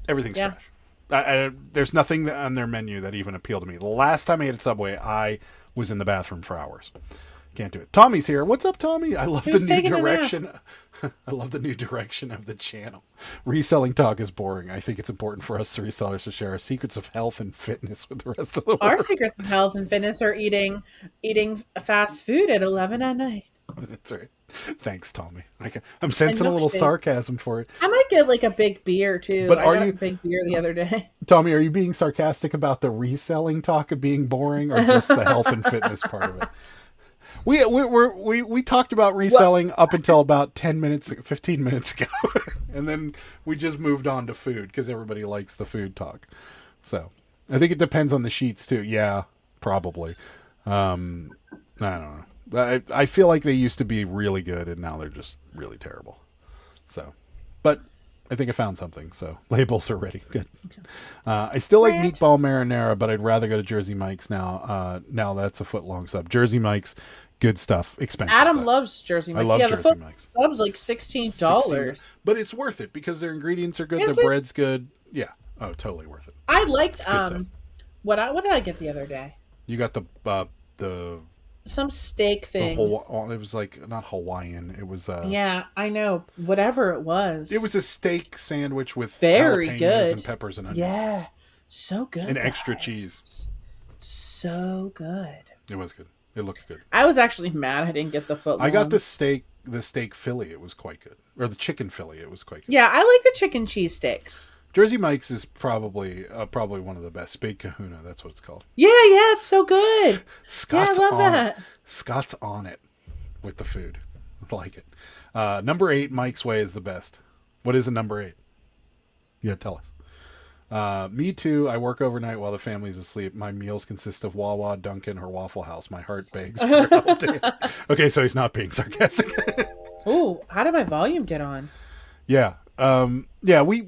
Everything's trash. There's nothing on their menu that even appealed to me. The last time I ate at Subway, I was in the bathroom for hours. Can't do it. Tommy's here. What's up, Tommy? I love the new direction. I love the new direction of the channel. Reselling talk is boring. I think it's important for us resellers to share our secrets of health and fitness with the rest of the world. Our secrets of health and fitness are eating fast food at 11 at night. That's right. Thanks, Tommy. I'm sensing a little sarcasm for it. I might get like a big beer too. But I got a big beer the other day. Tommy, are you being sarcastic about the reselling talk of being boring, or just the health and fitness part of it? We talked about reselling up until about 15 minutes ago, and then we just moved on to food because everybody likes the food talk. So I think it depends on the sheets too. Yeah, probably. I don't know. I feel like they used to be really good, and now they're just really terrible. So, but I think I found something. So labels are ready. Good. I still like meatball marinara, but I'd rather go to Jersey Mike's now. Now that's a foot-long sub. Jersey Mike's, good stuff. Expensive. Adam loves Jersey Mike's. I love Jersey Mike's. The sub's like $16. But it's worth it because their ingredients are good. Their bread's good. Yeah. Oh, totally worth it. I liked what did I get the other day? You got the some steak thing. It was like not Hawaiian. It was yeah, I know. Whatever it was. It was a steak sandwich with very jalapenos good and peppers and onions. Yeah, so good. And extra cheese. So good. It was good. It looked good. I was actually mad I didn't get the foot long. I got the steak Philly. It was quite good. Or the chicken Philly. It was quite good. Yeah, I like the chicken cheese steaks. Jersey Mike's is probably one of the best. Big Kahuna, that's what it's called. Yeah, it's so good. Scott's I love that. Scott's on it with the food. I like it. Number 8, Mike's Way is the best. What is a number 8? Yeah, tell us. Me too. I work overnight while the family's asleep. My meals consist of Wawa, Dunkin', or Waffle House. My heart begs for an update. Okay, so he's not being sarcastic. Ooh, how did my volume get on? Yeah. We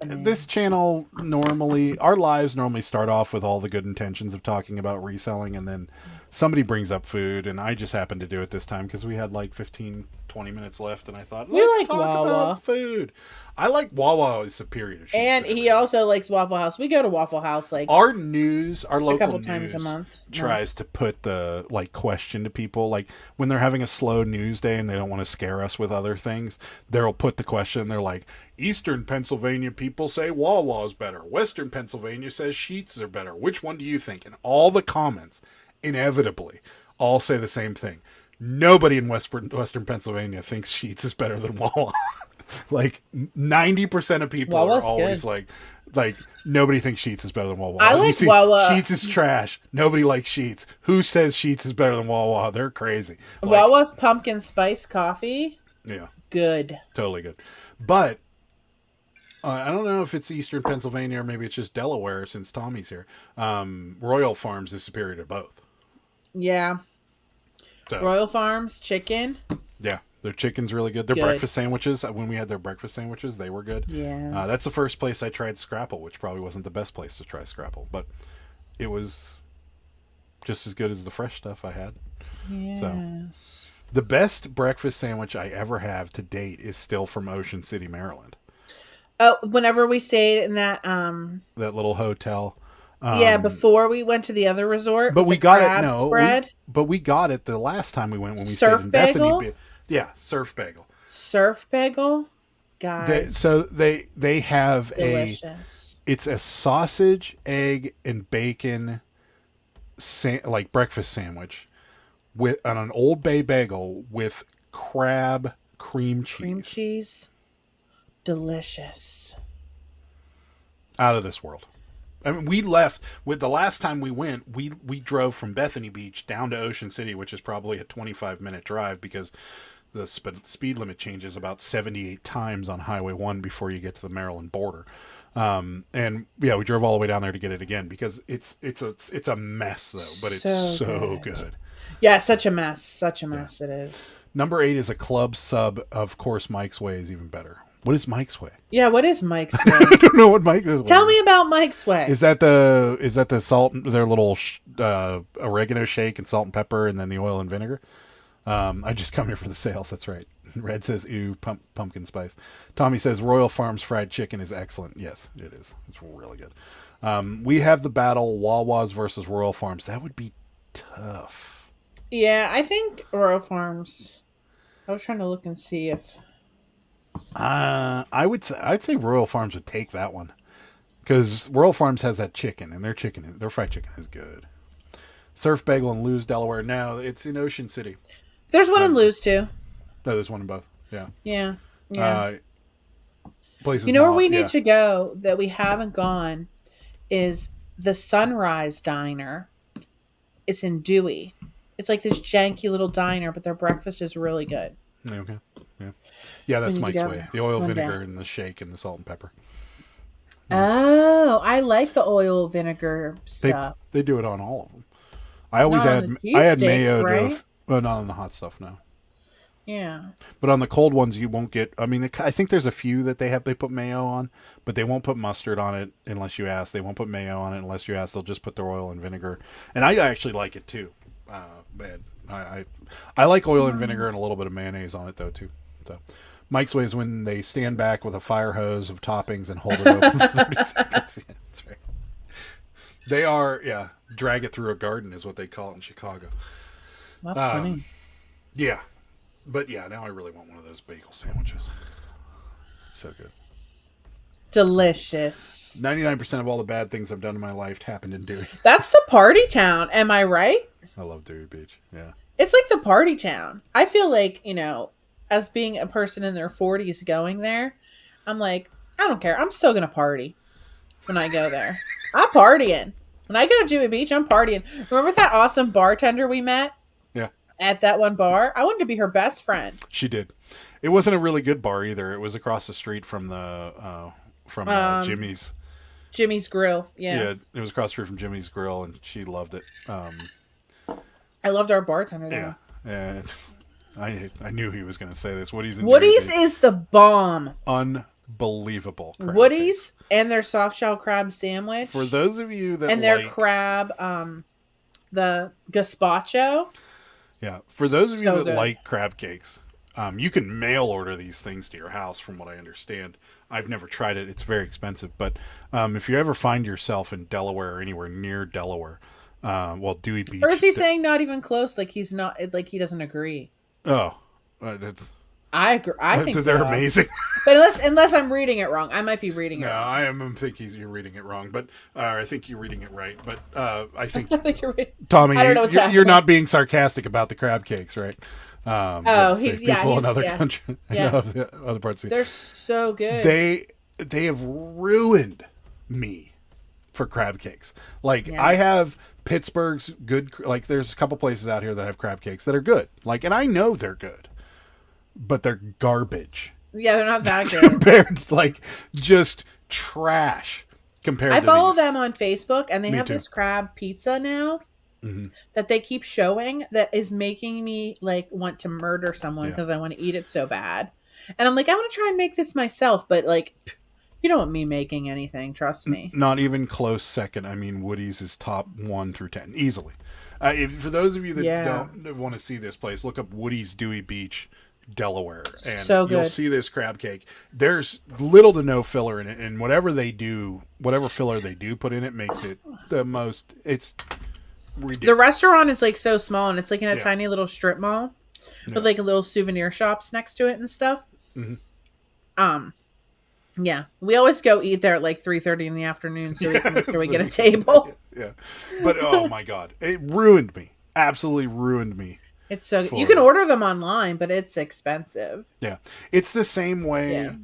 this channel our lives normally start off with all the good intentions of talking about reselling, and then somebody brings up food, and I just happened to do it this time because we had like 15-20 minutes left, and I thought, let's talk about food. I like Wawa is superior to Sheetz. And he also likes Waffle House. We go to Waffle House like our local couple news times a month. tries to put the question to people, like when they're having a slow news day and they don't want to scare us with other things, they'll put the question. They're like, Eastern Pennsylvania people say Wawa is better. Western Pennsylvania says Sheetz are better. Which one do you think? And all the comments inevitably all say the same thing. Nobody in Western Pennsylvania thinks Sheetz is better than Wawa. Like 90% of people Wawa's are always good. like nobody thinks Sheetz is better than Wawa. I like Wawa. Sheetz is trash. Nobody likes Sheetz. Who says Sheetz is better than Wawa? They're crazy. Wawa's pumpkin spice coffee. Yeah. Good. Totally good. But I don't know if it's Eastern Pennsylvania or maybe it's just Delaware since Tommy's here. Royal Farms is superior to both. Yeah. So, Royal Farms chicken. Yeah. Their chicken's really good. Their breakfast sandwiches, when we had their breakfast sandwiches, they were good. Yeah. That's the first place I tried Scrapple, which probably wasn't the best place to try Scrapple, but it was just as good as the fresh stuff I had. Yes. So, the best breakfast sandwich I ever have to date is still from Ocean City, Maryland. Oh, whenever we stayed in that little hotel. Before we went to the other resort. But we got it. But we got it the last time we went when we Surf stayed in bagel? Bethany. Yeah, surf bagel. Surf bagel? guys. They have Delicious. it's a sausage, egg, and bacon like breakfast sandwich with on an Old Bay bagel with crab cream cheese. Cream cheese. Delicious. Out of this world. I mean, we left with the last time we went. We drove from Bethany Beach down to Ocean City, which is probably a 25-minute drive because the speed limit changes about 78 times on Highway 1 before you get to the Maryland border. And yeah, we drove all the way down there to get it again because it's a mess though, but it's so good. Yeah, such a mess. It is. Number 8 is a club sub. Of course, Mike's Way is even better. What is Mike's Way? Yeah, what is Mike's Way? I don't know what Mike's is. Tell me about Mike's Way. Is that the salt, their little oregano shake and salt and pepper, and then the oil and vinegar? I just come here for the sales. That's right. Red says, "Ew, pumpkin spice." Tommy says, "Royal Farms fried chicken is excellent." Yes, it is. It's really good. We have the battle Wawa's versus Royal Farms. That would be tough. Yeah, I think Royal Farms. I was trying to look and see if. I'd say Royal Farms would take that one because Royal Farms has that chicken, and their fried chicken is good. Surf Bagel in Lewes, Delaware. Now it's in Ocean City. There's one in Lewes too. No, there's one in both. Yeah. Yeah. Places. You know where we need to go that we haven't gone is the Sunrise Diner. It's in Dewey. It's like this janky little diner, but their breakfast is really good. Okay. Yeah, that's Mike's Way. The oil, vinegar, and the shake, and the salt and pepper. Oh, I like the oil vinegar stuff. They do it on all of them. I always had mayo. Right? Well, not on the hot stuff, no. Yeah. But on the cold ones, you won't get. I mean, I think there's a few that they put mayo on, but they won't put mustard on it unless you ask. They won't put mayo on it unless you ask. They'll just put their oil and vinegar, and I actually like it too. Bad. I like oil and vinegar and a little bit of mayonnaise on it though too. So, Mike's Way is when they stand back with a fire hose of toppings and hold it open for 30 seconds. Yeah, that's right. They are, drag it through a garden is what they call it in Chicago. That's funny. Yeah. But yeah, now I really want one of those bagel sandwiches. So good. Delicious. 99% of all the bad things I've done in my life happened in Dewey. That's the party town. Am I right? I love Dewey Beach. Yeah. It's like the party town. I feel like, as being a person in their 40s going there, I'm like, I don't care. I'm still going to party when I go there. I'm partying. When I go to Dewey Beach, I'm partying. Remember that awesome bartender we met? Yeah. At that one bar? I wanted to be her best friend. She did. It wasn't a really good bar either. It was across the street from Jimmy's. Jimmy's Grill. Yeah, it was across the street from Jimmy's Grill, and she loved it. I loved our bartender there. Yeah. I knew he was going to say this. Woody's is the bomb. Unbelievable. Woody's and their soft shell crab sandwich. For those of you that their crab, the gazpacho. Yeah, for those of you that like crab cakes, you can mail order these things to your house. From what I understand, I've never tried it; it's very expensive. But if you ever find yourself in Delaware or anywhere near Delaware, Dewey Beach, or is he saying not even close? Like he's not, like he doesn't agree. Oh, I agree. I think they're amazing. But unless I'm reading it wrong, I might be reading it. No, wrong. I think you're reading it wrong, but I think you're reading it right. But I think, I think you're right. Tommy, I don't know what's you're not being sarcastic about the crab cakes, right? He's in other countries, other parts. They're so good. They have ruined me for crab cakes. Like I have Pittsburgh's good. Like there's a couple places out here that have crab cakes that are good. Like, and I know they're good, but they're garbage. Yeah, they're not that good. Compared, like, just trash compared to I follow them on Facebook, and they have this crab pizza now mm-hmm. that they keep showing that is making me, like, want to murder someone because I want to eat it so bad. And I'm like, I want to try and make this myself, but, like, you don't want me making anything, trust me. Not even close second. I mean, Woody's is top 1 through 10, easily. For those of you that don't want to see this place, look up Woody's Dewey Beach, Delaware, and you'll see this crab cake. There's little to no filler in it, and whatever filler they do put in it makes it the most. It's ridiculous. The restaurant is like so small, and it's like in a tiny little strip mall with like a little souvenir shops next to it and stuff. Mm-hmm. Yeah, we always go eat there at like 3:30 in the afternoon, so we can make sure we get a table. Yeah, but oh my god, it ruined me. Absolutely ruined me. It's so you can order them online, but it's expensive. Yeah, it's the same way. Yeah.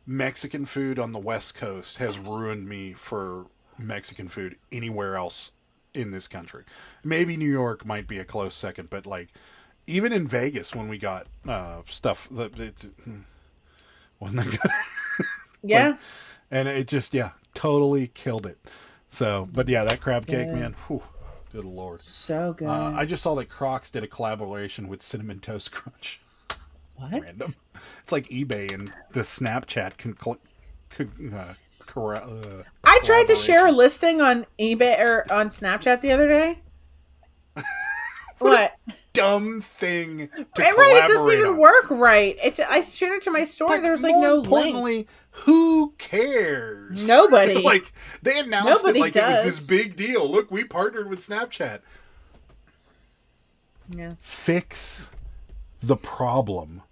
Mexican food on the West Coast has ruined me for Mexican food anywhere else in this country. Maybe New York might be a close second, but like even in Vegas when we got stuff that wasn't that good. Yeah. Like, and it just totally killed it. So, but yeah, that crab cake, man. Whew, good lord, so good. I just saw that Crocs did a collaboration with Cinnamon Toast Crunch. What? Random. It's like eBay and the Snapchat I tried to share a listing on eBay or on Snapchat the other day. What? Dumb thing to Right, it doesn't even on. work right. I shared it to my story. There was like no link. Who cares? Nobody. Like they announced Nobody it like does. it was this big deal. Look, we partnered with Snapchat. Yeah. Fix the problem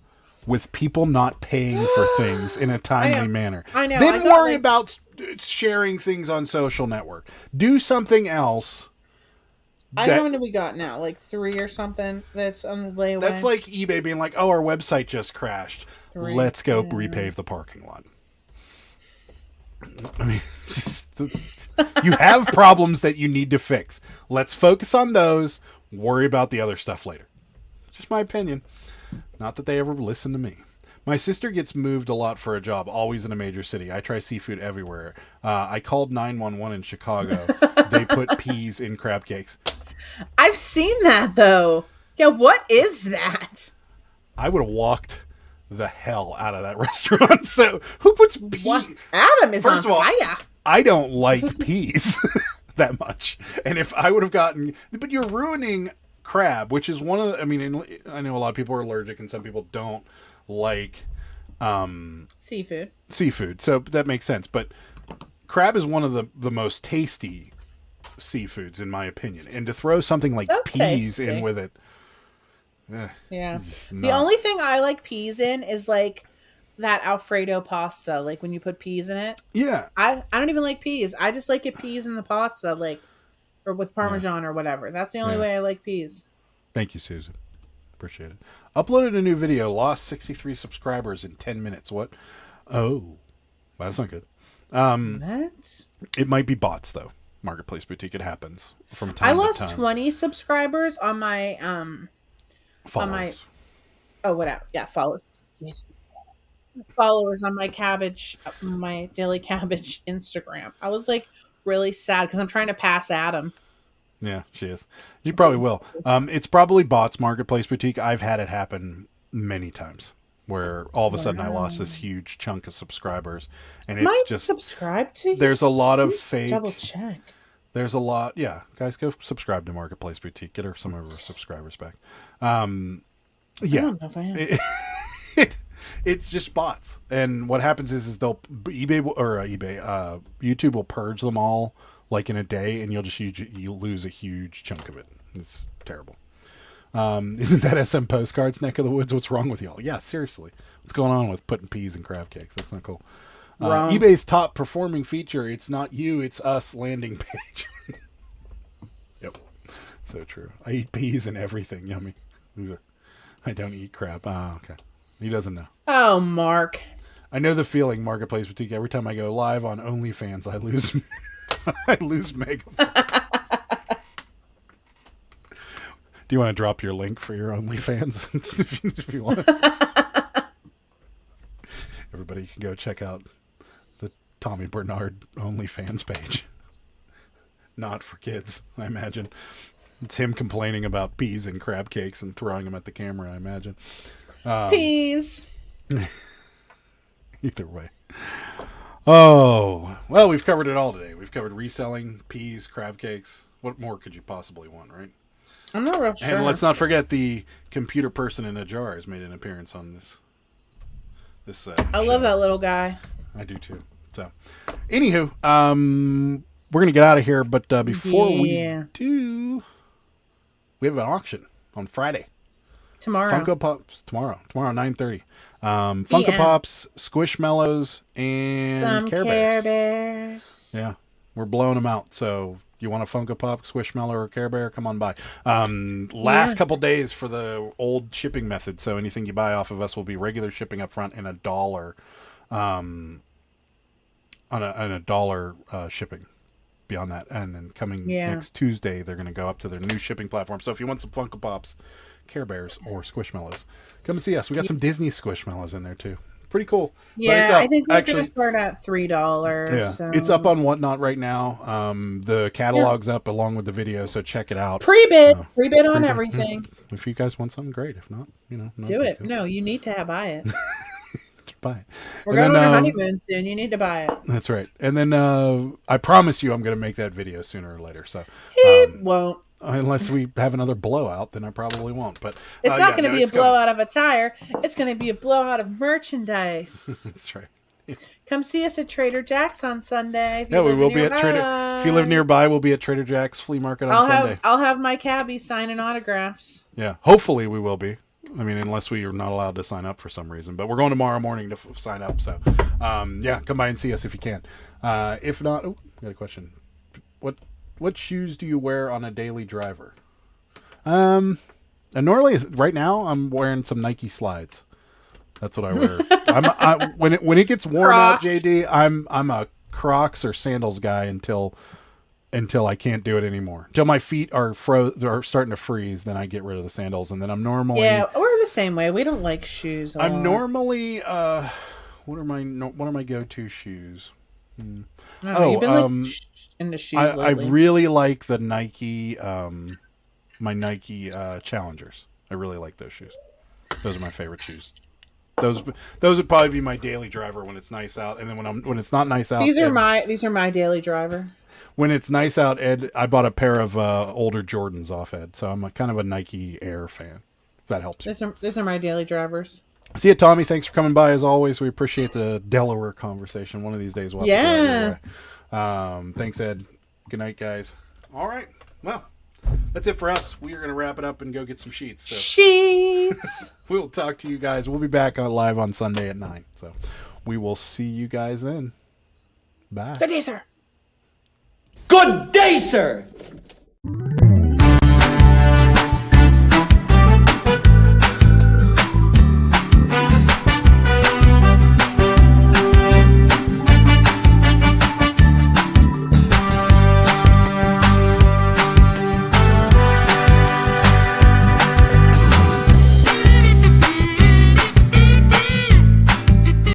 with people not paying for things in a timely manner. I know. Then worry about sharing things on social network. Do something else. How many we got now? Like 3 or something that's on the layaway? That's like eBay being like, oh, our website just crashed. 3. Let's go repave the parking lot. I mean, you have problems that you need to fix. Let's focus on those. Worry about the other stuff later. Just my opinion. Not that they ever listen to me. My sister gets moved a lot for a job, always in a major city. I try seafood everywhere. I called 911 in Chicago. They put peas in crab cakes. I've seen that, though. Yeah, what is that? I would have walked the hell out of that restaurant. So, who puts peas? What? Adam is First on of all, fire. I don't like peas that much. And if I would have gotten... But you're ruining crab, which is one of the... I mean, I know a lot of people are allergic and some people don't like seafood, so that makes sense. But crab is one of the most tasty seafoods in my opinion, and to throw something like peas in with it, the only thing I like peas in is like that Alfredo pasta, like when you put peas in it. I don't even like peas. I just like it peas in the pasta, like, or with Parmesan or whatever. That's the only way I like peas. Thank you, Susan. Appreciate it. Uploaded a new video. Lost 63 subscribers in 10 minutes. What? Oh, well, that's not good. It might be bots though. Marketplace Boutique. It happens from time to time. I lost 20 subscribers on my followers. On my followers. Followers on my daily cabbage Instagram. I was like really sad because I'm trying to pass Adam. Yeah, she is. You probably will. It's probably bots, Marketplace Boutique. I've had it happen many times where all of a sudden I lost this huge chunk of subscribers, and it's just subscribed to you. There's a lot of fake. Double check. There's a lot. Yeah, guys, go subscribe to Marketplace Boutique. Get her some of her subscribers back. Yeah, I don't know if I am. It's just bots, and what happens is they'll YouTube will purge them all like in a day, and you'll lose a huge chunk of it. It's terrible. Isn't that SM Postcards neck of the woods? What's wrong with y'all? Yeah, seriously, what's going on with putting peas in crab cakes? That's not cool. eBay's top performing feature, it's not you, it's us landing page. Yep, so true. I eat peas and everything. Yummy. I don't eat crab. Oh, okay. He doesn't know. Oh, Mark. I know the feeling, Marketplace Boutique. Every time I go live on OnlyFans, I lose I lose mega. Do you want to drop your link for your OnlyFans if you want? Everybody can go check out the Tommy Bernard OnlyFans page. Not for kids, I imagine. It's him complaining about peas and crab cakes and throwing them at the camera, I imagine. Peas. Either way. Oh, well, we've covered it all today. We've covered reselling, peas, crab cakes. What more could you possibly want, right? I'm not real sure. And let's not forget the computer person in a jar has made an appearance on this I love that little guy. I do too. So, anywho, we're going to get out of here, but before we do, we have an auction on Friday. Tomorrow. Funko Pops tomorrow 9:30. Funko Pops, Squishmallows, and some Care Bears. Yeah, we're blowing them out. So you want a Funko Pop, Squishmallow, or Care Bear? Come on by. Last couple days for the old shipping method. So anything you buy off of us will be regular shipping up front and $1 on a dollar shipping beyond that. And then coming next Tuesday, they're going to go up to their new shipping platform. So if you want some Funko Pops, Care Bears, or Squishmallows, come and see us. We got some Disney Squishmallows in there too. Pretty cool. Yeah, I think we're going to start at $3. Yeah, so. It's up on Whatnot right now. The catalog's up along with the video, so check it out. Pre-bid on everything. If you guys want something, great. If not, no do it. No, you need to buy it. Buy it. We're going on a honeymoon soon. You need to buy it. That's right. And then I promise you, I'm going to make that video sooner or later. So won't. Unless we have another blowout, then I probably won't. But it's not going to be a blowout of a tire. It's going to be a blowout of merchandise. That's right. Come see us at Trader Jack's on Sunday. Yeah, we will be at Trader. If you live nearby, we'll be at Trader Jack's flea market on Sunday. I'll have my cabbie signing autographs. Yeah, hopefully we will be. I mean, unless we are not allowed to sign up for some reason. But we're going tomorrow morning to sign up. So, yeah, come by and see us if you can. If not, we got a question. What shoes do you wear on a daily driver? And normally, right now, I'm wearing some Nike slides. That's what I wear. When it gets warm out, JD, I'm a Crocs or sandals guy until I can't do it anymore. Until my feet are starting to freeze, then I get rid of the sandals, and then I'm normally we're the same way. We don't like shoes. I'm normally what are my go-to shoes? You've been into shoes I lately. really like the Nike my Nike Challengers. I really like those shoes. Those are my favorite shoes. Those would probably be my daily driver when it's nice out, and then when it's not nice out. These are my daily driver. When it's nice out, Ed, I bought a pair of older Jordans off Ed, so I'm kind of a Nike Air fan. If that helps you. These are my daily drivers. See you, Tommy. Thanks for coming by as always. We appreciate the Delaware conversation. One of these days we'll have to go your way. Thanks, Ed. Good night, guys. All right. Well, that's it for us. We are going to wrap it up and go get some sheets. So. Sheets. We'll talk to you guys. We'll be back on live on Sunday at 9. So we will see you guys then. Bye. Good day, sir. Good day, sir.